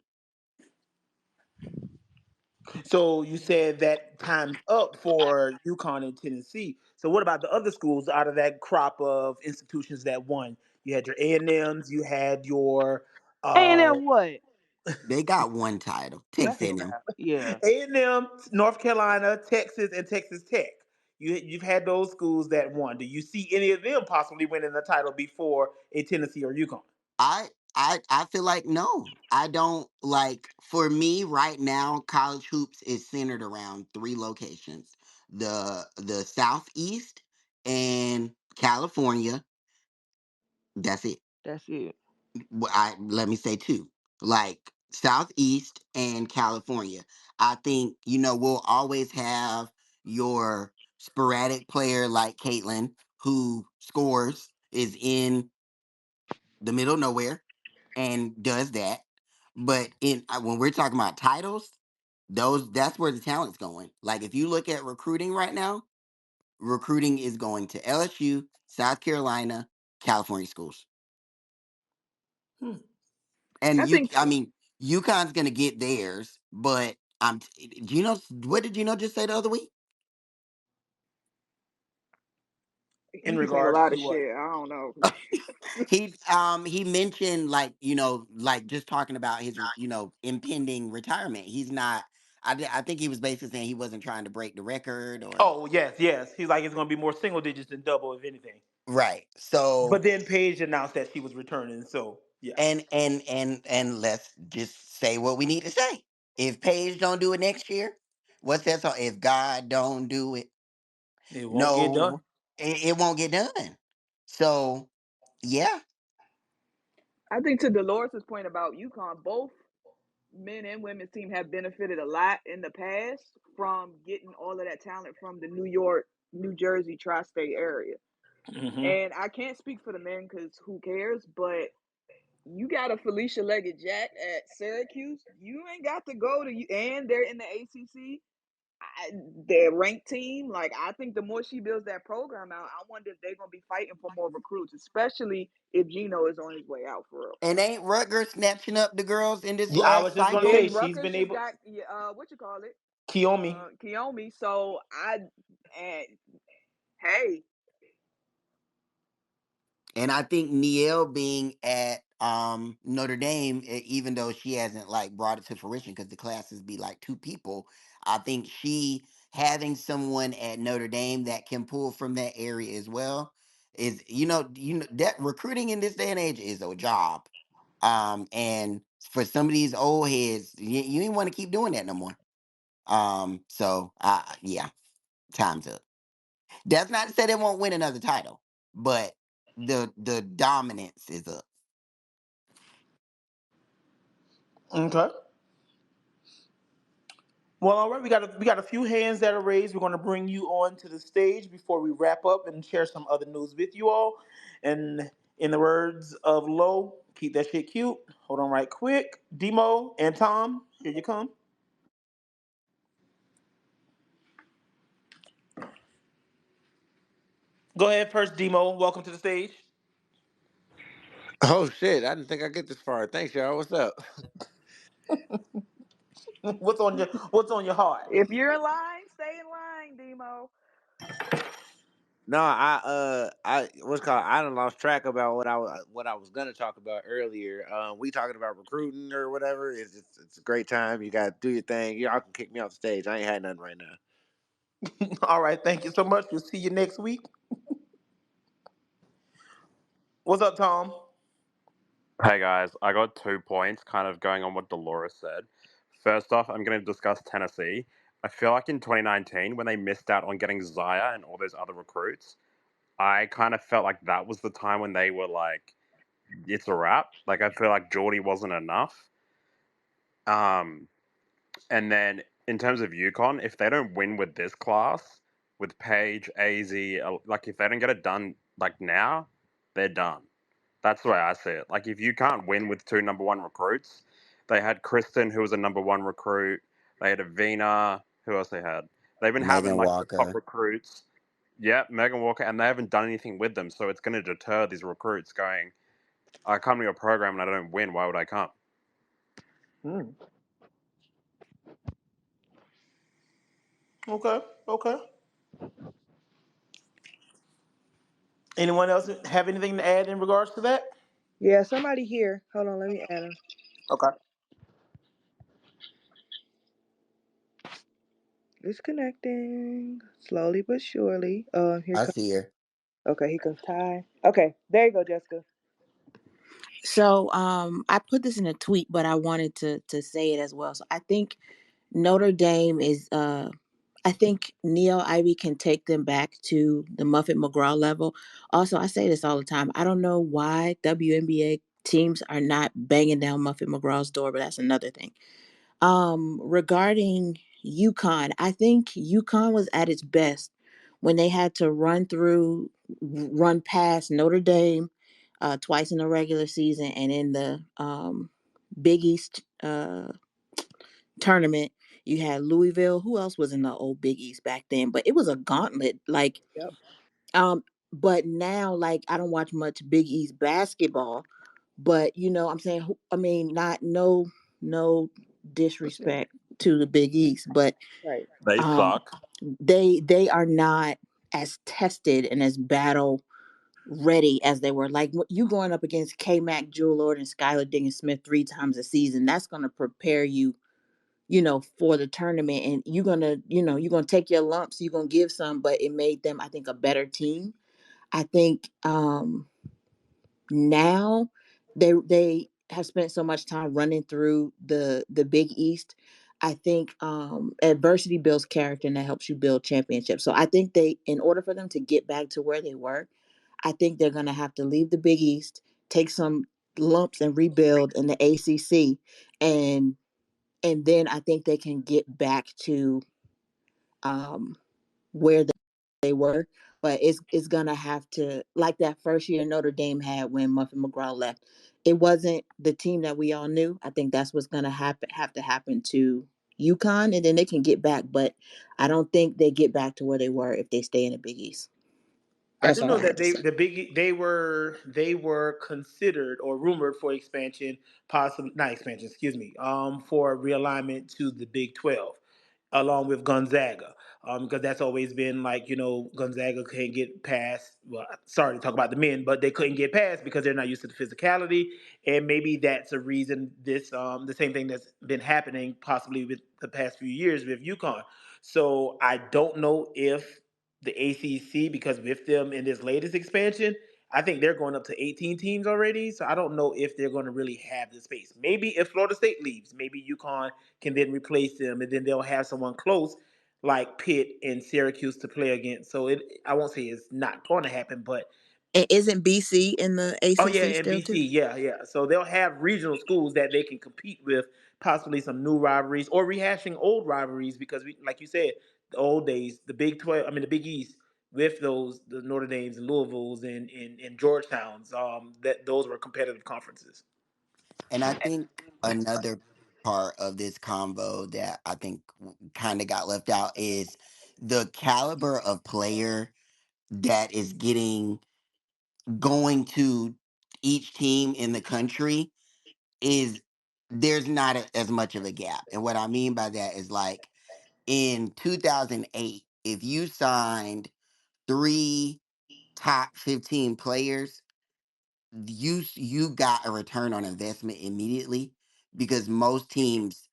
So you said that time's up for UConn and Tennessee. So what about the other schools out of that crop of institutions that won? You had your A&Ms, you had your And uh then what? They got one title, that Texas don't A&M. matter. Yeah, A&M, North Carolina, Texas, and Texas Tech. You've had those schools that won. Do you see any of them possibly winning the title before a Tennessee or UConn? I feel like no. I don't like for me right now, college hoops is centered around three locations. The Southeast and California. That's it. that's it. I let me say two. Like Southeast and California. I think, we'll always have your sporadic player like Caitlin who scores, is in the middle of nowhere and does that. But when we're talking about titles, that's where the talent's going. Like if you look at recruiting right now, recruiting is going to LSU, South Carolina, California schools. Hmm. And I think I mean, UConn's gonna get theirs, but Gino, what did Gino just say the other week? In He be saying a regards lot to of what? shit. I don't know. He mentioned like just talking about his impending retirement. He's not. I think he was basically saying he wasn't trying to break the record or Oh yes, yes. He's like it's going to be more single digits than double, if anything. right. So But then Paige announced that she was returning. So yeah, and let's just say what we need to say. If Paige don't do it next year, what's that song? If God don't do it, it won't get done. no. it won't get done. So yeah. I think to Dolores' point about UConn, both men and women's team have benefited a lot in the past from getting all of that talent from the New York, New Jersey tri-state area. Hmm. And I can't speak for the men because who cares? But you got a Felicia Leggett Jack at Syracuse. You ain't got to go to you, and they're in the ACC. Their ranked team. Like I think the more she builds that program out, I wonder if they're gonna be fighting for more recruits, especially if Gino is on his way out for real. And ain't Rutgers snatching up the girls in this Yeah, I last was just gonna say cycle? And she's Rutgers been just able. got what you call it, Kiyomi. Kiyomi. So and hey, And I think Niele being at Notre Dame, even though she hasn't like brought it to fruition because the classes be like two people, I think she having someone at Notre Dame that can pull from that area as well is that recruiting in this day and age is a job. And for some of these old heads, you ain't want to keep doing that no more. So yeah, time's up. That's not to say they won't win another title, but the dominance is up. Okay. Well, all right. We got a few hands that are raised. We're going to bring you on to the stage before we wrap up and share some other news with you all. And in the words of Low, keep that shit cute. Hold on, right quick. Demo and Tom, here you come. Go ahead, first Demo. Welcome to the stage. Oh shit! I didn't think I'd get this far. Thanks, y'all. What's up? What's on your heart? if you're in line, stay in line, Demo. No, I what's called. I done lost track about what I was gonna talk about earlier. We talking about recruiting or whatever. It's a great time. You gotta do your thing. Y'all can kick me off the stage. I ain't had nothing right now. All right, thank you so much. We'll see you next week. What's up, Tom? Hey guys, I got 2 points kind of going on what Dolores said. First off, I'm going to discuss Tennessee. I feel like in 2019, when they missed out on getting Zaya and all those other recruits, I kind of felt like that was the time when they were like, it's a wrap. Like, I feel like Geordie wasn't enough. Um, and then in terms of UConn, if they don't win with this class, with Paige, AZ, like if they don't get it done like now, they're done. That's the way I see it. Like if you can't win with two number one recruits, they had Kristen, who was a number one recruit. They had Avina. Who else they had? They've been having Megan like the top Walker. recruits. Yeah, Megan Walker, and they haven't done anything with them, so it's going to deter these recruits going, I come to your program and I don't win. Why would I come? Hmm. Okay, okay. Anyone else have anything to add in regards to that? Yeah, somebody here. Hold on, let me add him. Okay. It's connecting slowly but surely. Here I comes. see her. Okay, here comes Ty. Okay, there you go, Jessica. So I put this in a tweet, but I wanted to say it as well. So I think Notre Dame is I think Neil Ivy can take them back to the Muffet McGraw level. Also, I say this all the time. I don't know why WNBA teams are not banging down Muffet McGraw's door, but that's another thing. Regarding UConn, I think UConn was at its best when they had to run past Notre Dame twice in the regular season and in the Big East tournament. You had Louisville. Who else was in the old Big East back then? But it was a gauntlet. Yep. Um, but now, I don't watch much Big East basketball. But I'm saying, I mean, not no disrespect to the Big East, but Right. They um, suck. they are not as tested and as battle ready as they were. Like you going up against K Mac, Jewel Lord, and Skylar Diggins Smith 3 times a season. That's going to prepare you, for the tournament, and you're gonna take your lumps. You're gonna give some, but it made them, I think, a better team. I think now they have spent so much time running through the Big East. I think adversity builds character and that helps you build championships. So I think they, in order for them to get back to where they were, I think they're going to have to leave the Big East, take some lumps and rebuild in the ACC, and then I think they can get back to um, where they were. But it's gonna have to, like that first year Notre Dame had when Muffin McGraw left. It wasn't the team that we all knew. I think that's what's gonna have to happen to UConn, and then they can get back. But I don't think they get back to where they were if they stay in the Big East. I That's do all know I that had to say. they were considered or rumored for expansion, possibly not expansion, excuse me, for realignment to the Big 12, along with Gonzaga, because that's always been like Gonzaga couldn't get past. Well, sorry to talk about the men, but they couldn't get past because they're not used to the physicality, and maybe that's a reason. This the same thing that's been happening possibly with the past few years with UConn. So I don't know if the ACC, because with them in this latest expansion, I think they're going up to 18 teams already. So I don't know if they're going to really have the space. Maybe if Florida State leaves, maybe UConn can then replace them, and then they'll have someone close like Pitt and Syracuse to play against. So I won't say it's not going to happen, but And isn't BC in the oh yeah, ACC and still too? BC, yeah, yeah. So they'll have regional schools that they can compete with, possibly some new rivalries or rehashing old rivalries because like you said, the old days, the Big 12, I mean the Big East, with the Notre Dames and Louisvilles and Georgetowns, that those were competitive conferences. And I think another part of this combo that I think kind of got left out is the caliber of player that is getting going to each team in the country is there's not as much of a gap. And what I mean by that is like in 2008, if you signed three top 15 players, you got a return on investment immediately because most teams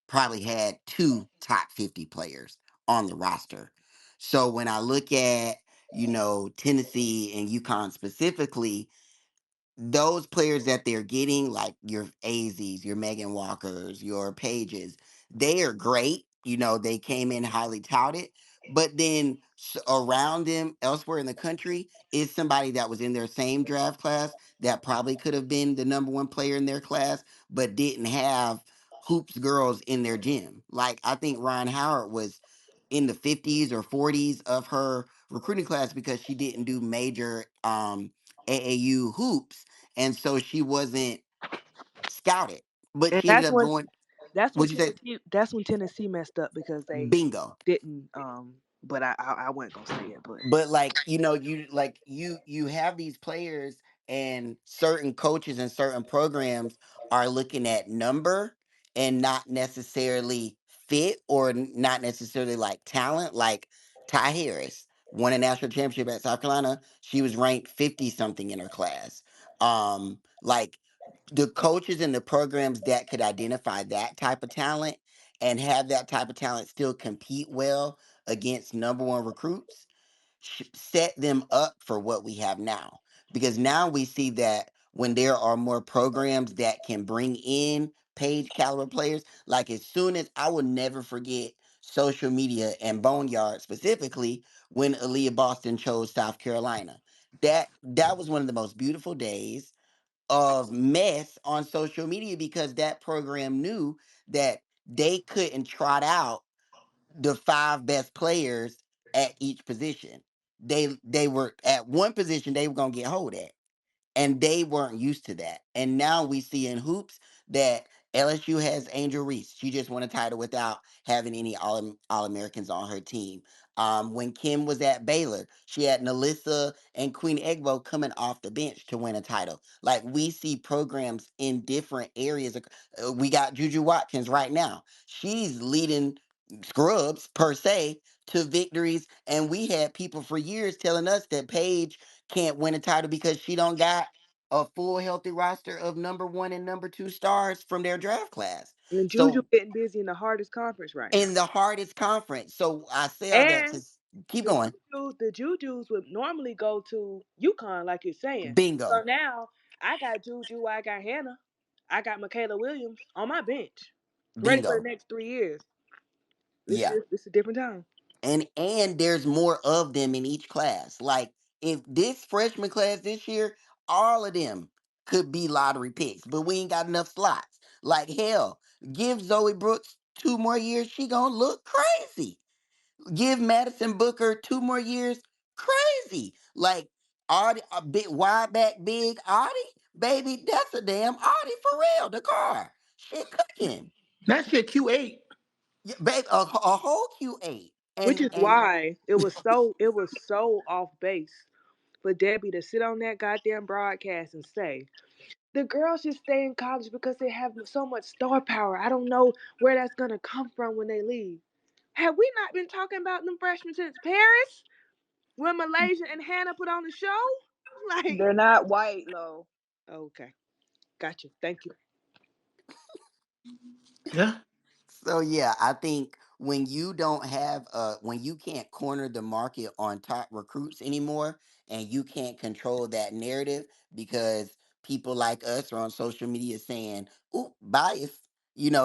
probably had two top 50 players on the roster. So when I look at, Tennessee and UConn specifically, those players that they're getting, like your Azies, your Megan Walkers, your Pages, they are great. They came in highly touted, but then around them elsewhere in the country is somebody that was in their same draft class that probably could have been the number one player in their class, but didn't have hoops girls in their gym. Like I think Ron Howard was in the 50s or 40s of her recruiting class because she didn't do major AAU hoops, and so she wasn't scouted. But And she ended up going. that's when Would you say Tennessee messed up because they bingo? didn't. But I wasn't gonna say it. But But like you have these players and certain coaches and certain programs are looking at number and not necessarily fit or not necessarily like talent. Like Ty Harris won a national championship at South Carolina. She was ranked 50 something in her class. Like the coaches and the programs that could identify that type of talent and have that type of talent still compete well against number one recruits set them up for what we have now. Because now we see that when there are more programs that can bring in page caliber players, like as soon as I will never forget social media and Boneyard specifically when Aaliyah Boston chose South Carolina. That was one of the most beautiful days of mess on social media because that program knew that they couldn't trot out the five best players at each position. They were at one position they were gonna get hold at, and they weren't used to that. And now we see in hoops that LSU has Angel Reese. She just won a title without having any All Americans on her team. When Kim was at Baylor, she had Nalissa and Queen Egbo coming off the bench to win a title. Like we see programs in different areas. We got Juju Watkins right now. She's leading scrubs per se to victories, and we had people for years telling us that Paige can't win a title because she don't got a full healthy roster of number one and number two stars from their draft class. and Juju So getting busy in the hardest conference right now. in the hardest conference. So I say all that to And keep the going. Jujus would normally go to UConn, like you're saying. So Bingo. now I got Juju, I got Hannah, I got Michaela Williams on my bench. Ready for the Bingo. next 3 years. Yeah. It's a different time. And there's more of them in each class. Like if this freshman class this year, all of them could be lottery picks, but we ain't got enough slots. Like hell, give Zoe Brooks 2 more years, she gonna look crazy. Give Madison Booker 2 more years, crazy. Like Audie, a bit wide back, big Audie, baby, that's a damn Audie for real. The car, shit cooking, That's your Q8. yeah, baby, a whole Q8, Which is and why it was so off base for Debbie to sit on that goddamn broadcast and say the girls should stay in college because they have so much star power. I don't know where that's gonna come from when they leave. Have we not been talking about them freshmen since Paris when Malaysia and Hannah put on the show? Like, They're not white, Lo. okay, gotcha. Thank you. Yeah. so yeah, I think when you don't have when you can't corner the market on top recruits anymore and you can't control that narrative because people like us are on social media saying, "Ooh, bias,"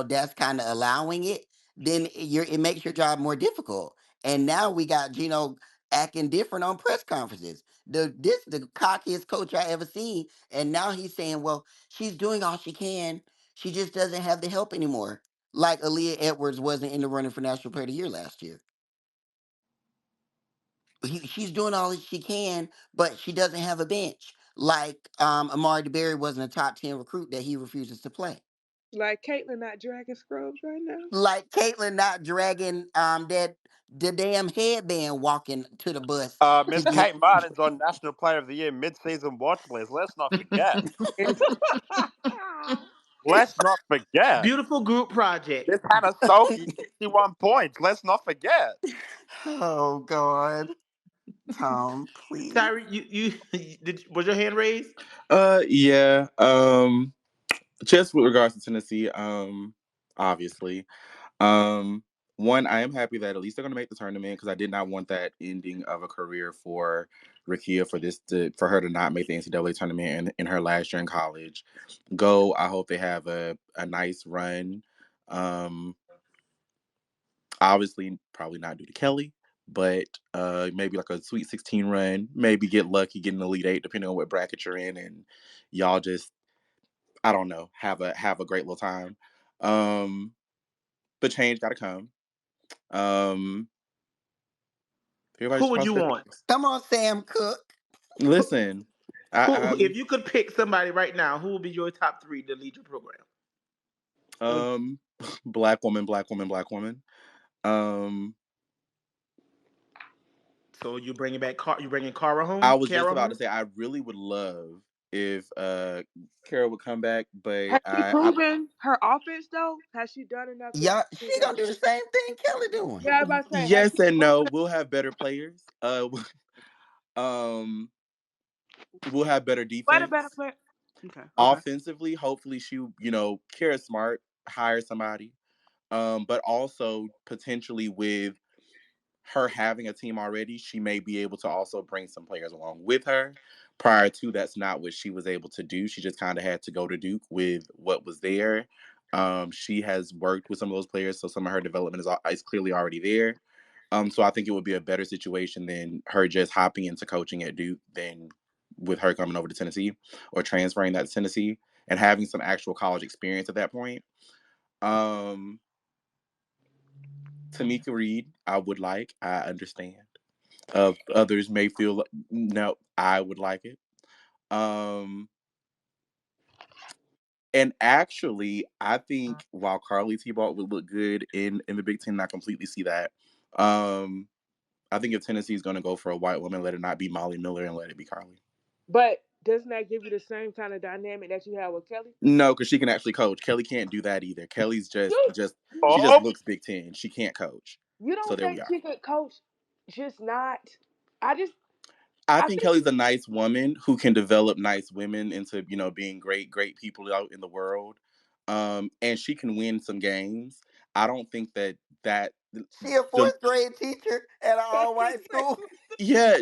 that's kind of allowing it, then it makes your job more difficult. And now we got Gino acting different on press conferences. The cockiest coach I ever seen, and now he's saying, "Well, she's doing all she can. She just doesn't have the help anymore." Like Aaliyah Edwards wasn't in the running for National Player of the Year last year. She's doing all that she can, but she doesn't have a bench. Like Amari DeBerry wasn't a top 10 recruit that he refuses to play. Like Caitlyn not dragging scrubs right now. Like Caitlyn not dragging that the damn headband walking to the bus to Miss get. Kate Martin's on National Player of the Year mid-season watch list. Let's not forget. And Let's not forget. Beautiful group project. Miss Hannah Stokey, 61 points. Let's not forget. Oh God, Tom, please. Tyree, was your hand raised? Yeah. Just with regards to Tennessee, obviously. Um, One, I am happy that at least they're gonna make the tournament because I did not want that ending of a career for Rakia for her to not make the NCAA tournament in her last year in college. Go, I hope they have a nice run. Um, Obviously probably not due to Kelly, but maybe like a Sweet 16 run, maybe get lucky, get an Elite Eight, depending on what bracket you're in, and y'all just I don't know, have a great little time. Um, the change got to come. Um, Everybody Who just would cross you their want? fingers. Come on, Sam Cook. Listen, If you could pick somebody right now, who would be your top three to lead your program? um, black woman, black woman, black woman. Um, So you bringing back you bringing Cara I home, was just Kara about to home? say I really would love if Carol would come back, but has she I proven her offense though? Has she done enough to Yeah, prove she that? gonna do the same thing Kelly doing. Yeah, I was about to say, has yes she and no. proven We'll have better players. Um, we'll have better what a better defense. player? Okay, okay. Offensively, hopefully she, Kara Smart, hire somebody. But also potentially with her having a team already, she may be able to also bring some players along with her. Prior to that's not what she was able to do. She just kind of had to go to Duke with what was there. She has worked with some of those players, so some of her development is clearly already there. So I think it would be a better situation than her just hopping into coaching at Duke than with her coming over to Tennessee or transferring that to Tennessee and having some actual college experience at that point. Um, Tamika Reed, I would like. I understand. Others may feel no, I would like it. Um, and actually, I think while Carly T-Ball would look good in the Big Ten, I completely see that. Um, I think if Tennessee is going to go for a white woman, let it not be Molly Miller and let it be Carly. But doesn't that give you the same kind of dynamic that you have with Kelly? No, because she can actually coach. Kelly can't do that either. Kelly's just You, just she just Oh, looks Big Ten. She can't coach. you So don't there we think are. she could coach? Just not. I just. I I think think Kelly's a nice woman who can develop nice women into, being great people out in the world. And she can win some games. I don't think that She a the fourth grade teacher at an all white school. yeah,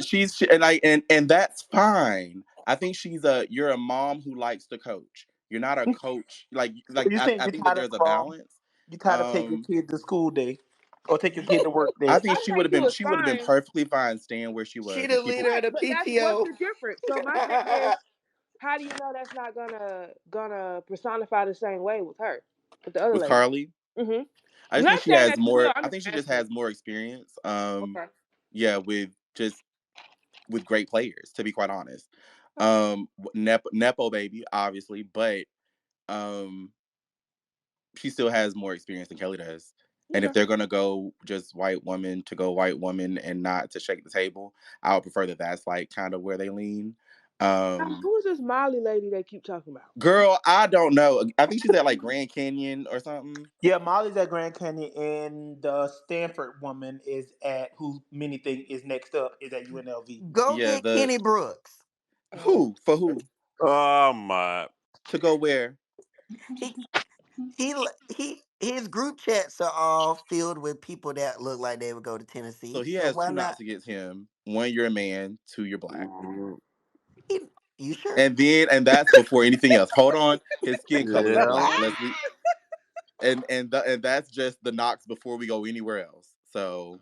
and that's fine. I think you're a mom who likes to coach. You're not a coach. So you I saying you're think that tired of there's a Crawl? balance. You try to take your Um, kid to school day, or take your kid to work I day. think I think she was she would have been fine. perfectly fine staying where she She was the and keep it leader of Right, the but that's what's PTO. the difference. So my thing is, how do you know that's not gonna personify the same way with her, with the other with lady? Carly. Mm-hmm. I I'm just think not she saying has that she will. more. I'm I just think she just asking. has more experience. Okay. Yeah, with just with great players. To be quite honest, Okay. Nepo baby, obviously, but um, she still has more experience than Kelly does. And if Okay. they're gonna go just white woman to go white woman and not to shake the table, I would prefer that that's like kind of where they lean. Um, Who's this Molly lady they keep talking about? Girl, I don't know. I think she's at like Grand Canyon or something. Yeah, Molly's at Grand Canyon, and the Stanford woman is at who many think is next up is at UNLV. Go Yeah, get the Kenny Brooks. Oh. who for who Oh my. to go where? He his group chats are all filled with people that look like they would go to So Tennessee. he So has why two knocks not? against him. One, you're a man. Two, you're black. Mm, He, you sure? And that's before anything else. Hold on, his skin color is yeah. black. Let's leave. And that's just the knocks before we go anywhere else. So,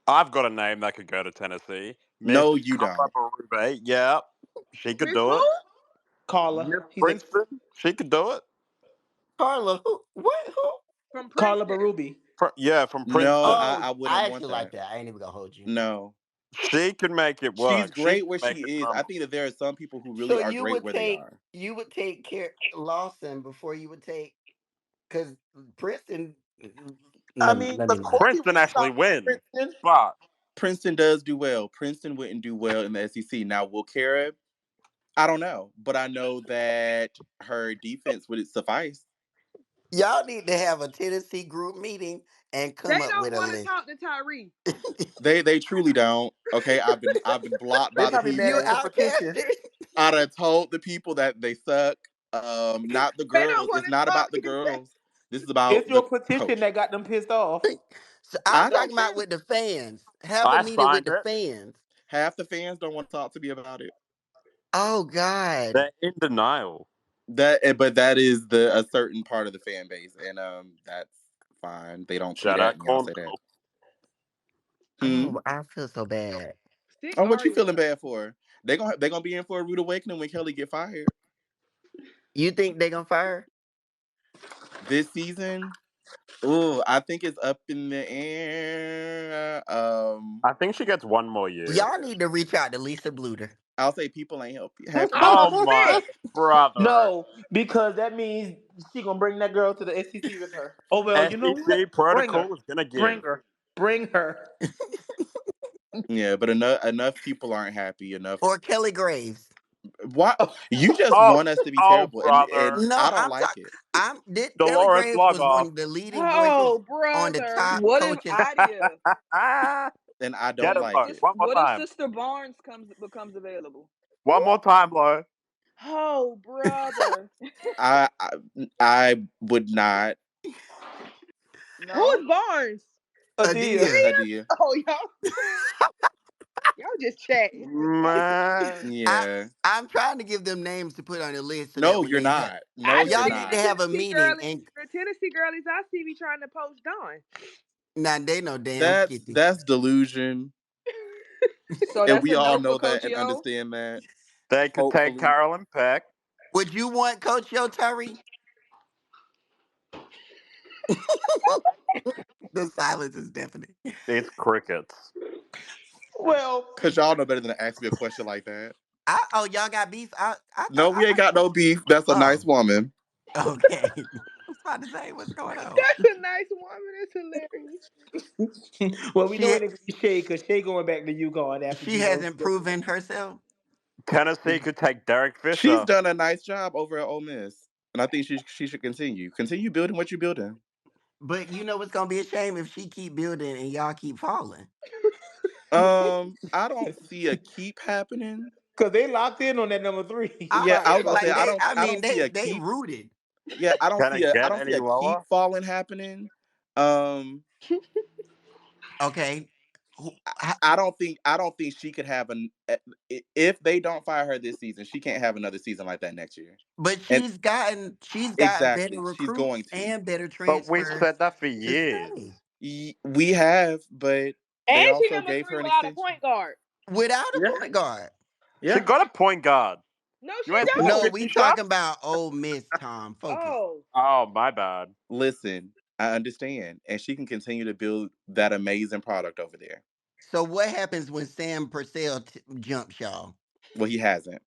I've got a name that could go to Tennessee. Miss no, you Carla don't. Barube. Yeah, she could Miss do who? it. Carla, Miss he's a Princeton, she could do it. Carla, who? What? Who? From Carla Princeton. Baruby. Yeah, from No, Princeton. Oh, I I wouldn't want actually like that. that. I ain't even gonna hold you. No, She can make it she's work. She great can where make she it is. I drama. think that there are some people who really So are great where they are. you would take care Lawson before you would take because Princeton. I Let mean, me but not. Corky Princeton went actually stopped wins, Princeton. but Princeton does do well. Princeton wouldn't do well in the SEC. Now, will Kara? I don't know, but I know that her defense would suffice. Y'all need to have a Tennessee group meeting and They come up don't with a want to list. talk to Tyree. They truly don't. Okay, I've been blocked They by the probably mad You at your people. petition. outcasted. I done told the people that they suck. Not the They don't girls. want It's to not talk. about the He said. girls. This is about It's the your petition coach. that got them pissed off. So I'm I talking don't about care. with the fans. Have a I meeting with signed the it. fans. Half the fans don't want to talk to me about it. Oh God. They're in denial. But that is the a certain part of the fan base, and that's fine. They don't tweet Shout at out me. I'll say that. Cornwall. Hmm. Oh, I feel so bad. Stick Oh, what you Aria. feeling bad for? They gonna be in for a rude awakening when Kelly get fired You think they gonna fire? this season. Oh, I think it's up in the air. I think she gets one more year. Y'all need to reach out to Lisa Bluter. I'll say people ain't happy with Oh Oh her. my shit! brother. No, because that means she gonna bring that girl to the SEC with her. Oh well, you know what? SEC Bring her, protocol is gonna bring give. her, bring her. Yeah, but enough people aren't happy. Enough. Or Kelly Graves. Why you just Oh, want us to be oh terrible, and brother. No, I don't I'm like talking. it. Kelly Dolores Graves was one Logoff. of the leading voices Oh on the brother. top What if coaches. Adia, And I Get don't it, like Lo. it. One more what if time. Sister Barnes becomes available? One more time, Lo. Oh brother. I I, I would not. No. Who's Barnes? Adia. Adia. Adia? Hadia. Oh y'all just chatting. Man. I Yeah. I'm trying to give them names to put on the list so that No, when you're they have not. No, I you're just y'all see need the to not. have a Tennessee meeting girlies. and The Tennessee girlies I see be trying to poach Dawn. now they know damn skippy. That's delusion, So and that's we a all no for know that Coach and Yo. understand that. They could take Hopefully, Carolyn Peck. Would you want Coach Yo Tyree? The silence is deafening. It's crickets. Well, cause y'all know better than to ask me a question like that. Oh, y'all got beef. I No, thought we ain't got no beef. That's a oh, nice woman. okay. I was about to say what's going on. That's a nice woman. That's hilarious. well, we know She it ain't gonna be Shay because Shay going back to UConn after she Gino. hasn't proven herself. Tennessee could take Derek She's Fisher. done a nice job over at Ole Miss, and I think she should continue building what you're building. But you know what's gonna be a shame if she keep building and y'all keep falling. I don't see a keep happening. Because they locked in on that number three. I'm Yeah, about I to was say about to say like I I mean don't see a they keep. rooted. Yeah, Can it I get don't see any a keep lower? falling happening. Um, Okay. Who- I don't think she could have if they don't fire her this season, she can't have another season like that next year. But And she's got better exactly, she's going recruits to. and better But we've transfers said that for to years. stay We have, but they And she also number gave three her an without a extension. point guard. without a Yeah, point guard. She yeah. got a point guard. No, You she ain't seen No, don't. 50 we talking shots? about Ole Miss, Tom. Focus. Oh, Oh, my bad. Listen, I understand, and she can continue to build that amazing product over there. So what happens when Sam Purcell jumps y'all? Well, he hasn't.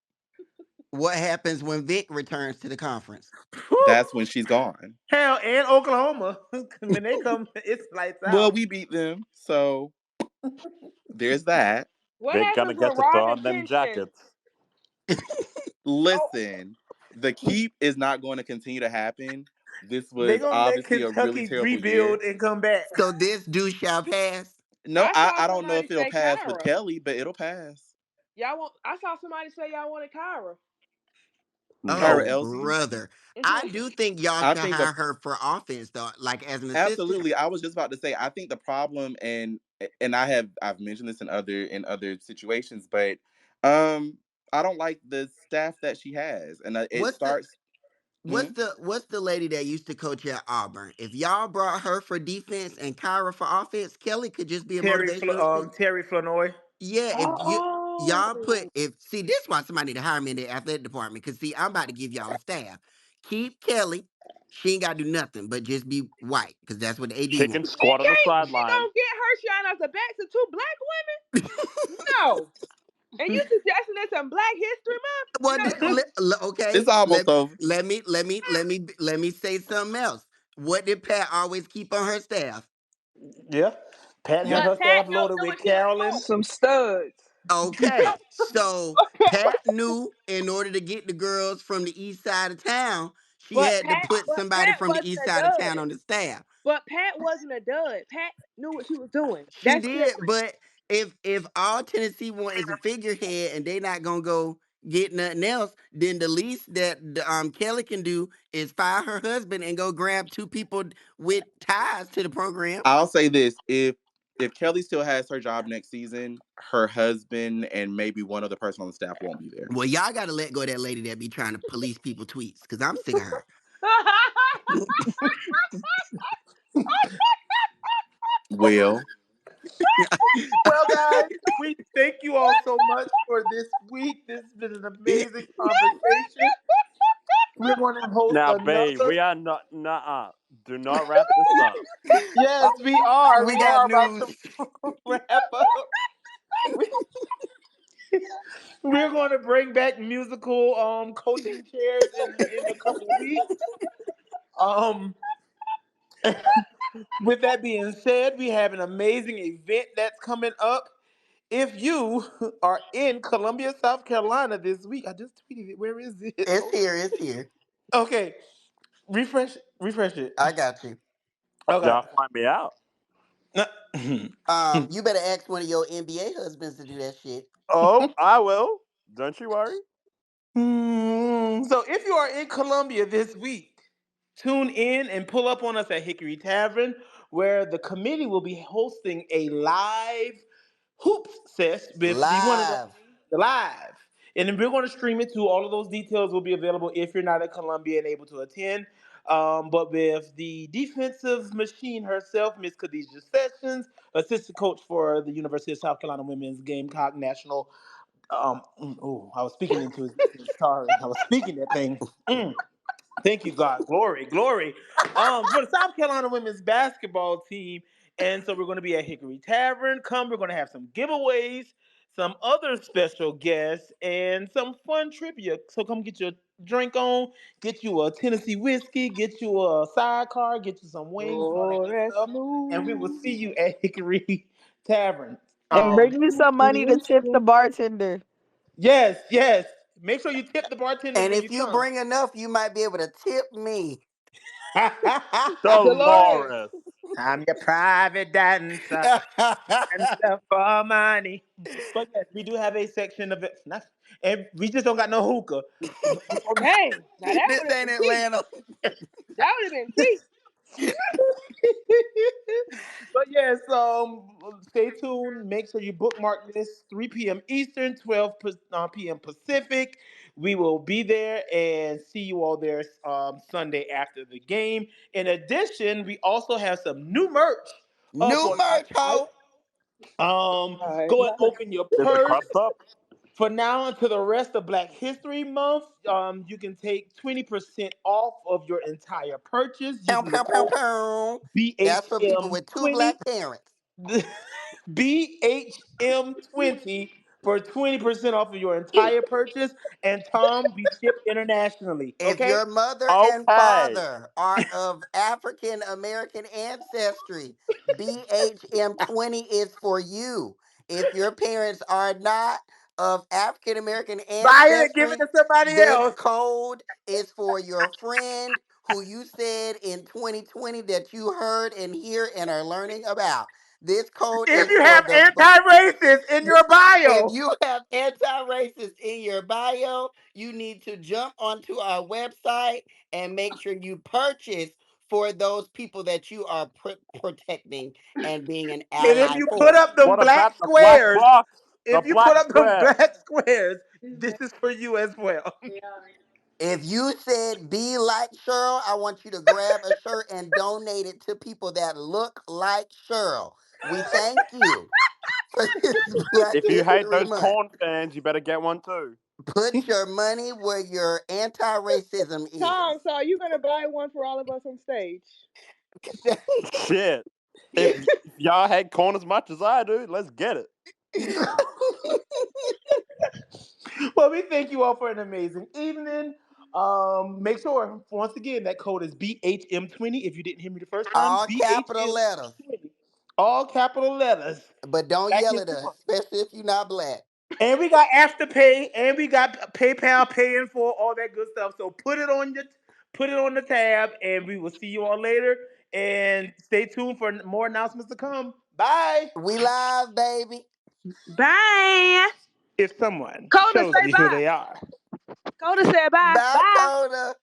What happens when Vic returns to the conference? Whew. That's when she's gone. Hell, and Oklahoma when they come, it's lights Well, out. we beat them, so there's that. what They're gonna happens when get to throw Rodman on them pension? jackets. Oh, Listen, the keep is not going to continue to happen. This They was gonna let obviously a really Kentucky terrible rebuild year. and come back. So this do shall pass. No, I I, saw I don't know somebody if it'll say pass with Kyra. Kelly, but it'll pass. Y'all want? I saw somebody say y'all wanted Kyra. Kyra Oh, No. Elsie. brother. I Mhm. do think y'all I should think the hire her for offense though, like as an assistant. absolutely. I was just about to say. I think the problem, and I've mentioned this in other situations, but um, I don't like the staff that she has, and it What's the starts. what's Hmm? the what's the lady that used to coach at Auburn? If y'all brought her for defense and Kyra for offense, Kelly could just be a motivational speaker. Terry Flanoy. Yeah, if y'all put Oh, if see this is why somebody need to hire me in the athletic department because see I'm about to give y'all a staff. Keep Kelly. She ain't got to do nothing but just be white because that's what the AD She can wants. she squat on the can't. She sideline. gonna get her shine off the backs of two black women? No. And you suggesting it's a Black History Well, Month? No. It's okay. almost over. Let me say something else. What did Pat always keep on her staff? Yeah, Pat had Yep. her But Pat staff don't loaded do with what she was Carolyn. doing. Some studs. Okay, so Okay, Pat knew in order to get the girls from the east side of town, she had to put But somebody Pat from the wasn't east a side of dud. town on the staff. But Pat wasn't a dud. Pat knew what she was doing. She That's did, different. but if all Tennessee want is a figurehead and they not gonna go get nothing else, then the least that Kelly can do is fire her husband and go grab two people with ties to the program. I'll say this: if Kelly still has her job next season, her husband and maybe one other person on the staff won't be there. Well, y'all gotta let go of that lady that be trying to police people tweets because I'm sick of her. Well, Well, guys, we thank you all so much for this week. This has been an amazing conversation. We're going to host Now, B, another. we are not. Nah. Do not wrap this up. Yes, we are. We We got are about news. to wrap up. We, we're going to bring back musical coaching chairs in a couple weeks. Um, with that being said, we have an amazing event that's coming up. If you are in Columbia, South Carolina this week, I just tweeted it. Where is it? It's here. It's here. Okay, refresh it. I got you. Okay. Y'all find me out. You better ask one of your NBA husbands to do that shit. Oh, I will. Don't you worry. So if you are in Columbia this week, tune in and pull up on us at Hickory Tavern, where the committee will be hosting a live hoops session with the one and Live. only the live. And then we're going to stream it too. All of those details will be available if you're not in Columbia and able to attend. But with the defensive machine herself, Miss Khadijah Sessions, assistant coach for the University of South Carolina women's Gamecock national. Oh, I was speaking into existence. Sorry, I was speaking that thing. Mm. Thank you, God. Glory, glory. For the South Carolina women's basketball team. And so we're going to be at Hickory Tavern. Come, we're going to have some giveaways, some other special guests, and some fun trivia. So come get your drink on, get you a Tennessee whiskey, get you a sidecar, get you some wings and all that Oh, good that's stuff. And we will smooth. see you at Hickory Tavern. And And bring me sweet some money to tip the delicious. bartender. Yes, yes. Make sure you tip the bartender And when if you you come. bring enough, you might be able to tip me. Dolores. Dolores. I'm your private dancer and stuff for money. But yes, we do have a section of it. And we just don't got no hookah. Dang. Now that This would have ain't been tea. Atlanta. That would have been tea. But yes, stay tuned. Make sure you bookmark this 3 p.m. Eastern, 12 p.m. Pacific. We will be there and see you all there Sunday after the game. In addition, we also have some new merch up New on our merch, site. ho. All right. Go and open your Is the purse. crust up? For now until the rest of Black History Month, you can take 20% off of your entire purchase Pow, using the pow, pow, code pow. That's for people with two BHM20. black parents. BHM20 for 20% off of your entire purchase. And Tom, we ship internationally. If Okay? your mother and Okay. father are of African American ancestry, BHM20 is for you. If your parents are not of African American Buy it and give it ancestry, to somebody this else. code is for your friend who you said in 2020 that you heard and hear and are learning about. This code If is you for have the anti-racist in your if bio. you have anti-racist in your bio, you need to jump onto our website and make sure you purchase for those people that you are protecting and being an And if ally you put for. up them What black about the black squares, box? The if you put black up them square. black squares, this is for you as well. If you said be like Cheryl, I want you to grab a shirt and donate it to people that look like Cheryl. We thank you for this Black If you hate History those Month. corn fans, you better get one too. Put your money where your anti-racism is. Tom, so are you gonna buy one for all of us on stage? Shit. If y'all hate corn as much as I do, let's get it. Well, we thank you all for an amazing evening. Make sure once again that code is BHM20. If you didn't hear me the first time, All capital letters. BHM20. All capital letters. But don't Black yell at History us, Month. especially if you're not black. And we got Afterpay, and we got PayPal paying for all that good stuff. So put it on the tab, and we will see you all later. And stay tuned for more announcements to come. Bye. We live, baby. Bye. If someone Coda shows say me who bye. they are. Coda said bye. Bye, Bye. Coda.